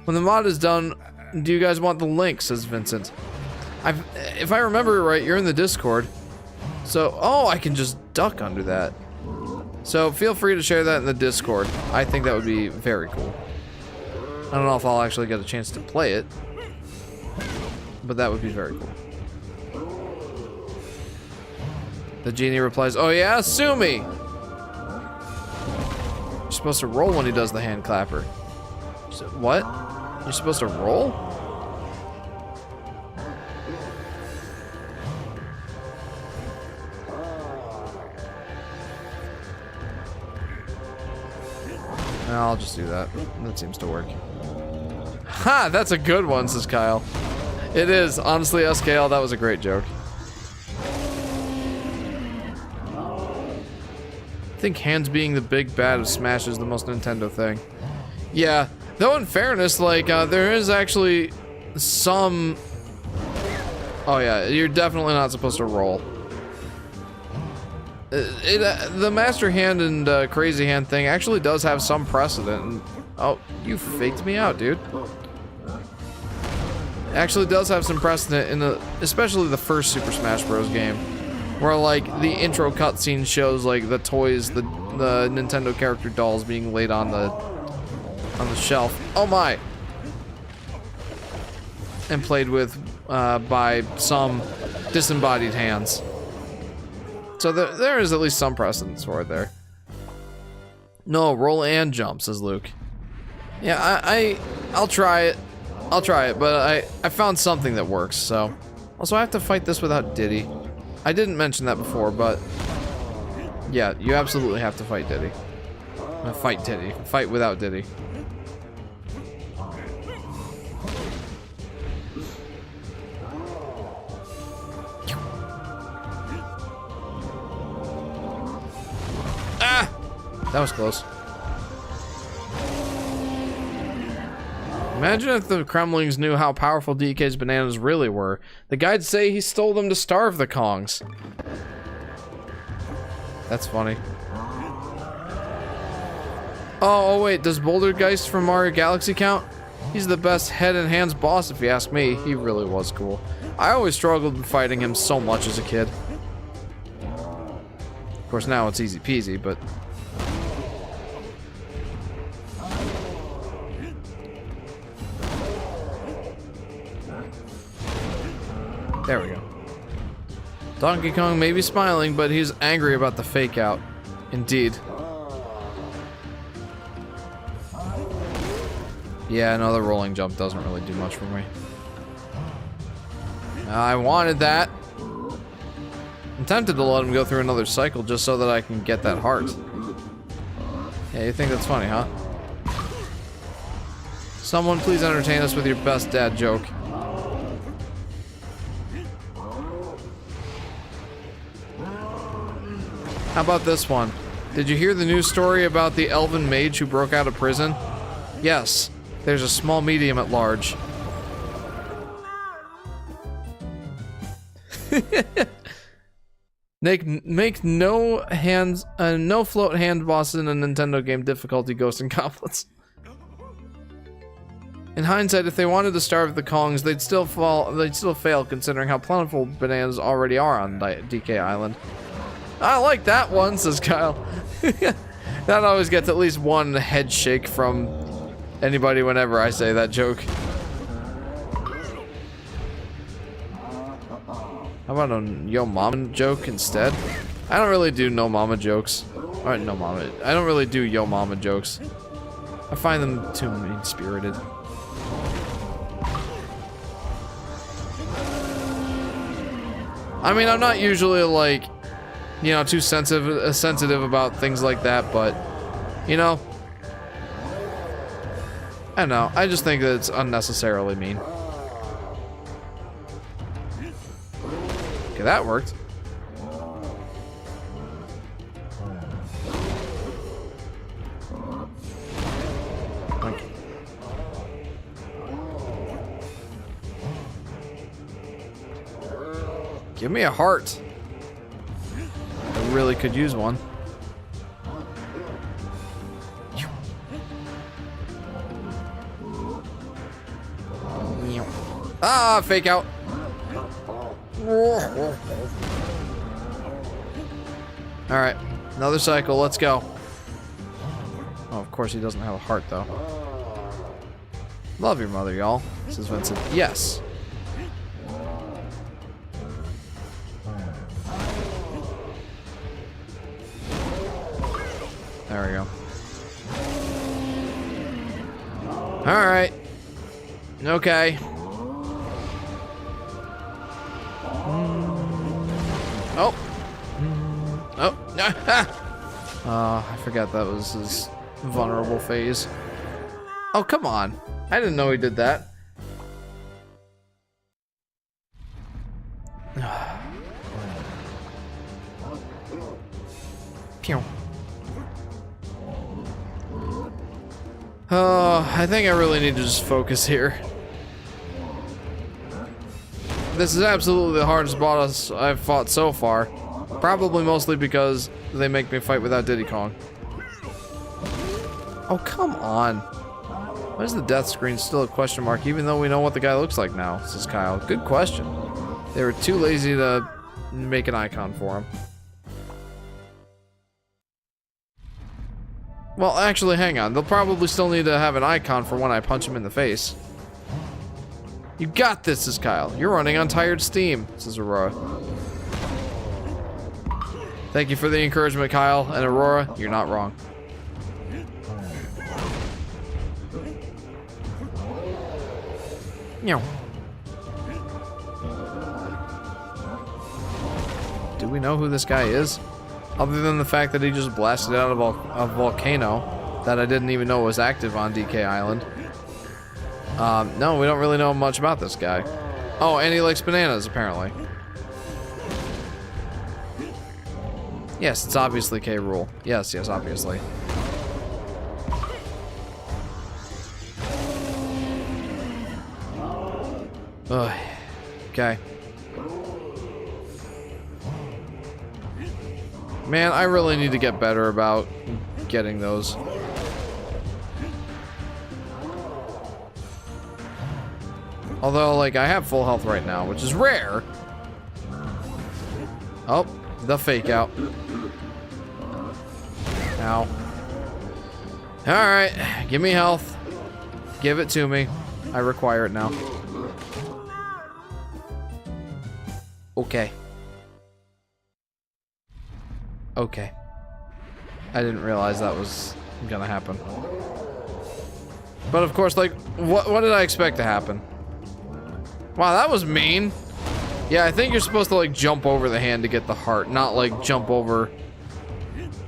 When the mod is done, do you guys want the link, says Vincent. If I remember right, you're in the Discord. So, oh, I can just duck under that. So feel free to share that in the Discord. I think that would be very cool. I don't know if I'll actually get a chance to play it, but that would be very cool. The genie replies, "Oh yeah, sue me." You're supposed to roll when he does the hand clapper. So, what? You're supposed to roll? I'll just do that. That seems to work. Ha! That's a good one, says Kyle. It is. Honestly, SKL, that was a great joke. I think hands being the big bad of Smash is the most Nintendo thing. Yeah, though in fairness, like, there is actually some... Oh yeah, you're definitely not supposed to roll. The Master Hand and Crazy Hand thing actually does have some precedent. Oh, you faked me out, dude. It actually does have some precedent in especially the first Super Smash Bros. Game. Where, like, the intro cutscene shows, like, the toys, the Nintendo character dolls being laid on the shelf. Oh my! And played with by some disembodied hands. So there is at least some precedence for it there. No, roll and jump, says Luke. Yeah, I'll try it. I'll try it, but I found something that works, so. Also, I have to fight this without Diddy. I didn't mention that before, but yeah, you absolutely have to fight Diddy. Fight Diddy. Fight without Diddy. Ah! That was close. Imagine if the Kremlings knew how powerful DK's bananas really were. The guides say he stole them to starve the Kongs. That's funny. Oh wait, does Bouldergeist from Mario Galaxy count? He's the best head and hands boss if you ask me. He really was cool. I always struggled fighting him so much as a kid. Of course now it's easy peasy, but... There we go. Donkey Kong may be smiling, but he's angry about the fake out. Indeed. Yeah, no, the rolling jump doesn't really do much for me. I wanted that. I'm tempted to let him go through another cycle just so that I can get that heart. Yeah, you think that's funny, huh? Someone please entertain us with your best dad joke. How about this one? Did you hear the news story about the elven mage who broke out of prison? Yes, there's a small medium at large. Make no hands, no float hand bosses in a Nintendo game difficulty Ghosts and Goblins. In hindsight, if they wanted to starve the Kongs, they'd still fail considering how plentiful bananas already are on DK Island. I like that one, says Kyle. That always gets at least one head shake from anybody whenever I say that joke. How about a yo mama joke instead? I don't really do no mama jokes. Alright, no mama. I don't really do yo mama jokes. I find them too mean-spirited. I mean, I'm not usually like, you know, too sensitive about things like that, but, you know, I don't know. I just think that it's unnecessarily mean. Okay, that worked. Okay. Give me a heart. I really could use one. Ah, fake out. Alright. Another cycle, let's go. Oh, of course he doesn't have a heart, though. Love your mother, y'all, says Vincent. Yes. There we go. Alright. Okay. Oh. Oh. I forgot that was his vulnerable phase. Oh, come on. I didn't know he did that. Pew. Oh, I think I really need to just focus here. This is absolutely the hardest boss I've fought so far. Probably mostly because they make me fight without Diddy Kong. Oh, come on. Why is the death screen still a question mark even though we know what the guy looks like now, says Kyle. Good question. They were too lazy to make an icon for him. Well, actually, hang on. They'll probably still need to have an icon for when I punch him in the face. You got this, says Kyle. You're running on tired steam, says Aurora. Thank you for the encouragement, Kyle. And Aurora, you're not wrong. Meow. Do we know who this guy is? Other than the fact that he just blasted out of a volcano that I didn't even know was active on DK Island. No, we don't really know much about this guy. Oh, and he likes bananas, apparently. Yes, it's obviously K. Rool. Yes, yes, obviously. Ugh. Okay. Man, I really need to get better about getting those. Although, like, I have full health right now, which is rare. Oh, the fake out. Ow. Alright, give me health. Give it to me. I require it now. Okay. Okay. I didn't realize that was gonna happen. But of course, like, what did I expect to happen? Wow, that was mean. Yeah, I think you're supposed to, like, jump over the hand to get the heart, not, like, jump over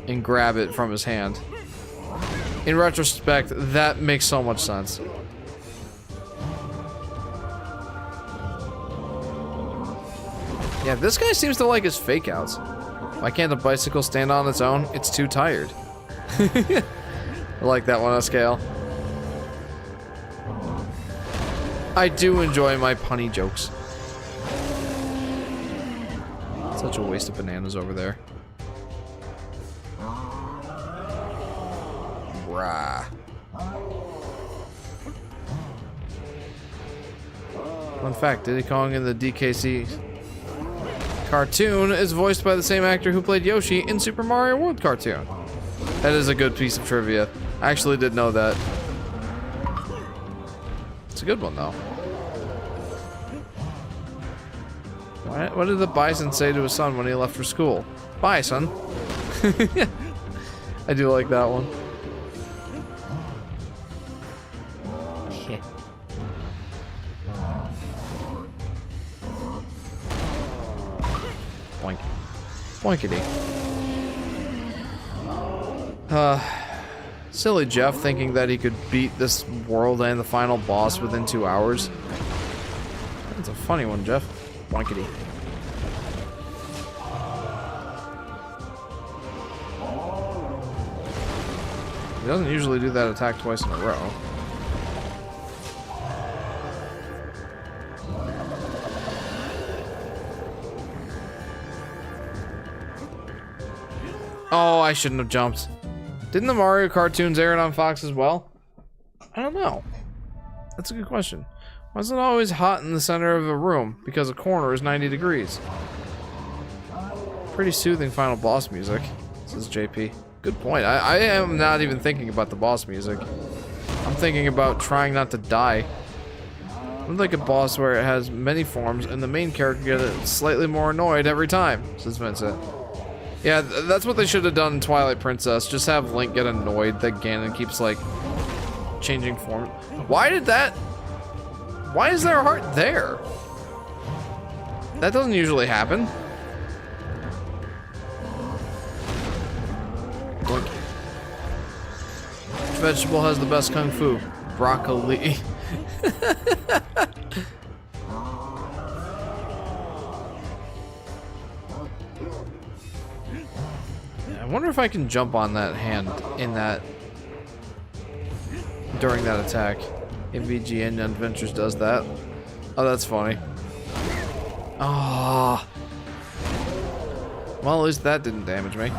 and grab it from his hand. In retrospect, that makes so much sense. Yeah, this guy seems to like his fake outs. Why can't a bicycle stand on its own? It's too tired. I like that one on scale. I do enjoy my punny jokes. Such a waste of bananas over there. Rah. Fun fact, Diddy Kong in the DKC cartoon is voiced by the same actor who played Yoshi in Super Mario World cartoon. That is a good piece of trivia. I actually did know that. It's a good one, though. What did the bison say to his son when he left for school? Bye, son. I do like that one. Boink. Boinkity. Silly Jeff thinking that he could beat this world and the final boss within 2 hours. That's a funny one, Jeff. Boinkity. He doesn't usually do that attack twice in a row. Oh, I shouldn't have jumped. Didn't the Mario cartoons air it on Fox as well? I don't know. That's a good question. Why is it always hot in the center of a room? Because a corner is 90 degrees. Pretty soothing final boss music, says JP. Good point. I am not even thinking about the boss music. I'm thinking about trying not to die. I'm like a boss where it has many forms and the main character gets slightly more annoyed every time, says Vincent. Yeah, that's what they should have done in Twilight Princess. Just have Link get annoyed that Ganon keeps, like, changing form. Why is there a heart there? That doesn't usually happen. Look. Which vegetable has the best kung fu? Broccoli. I wonder if I can jump on that hand in that during that attack. MVGN Adventures does that. Oh, that's funny. Ah. Well, at least that didn't damage me.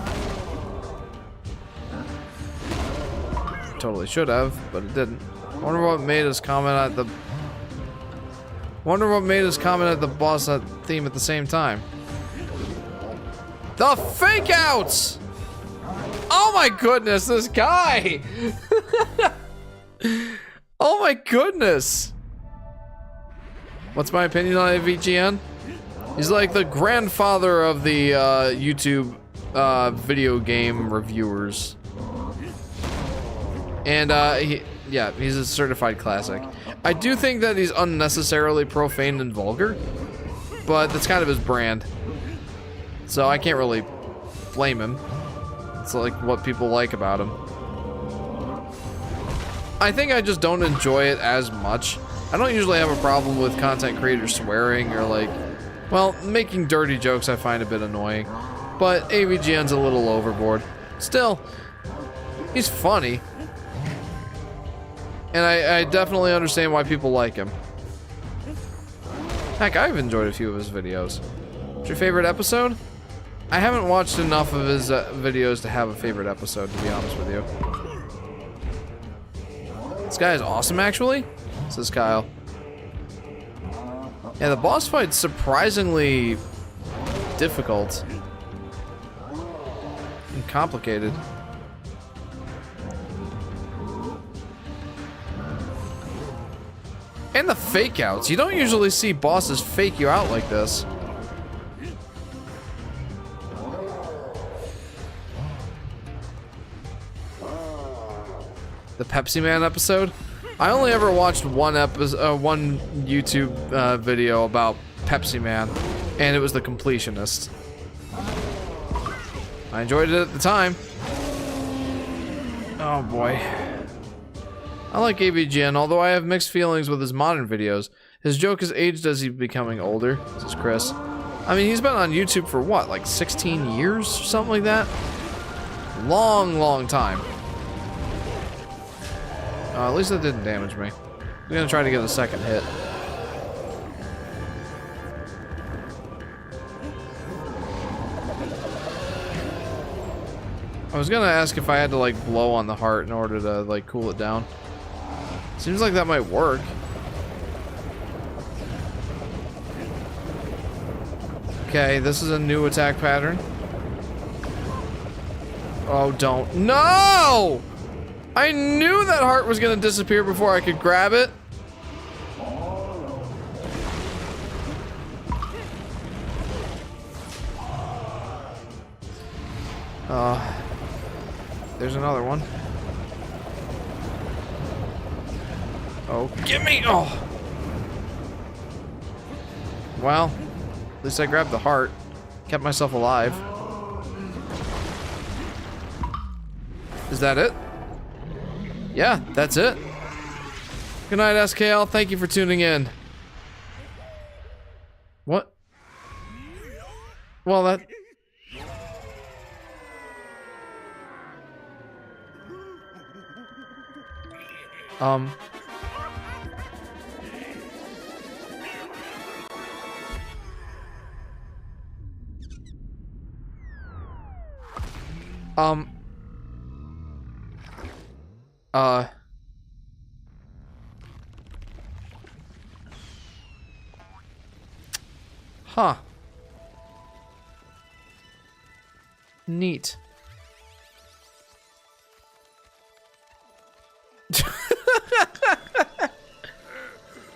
Totally should have, but it didn't. Wonder what made us comment at the boss theme at the same time. The fake outs! Oh my goodness, this guy! Oh my goodness! What's my opinion on AVGN? He's like the grandfather of the YouTube video game reviewers. And he's a certified classic. I do think that he's unnecessarily profane and vulgar, but that's kind of his brand. So I can't really blame him. It's like what people like about him. I think I just don't enjoy it as much. I don't usually have a problem with content creators swearing or like, well, making dirty jokes I find a bit annoying. But AVGN's a little overboard. Still, he's funny. And I definitely understand why people like him. Heck, I've enjoyed a few of his videos. What's your favorite episode? I haven't watched enough of his videos to have a favorite episode, to be honest with you. This guy is awesome, actually, says Kyle. Yeah, the boss fight's surprisingly difficult and complicated. And the fake outs. You don't usually see bosses fake you out like this. The Pepsi Man episode? I only ever watched one YouTube video about Pepsi Man, and it was The Completionist. I enjoyed it at the time. Oh boy. I like AVGN, although I have mixed feelings with his modern videos. His joke has aged as he's becoming older, says Chris. I mean, he's been on YouTube for what, like 16 years or something like that? Long, long time. At least that didn't damage me. I'm gonna try to get a second hit. I was gonna ask if I had to like blow on the heart in order to like cool it down. Seems like that might work. Okay, this is a new attack pattern. Oh, don't. No! I knew that heart was gonna disappear before I could grab it. There's another one. Oh, gimme! Oh! Well, at least I grabbed the heart. Kept myself alive. Is that it? Yeah, that's it. Good night, SKL. Thank you for tuning in. What? Well, that... Huh. Neat.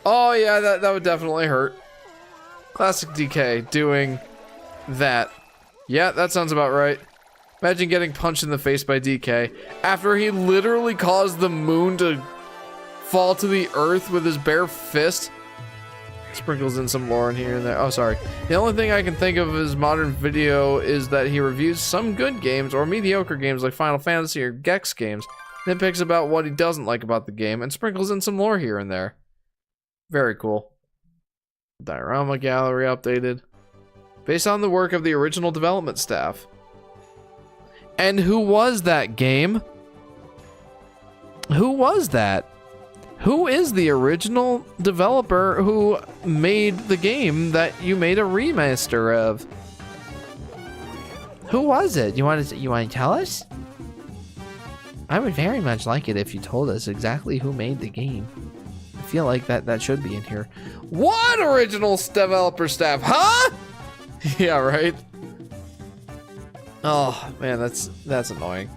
Oh yeah, that would definitely hurt. Classic DK doing that. Yeah, that sounds about right. Imagine getting punched in the face by DK after he literally caused the moon to fall to the earth with his bare fist. Sprinkles in some lore in here and there. Oh, sorry. The only thing I can think of his modern video is that he reviews some good games or mediocre games like Final Fantasy or Gex games, then picks about what he doesn't like about the game and sprinkles in some lore here and there. Very cool. Diorama gallery updated. Based on the work of the original development staff. And who was that game? Who was that? Who is the original developer who made the game that you made a remaster of? Who was it? You want to tell us? I would very much like it if you told us exactly who made the game. I feel like that should be in here. What original developer staff? Huh? Yeah, right. Oh man, that's annoying.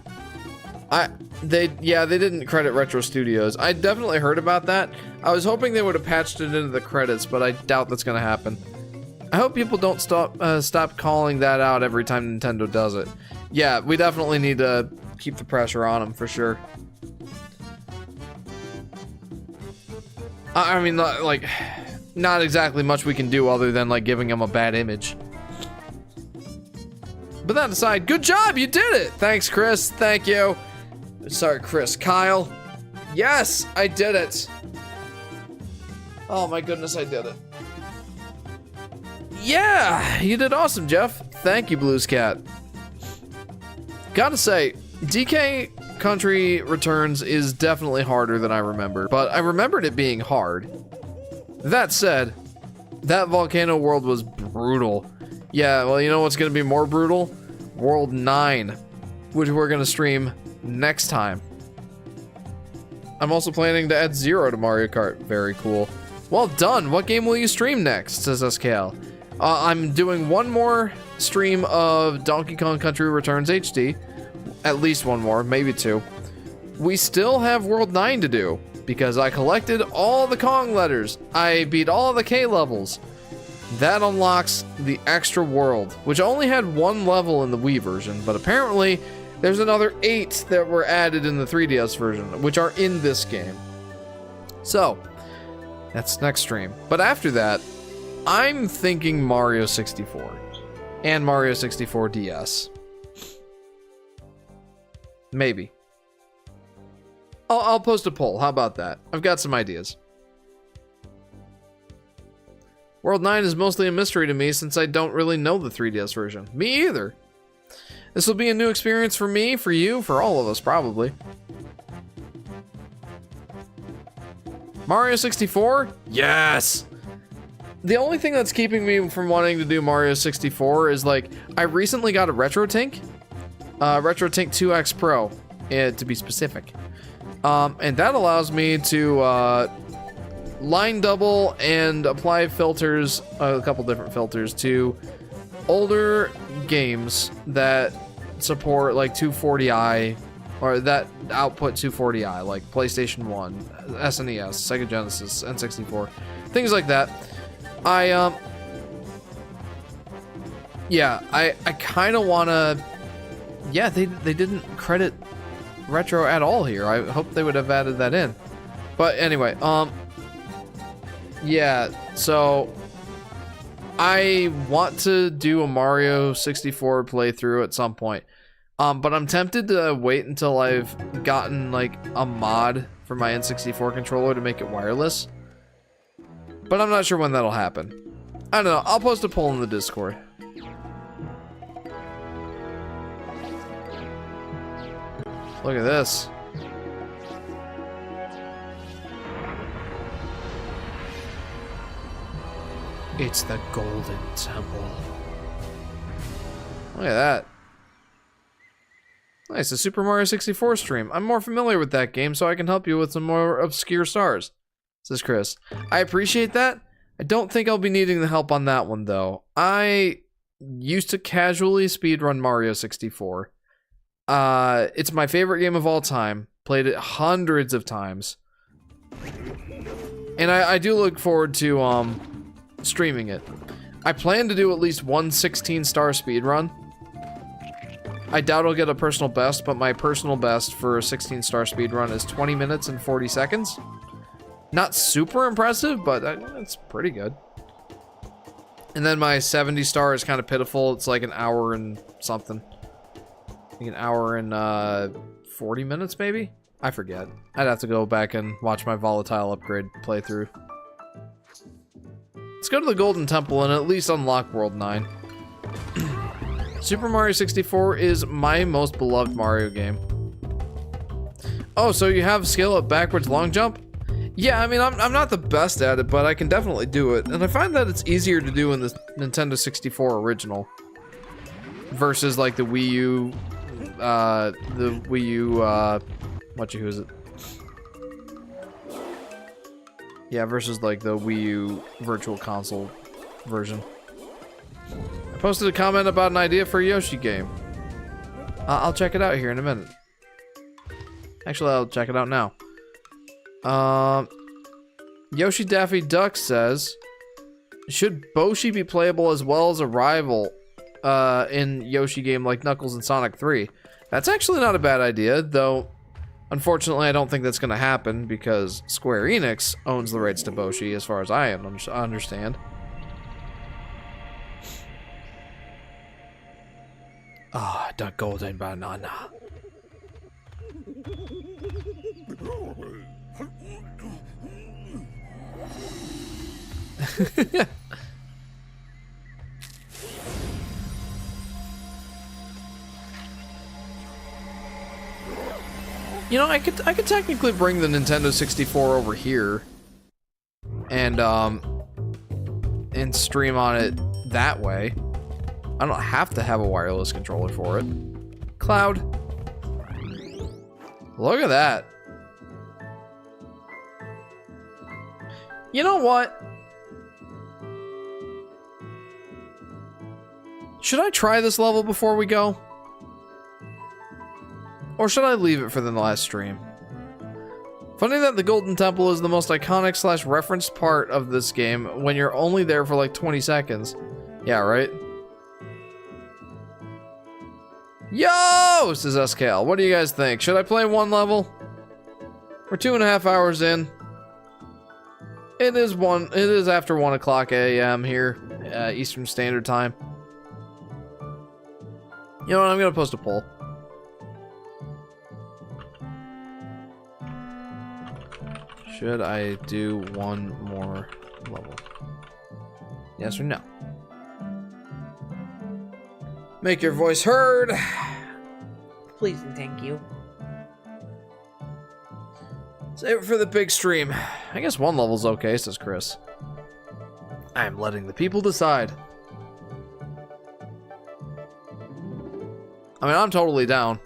They didn't credit Retro Studios. I definitely heard about that. I was hoping they would have patched it into the credits, but I doubt that's gonna happen. I hope people don't stop calling that out every time Nintendo does it. Yeah, we definitely need to keep the pressure on them for sure. I mean, like, not exactly much we can do other than like giving them a bad image. But that aside, good job, you did it! Thanks, Chris, thank you. Sorry, Chris, Kyle. Yes, I did it. Oh my goodness, I did it. Yeah, you did awesome, Jeff. Thank you, Blues Cat. Gotta say, DK Country Returns is definitely harder than I remember, but I remembered it being hard. That said, that volcano world was brutal. Yeah, well, you know what's gonna be more brutal? World 9, which we're gonna stream next time. I'm also planning to add Zero to Mario Kart. Very cool. Well done. What game will you stream next? Says SKL. I'm doing one more stream of Donkey Kong Country Returns HD. At least one more, maybe two. We still have World 9 to do because I collected all the Kong letters. I beat all the K levels. That unlocks the extra world, which only had one level in the Wii version, but apparently there's another 8 that were added in the 3DS version, which are in this game. So, that's next stream. But after that, I'm thinking Mario 64 and Mario 64 DS. Maybe. I'll post a poll. How about that? I've got some ideas. World 9 is mostly a mystery to me since I don't really know the 3DS version. Me either. This will be a new experience for me, for you, for all of us, probably. Mario 64? Yes! The only thing that's keeping me from wanting to do Mario 64 is, like, I recently got a RetroTink. RetroTink 2X Pro, to be specific. And that allows me to line double and apply filters, a couple different filters, to older games that support like 240i or that output 240i, like PlayStation 1, SNES, Sega Genesis, N64, things like that. I kind of want to. Yeah, they didn't credit retro at all here. I hope they would have added that in. But anyway, yeah, so I want to do a Mario 64 playthrough at some point. But I'm tempted to wait until I've gotten like a mod for my N64 controller to make it wireless. But I'm not sure when that'll happen. I don't know. I'll post a poll in the Discord. Look at this. It's the Golden Temple. Look at that. Nice, a Super Mario 64 stream. I'm more familiar with that game, so I can help you with some more obscure stars, says Chris. I appreciate that. I don't think I'll be needing the help on that one, though. I used to casually speedrun Mario 64. It's my favorite game of all time. Played it hundreds of times. And I do look forward to streaming it. I plan to do at least one 16-star speedrun. I doubt I'll get a personal best, but my personal best for a 16-star speedrun is 20 minutes and 40 seconds. Not super impressive, but it's pretty good. And then my 70-star is kind of pitiful. It's like an hour and something. Like an hour and 40 minutes, maybe? I forget. I'd have to go back and watch my volatile upgrade playthrough. Let's go to the Golden Temple and at least unlock World 9. Super Mario 64 is my most beloved Mario game. Oh, so you have skill at backwards long jump? Yeah, I mean, I'm not the best at it, but I can definitely do it. And I find that it's easier to do in the Nintendo 64 original. Versus, like, the Wii U... who is it? Yeah, versus, like, the Wii U Virtual Console version. I posted a comment about an idea for a Yoshi game. I'll check it out here in a minute. Actually, I'll check it out now. Yoshi Daffy Duck says, should Boshi be playable as well as a rival in Yoshi game like Knuckles and Sonic 3? That's actually not a bad idea, though unfortunately I don't think that's going to happen because Square Enix owns the rights to Boshi as far as I understand. Ah, the golden banana. You know, I could technically bring the Nintendo 64 over here and stream on it that way. I don't have to have a wireless controller for it. Cloud. Look at that. You know what? Should I try this level before we go? Or should I leave it for the last stream? Funny that the Golden Temple is the most iconic / referenced part of this game when you're only there for like 20 seconds. Yeah, right? Yo! Says SKL. What do you guys think? Should I play one level? We're 2.5 hours in. It is after 1 o'clock a.m. here, Eastern Standard Time. You know what? I'm gonna post a poll. Should I do one more level? Yes or no? Make your voice heard. Please and thank you. Save it for the big stream. I guess one level's okay, says Chris. I'm letting the people decide. I mean, I'm totally down.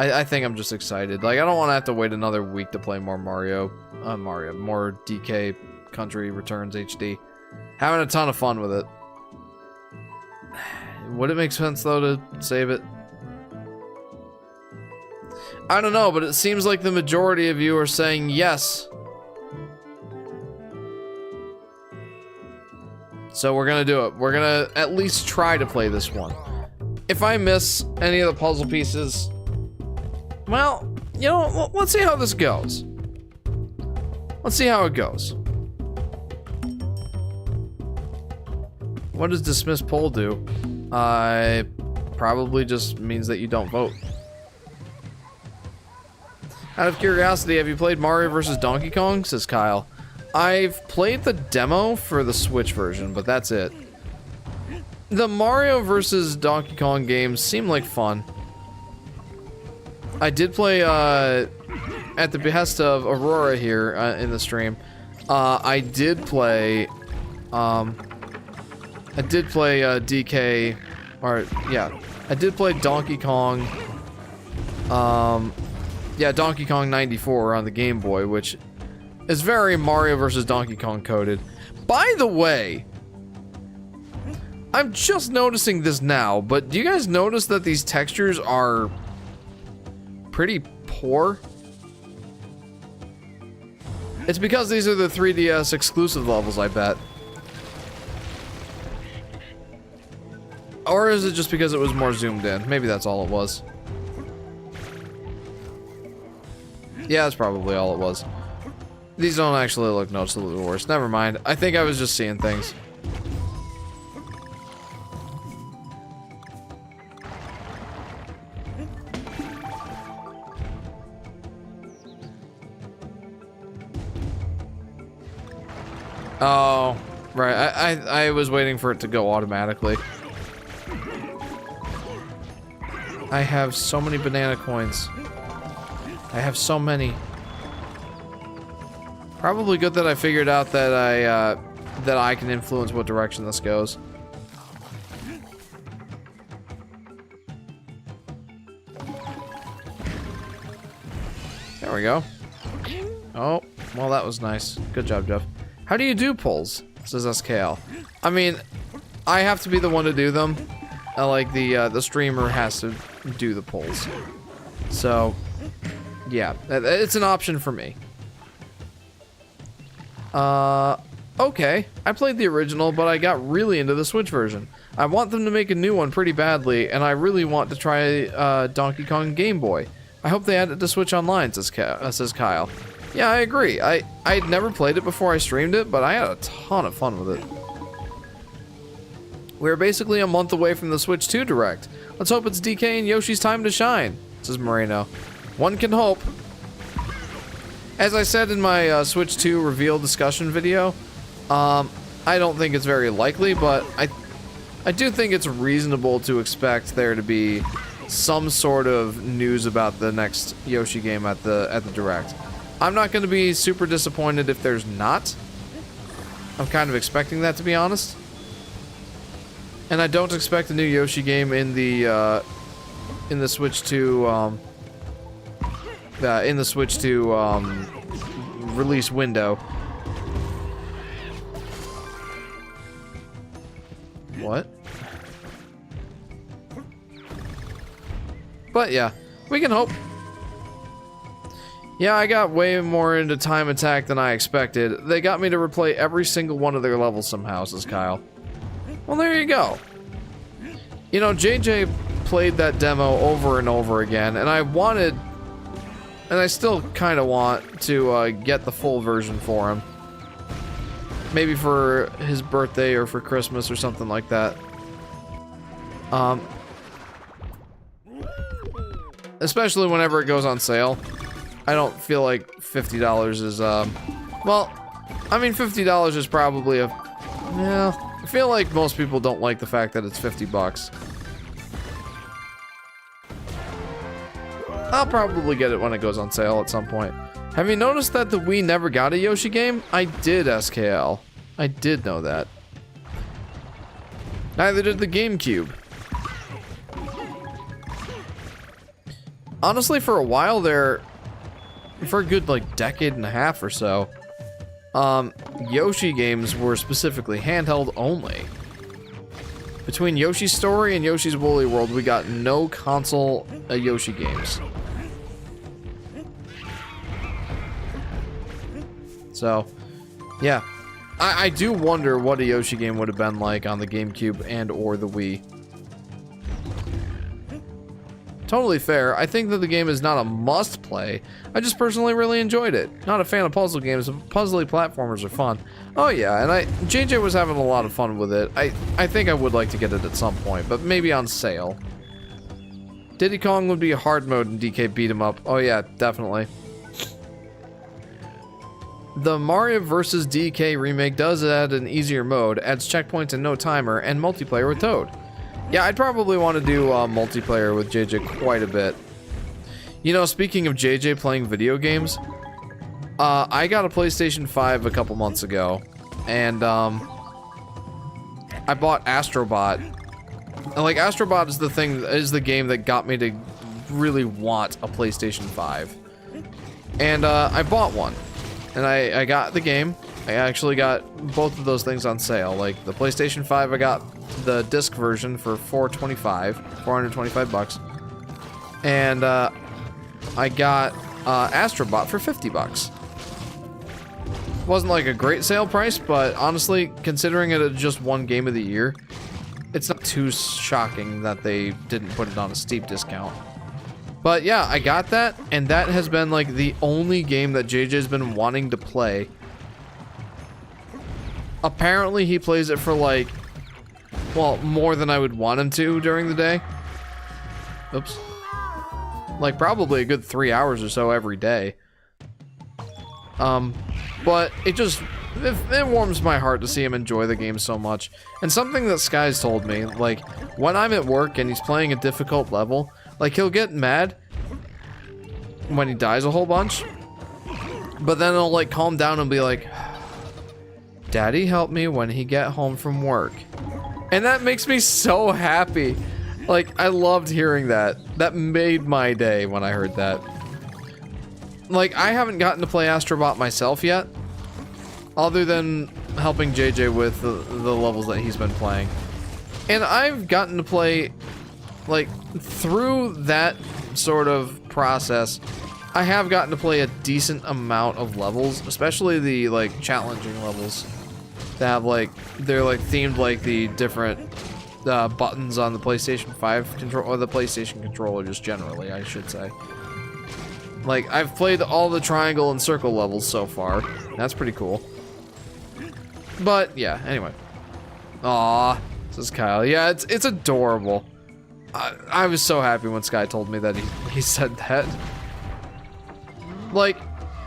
I think I'm just excited. Like, I don't want to have to wait another week to play more more DK Country Returns HD. Having a ton of fun with it. Would it make sense, though, to save it? I don't know, but it seems like the majority of you are saying yes. So we're gonna do it. We're gonna at least try to play this one. If I miss any of the puzzle pieces, well, you know, let's see how this goes. Let's see how it goes. What does dismiss poll do? Probably just means that you don't vote. Out of curiosity, have you played Mario vs. Donkey Kong? Says Kyle. I've played the demo for the Switch version, but that's it. The Mario vs. Donkey Kong games seem like fun. I did play, at the behest of Aurora here in the stream, I did play DK, or, yeah, I did play Donkey Kong, yeah, Donkey Kong 94 on the Game Boy, which is very Mario vs. Donkey Kong coded. By the way, I'm just noticing this now, but do you guys notice that these textures are pretty poor? It's because these are the 3DS exclusive levels, I bet. Or is it just because it was more zoomed in? Maybe that's all it was. Yeah, that's probably all it was. These don't actually look noticeably worse. Never mind. I think I was just seeing things. Oh, right. I was waiting for it to go automatically. I have so many banana coins. I have so many. Probably good that I figured out that I can influence what direction this goes. There we go. Oh, well that was nice. Good job, Jeff. How do you do pulls? Says SKL. I mean, I have to be the one to do them. Like the streamer has to do the pulls. So, yeah, it's an option for me. Okay. I played the original, but I got really into the Switch version. I want them to make a new one pretty badly, and I really want to try Donkey Kong Game Boy. I hope they add it to Switch Online, says Kyle. Yeah, I agree. I'd never played it before I streamed it, but I had a ton of fun with it. We're basically a month away from the Switch 2 Direct. Let's hope it's DK and Yoshi's time to shine, says Moreno. One can hope. As I said in my Switch 2 reveal discussion video, I don't think it's very likely, but I do think it's reasonable to expect there to be some sort of news about the next Yoshi game at the Direct. I'm not going to be super disappointed if there's not. I'm kind of expecting that, to be honest. And I don't expect a new Yoshi game in the Switch 2 release window. What? But yeah, we can hope. Yeah, I got way more into Time Attack than I expected. They got me to replay every single one of their levels somehow, says Kyle. Well, there you go. You know, JJ played that demo over and over again, and I wanted, and I still kind of want to get the full version for him. Maybe for his birthday or for Christmas or something like that. Especially whenever it goes on sale. I don't feel like $50 is, well, I mean, $50 is probably yeah, I feel like most people don't like the fact that it's 50 bucks. I'll probably get it when it goes on sale at some point. Have you noticed that the Wii never got a Yoshi game? I did, SKL. I did know that. Neither did the GameCube. Honestly, for a while there, for a good, like, decade and a half or so, Yoshi games were specifically handheld only. Between Yoshi's Story and Yoshi's Woolly World, we got no console Yoshi games. So, yeah. I do wonder what a Yoshi game would have been like on the GameCube and or the Wii. Totally fair. I think that the game is not a must-play. I just personally really enjoyed it. Not a fan of puzzle games, but puzzly platformers are fun. Oh yeah, and JJ was having a lot of fun with it. I think I would like to get it at some point, but maybe on sale. Diddy Kong would be a hard mode in DK Beat 'em Up. Oh yeah, definitely. The Mario vs. DK remake does add an easier mode, adds checkpoints and no timer, and multiplayer with Toad. Yeah, I'd probably want to do multiplayer with JJ quite a bit. You know, speaking of JJ playing video games, I got a PlayStation 5 a couple months ago, and I bought Astrobot. And like, Astrobot is the game that got me to really want a PlayStation 5. And I bought one. And I got the game. I actually got both of those things on sale. Like the PlayStation 5, I got the disc version for $425 bucks. And I I got Astrobot for 50 bucks. Wasn't like a great sale price, but honestly, considering it just one game of the year, it's not too shocking that they didn't put it on a steep discount. But yeah, I got that, and that has been like the only game that JJ's been wanting to play. Apparently he plays it for like, well, more than I would want him to during the day. Oops. Like probably a good 3 hours or so every day. But it warms my heart to see him enjoy the game so much. And something that Sky's told me, like, when I'm at work and he's playing a difficult level, like, he'll get mad when he dies a whole bunch, but then he'll, like, calm down and be like, Daddy help me when he get home from work. And that makes me so happy. Like, I loved hearing that. That made my day when I heard that. Like, I haven't gotten to play Astrobot myself yet, other than helping JJ with the levels that he's been playing. And I've gotten to play, like, through that sort of process, I have gotten to play a decent amount of levels, especially the, like, challenging levels that have, like, they're, like, themed like the different buttons on the PlayStation 5 control, or the PlayStation controller just generally, I should say. Like, I've played all the triangle and circle levels so far. That's pretty cool. But, yeah, anyway. Aw, this is Kyle. Yeah, it's adorable. I was so happy when Sky told me that he said that. Like,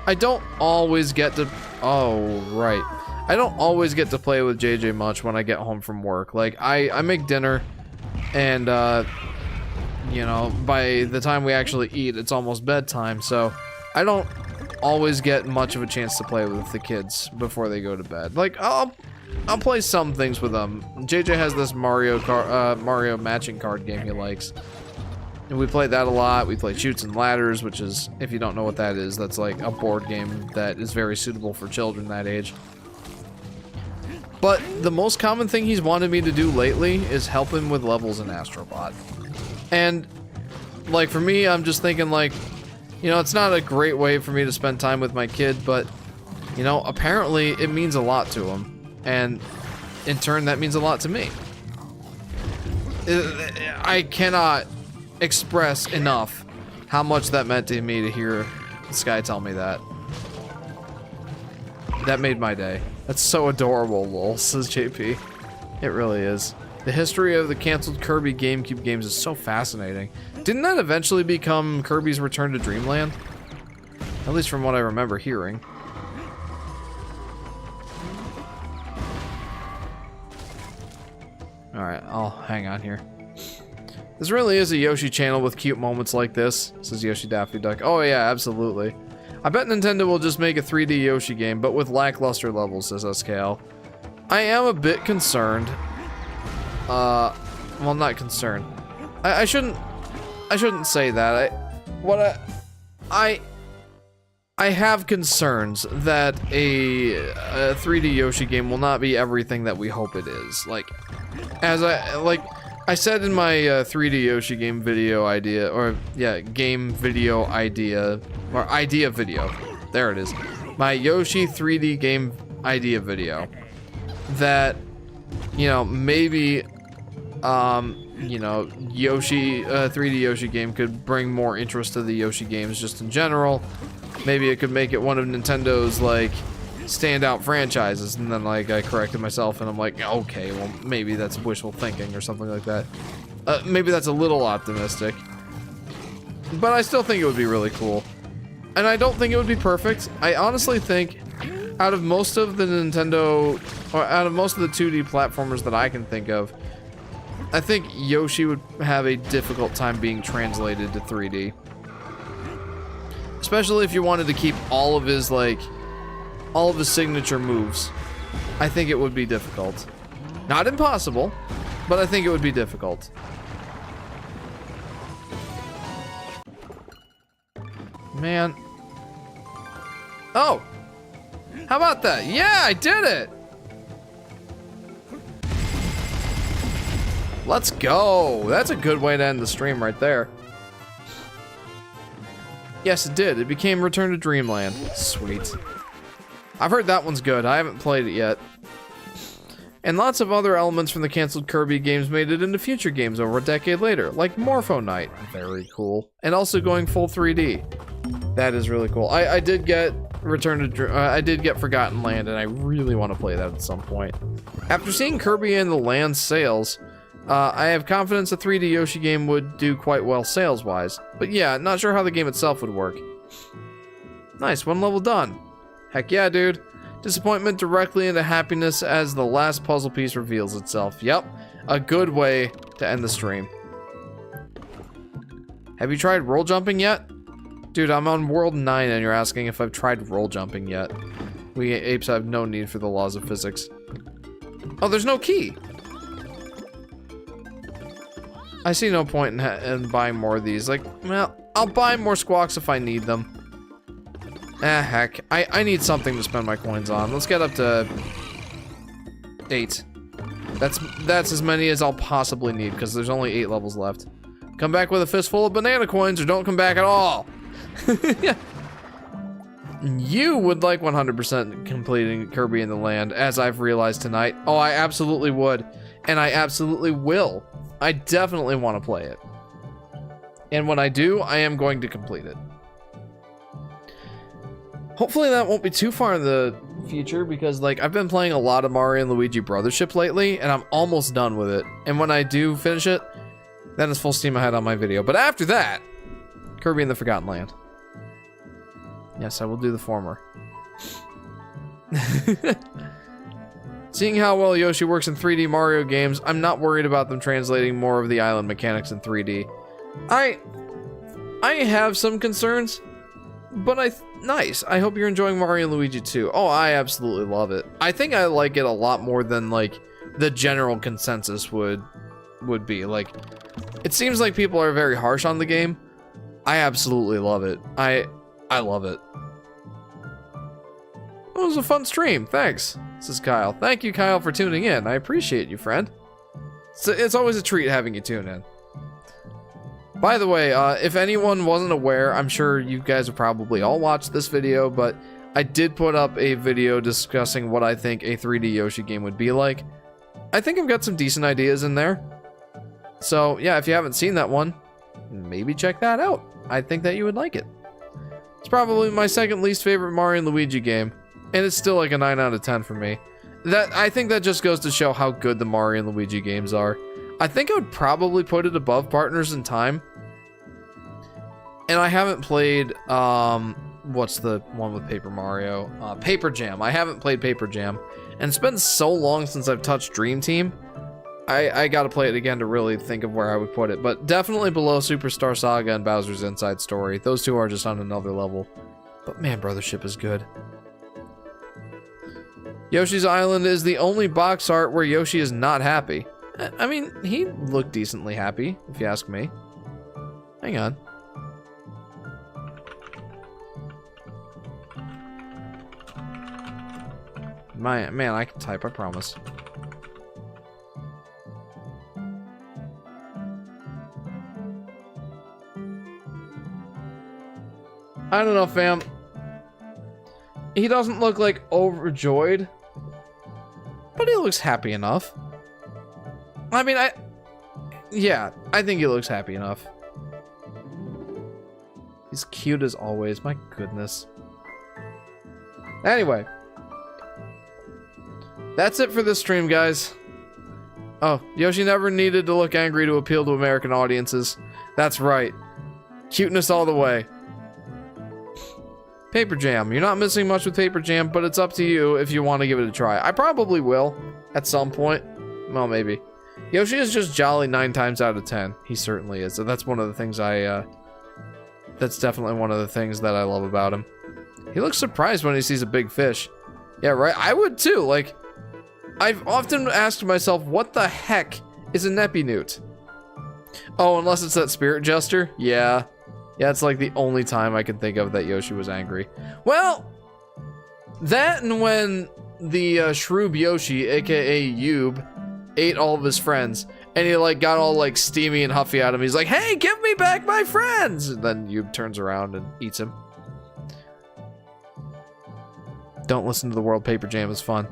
I don't always get to... Oh, right. I don't always get to play with JJ much when I get home from work. Like, I make dinner, and, you know, by the time we actually eat, it's almost bedtime, so I don't always get much of a chance to play with the kids before they go to bed. Like, I'll play some things with them. JJ has this Mario matching card game he likes, and we play that a lot. We play Chutes and Ladders, which is, if you don't know what that is, that's like a board game that is very suitable for children that age. But the most common thing he's wanted me to do lately is help him with levels in Astrobot. And, like, for me, I'm just thinking, like, you know, it's not a great way for me to spend time with my kid, but, you know, apparently it means a lot to him. And, in turn, that means a lot to me. I cannot express enough how much that meant to me to hear Sky tell me that. That made my day. That's so adorable, lol, says JP. It really is. The history of the canceled Kirby GameCube games is so fascinating. Didn't that eventually become Kirby's Return to Dreamland? At least from what I remember hearing. Alright, I'll hang on here. This really is a Yoshi channel with cute moments like this, says Yoshi Daffy Duck. Oh yeah, absolutely. I bet Nintendo will just make a 3D Yoshi game, but with lackluster levels, says SKL. I am a bit concerned. Well, not concerned. I shouldn't say that. I have concerns that a 3D Yoshi game will not be everything that we hope it is. Like, as I said in my 3D Yoshi game video idea, or yeah, game video idea, or idea video, there it is, my Yoshi 3D game idea video, that, you know, maybe, you know, Yoshi, 3D Yoshi game could bring more interest to the Yoshi games just in general. Maybe it could make it one of Nintendo's, like, standout franchises, and then, like, I corrected myself and I'm like, okay, well, maybe that's wishful thinking or something like that. Maybe that's a little optimistic, but I still think it would be really cool. And I don't think it would be perfect. I honestly think out of most of the Nintendo, or out of most of the 2D platformers that I can think of, I think Yoshi would have a difficult time being translated to 3D. Especially if you wanted to keep all of his, like, all of his signature moves. I think it would be difficult. Not impossible, but I think it would be difficult. Man. Oh! How about that? Yeah, I did it! Let's go! That's a good way to end the stream right there. Yes, it did. It became Return to Dreamland. Sweet. I've heard that one's good. I haven't played it yet. And lots of other elements from the canceled Kirby games made it into future games over a decade later, like Morpho Knight. Very cool. And also going full 3D. That is really cool. I did get I did get Forgotten Land, and I really want to play that at some point. After seeing Kirby and the Land sales, I have confidence a 3D Yoshi game would do quite well sales-wise. But yeah, not sure how the game itself would work. Nice, one level done. Heck yeah, dude. Disappointment directly into happiness as the last puzzle piece reveals itself. Yep, a good way to end the stream. Have you tried roll jumping yet? Dude, I'm on world 9 and you're asking if I've tried roll jumping yet. We apes have no need for the laws of physics. Oh, there's no key. I see no point in buying more of these. Like, well, I'll buy more squawks if I need them. Ah, heck. I need something to spend my coins on. Let's get up to 8. That's as many as I'll possibly need, because there's only 8 levels left. Come back with a fistful of banana coins, or don't come back at all. You would like 100% completing Kirby in the Land, as I've realized tonight. Oh, I absolutely would. And I absolutely will. I definitely want to play it. And when I do, I am going to complete it. Hopefully that won't be too far in the future, because like I've been playing a lot of Mario and Luigi Brothership lately, and I'm almost done with it. And when I do finish it, then it's full steam ahead on my video. But after that, Kirby and the Forgotten Land. Yes, I will do the former. Seeing how well Yoshi works in 3D Mario games, I'm not worried about them translating more of the island mechanics in 3D. I have some concerns, but nice. I hope you're enjoying Mario and Luigi too. Oh, I absolutely love it. I think I like it a lot more than like the general consensus would be. Like, it seems like people are very harsh on the game. I absolutely love it. I love it. It was a fun stream. Thanks. This is Kyle. Thank you, Kyle, for tuning in. I appreciate you, friend. It's always a treat having you tune in. By the way, if anyone wasn't aware, I'm sure you guys have probably all watched this video, but I did put up a video discussing what I think a 3D Yoshi game would be like. I think I've got some decent ideas in there. So, yeah, if you haven't seen that one, maybe check that out. I think that you would like it. It's probably my second least favorite Mario and Luigi game, and it's still like a 9 out of 10 for me. I think that just goes to show how good the Mario and Luigi games are. I think I would probably put it above Partners in Time. And I haven't played, what's the one with Paper Mario? Paper Jam. I haven't played Paper Jam. And it's been so long since I've touched Dream Team. I gotta play it again to really think of where I would put it. But definitely below Superstar Saga and Bowser's Inside Story. Those two are just on another level. But man, Brothership is good. Yoshi's Island is the only box art where Yoshi is not happy. I mean, he looked decently happy, if you ask me. Hang on. Man, I can type, I promise. I don't know, fam. He doesn't look like overjoyed, but he looks happy enough. I mean, yeah, I think he looks happy enough. He's cute as always, my goodness. Anyway. That's it for this stream, guys. Oh, Yoshi never needed to look angry to appeal to American audiences. That's right. Cuteness all the way. Paper Jam. You're not missing much with Paper Jam, but it's up to you if you want to give it a try. I probably will at some point. Well, maybe. Yoshi is just jolly 9 times out of 10. He certainly is. So that's one of the things that's definitely one of the things that I love about him. He looks surprised when he sees a big fish. Yeah, right? I would too. Like, I've often asked myself, what the heck is a Neppy Newt? Oh, unless it's that spirit jester? Yeah. Yeah, it's like the only time I can think of that Yoshi was angry. Well, that and when the Shroob Yoshi, aka Yoob, ate all of his friends. And he like got all like steamy and huffy at him. He's like, hey, give me back my friends. And then Yub turns around and eats him. Don't listen to the World Paper Jam, it's fun.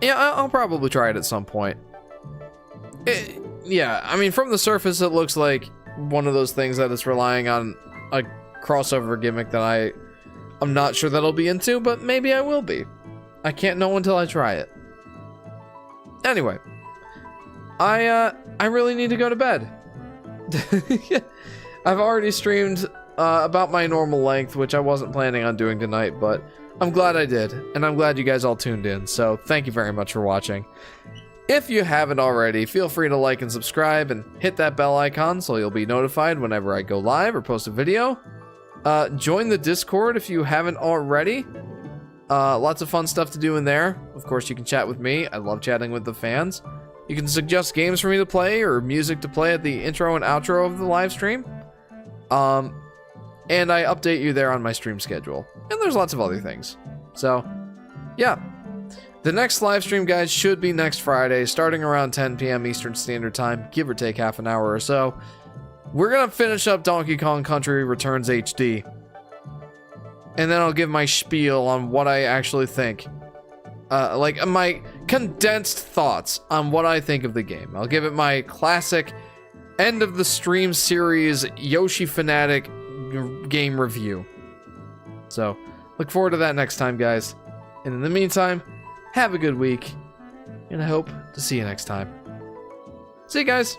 Yeah, I'll probably try it at some point. Yeah, I mean, from the surface, it looks like one of those things that is relying on a crossover gimmick that I'm not sure that I'll be into, but maybe I will be. I can't know until I try it. Anyway, I really need to go to bed. I've already streamed about my normal length, which I wasn't planning on doing tonight, but I'm glad I did, and I'm glad you guys all tuned in, so thank you very much for watching. If you haven't already, feel free to like and subscribe and hit that bell icon so you'll be notified whenever I go live or post a video. Join the Discord if you haven't already. Lots of fun stuff to do in there. Of course, you can chat with me. I love chatting with the fans. You can suggest games for me to play or music to play at the intro and outro of the live stream. And I update you there on my stream schedule. And there's lots of other things. So, yeah. The next live stream, guys, should be next Friday, starting around 10 p.m. Eastern Standard Time, give or take half an hour or so. We're gonna finish up Donkey Kong Country Returns HD. And then I'll give my spiel on what I actually think. Like, my condensed thoughts on what I think of the game. I'll give it my classic end of the stream series Yoshi Fanatic game review. So, look forward to that next time, guys. And in the meantime, have a good week. And I hope to see you next time. See you guys.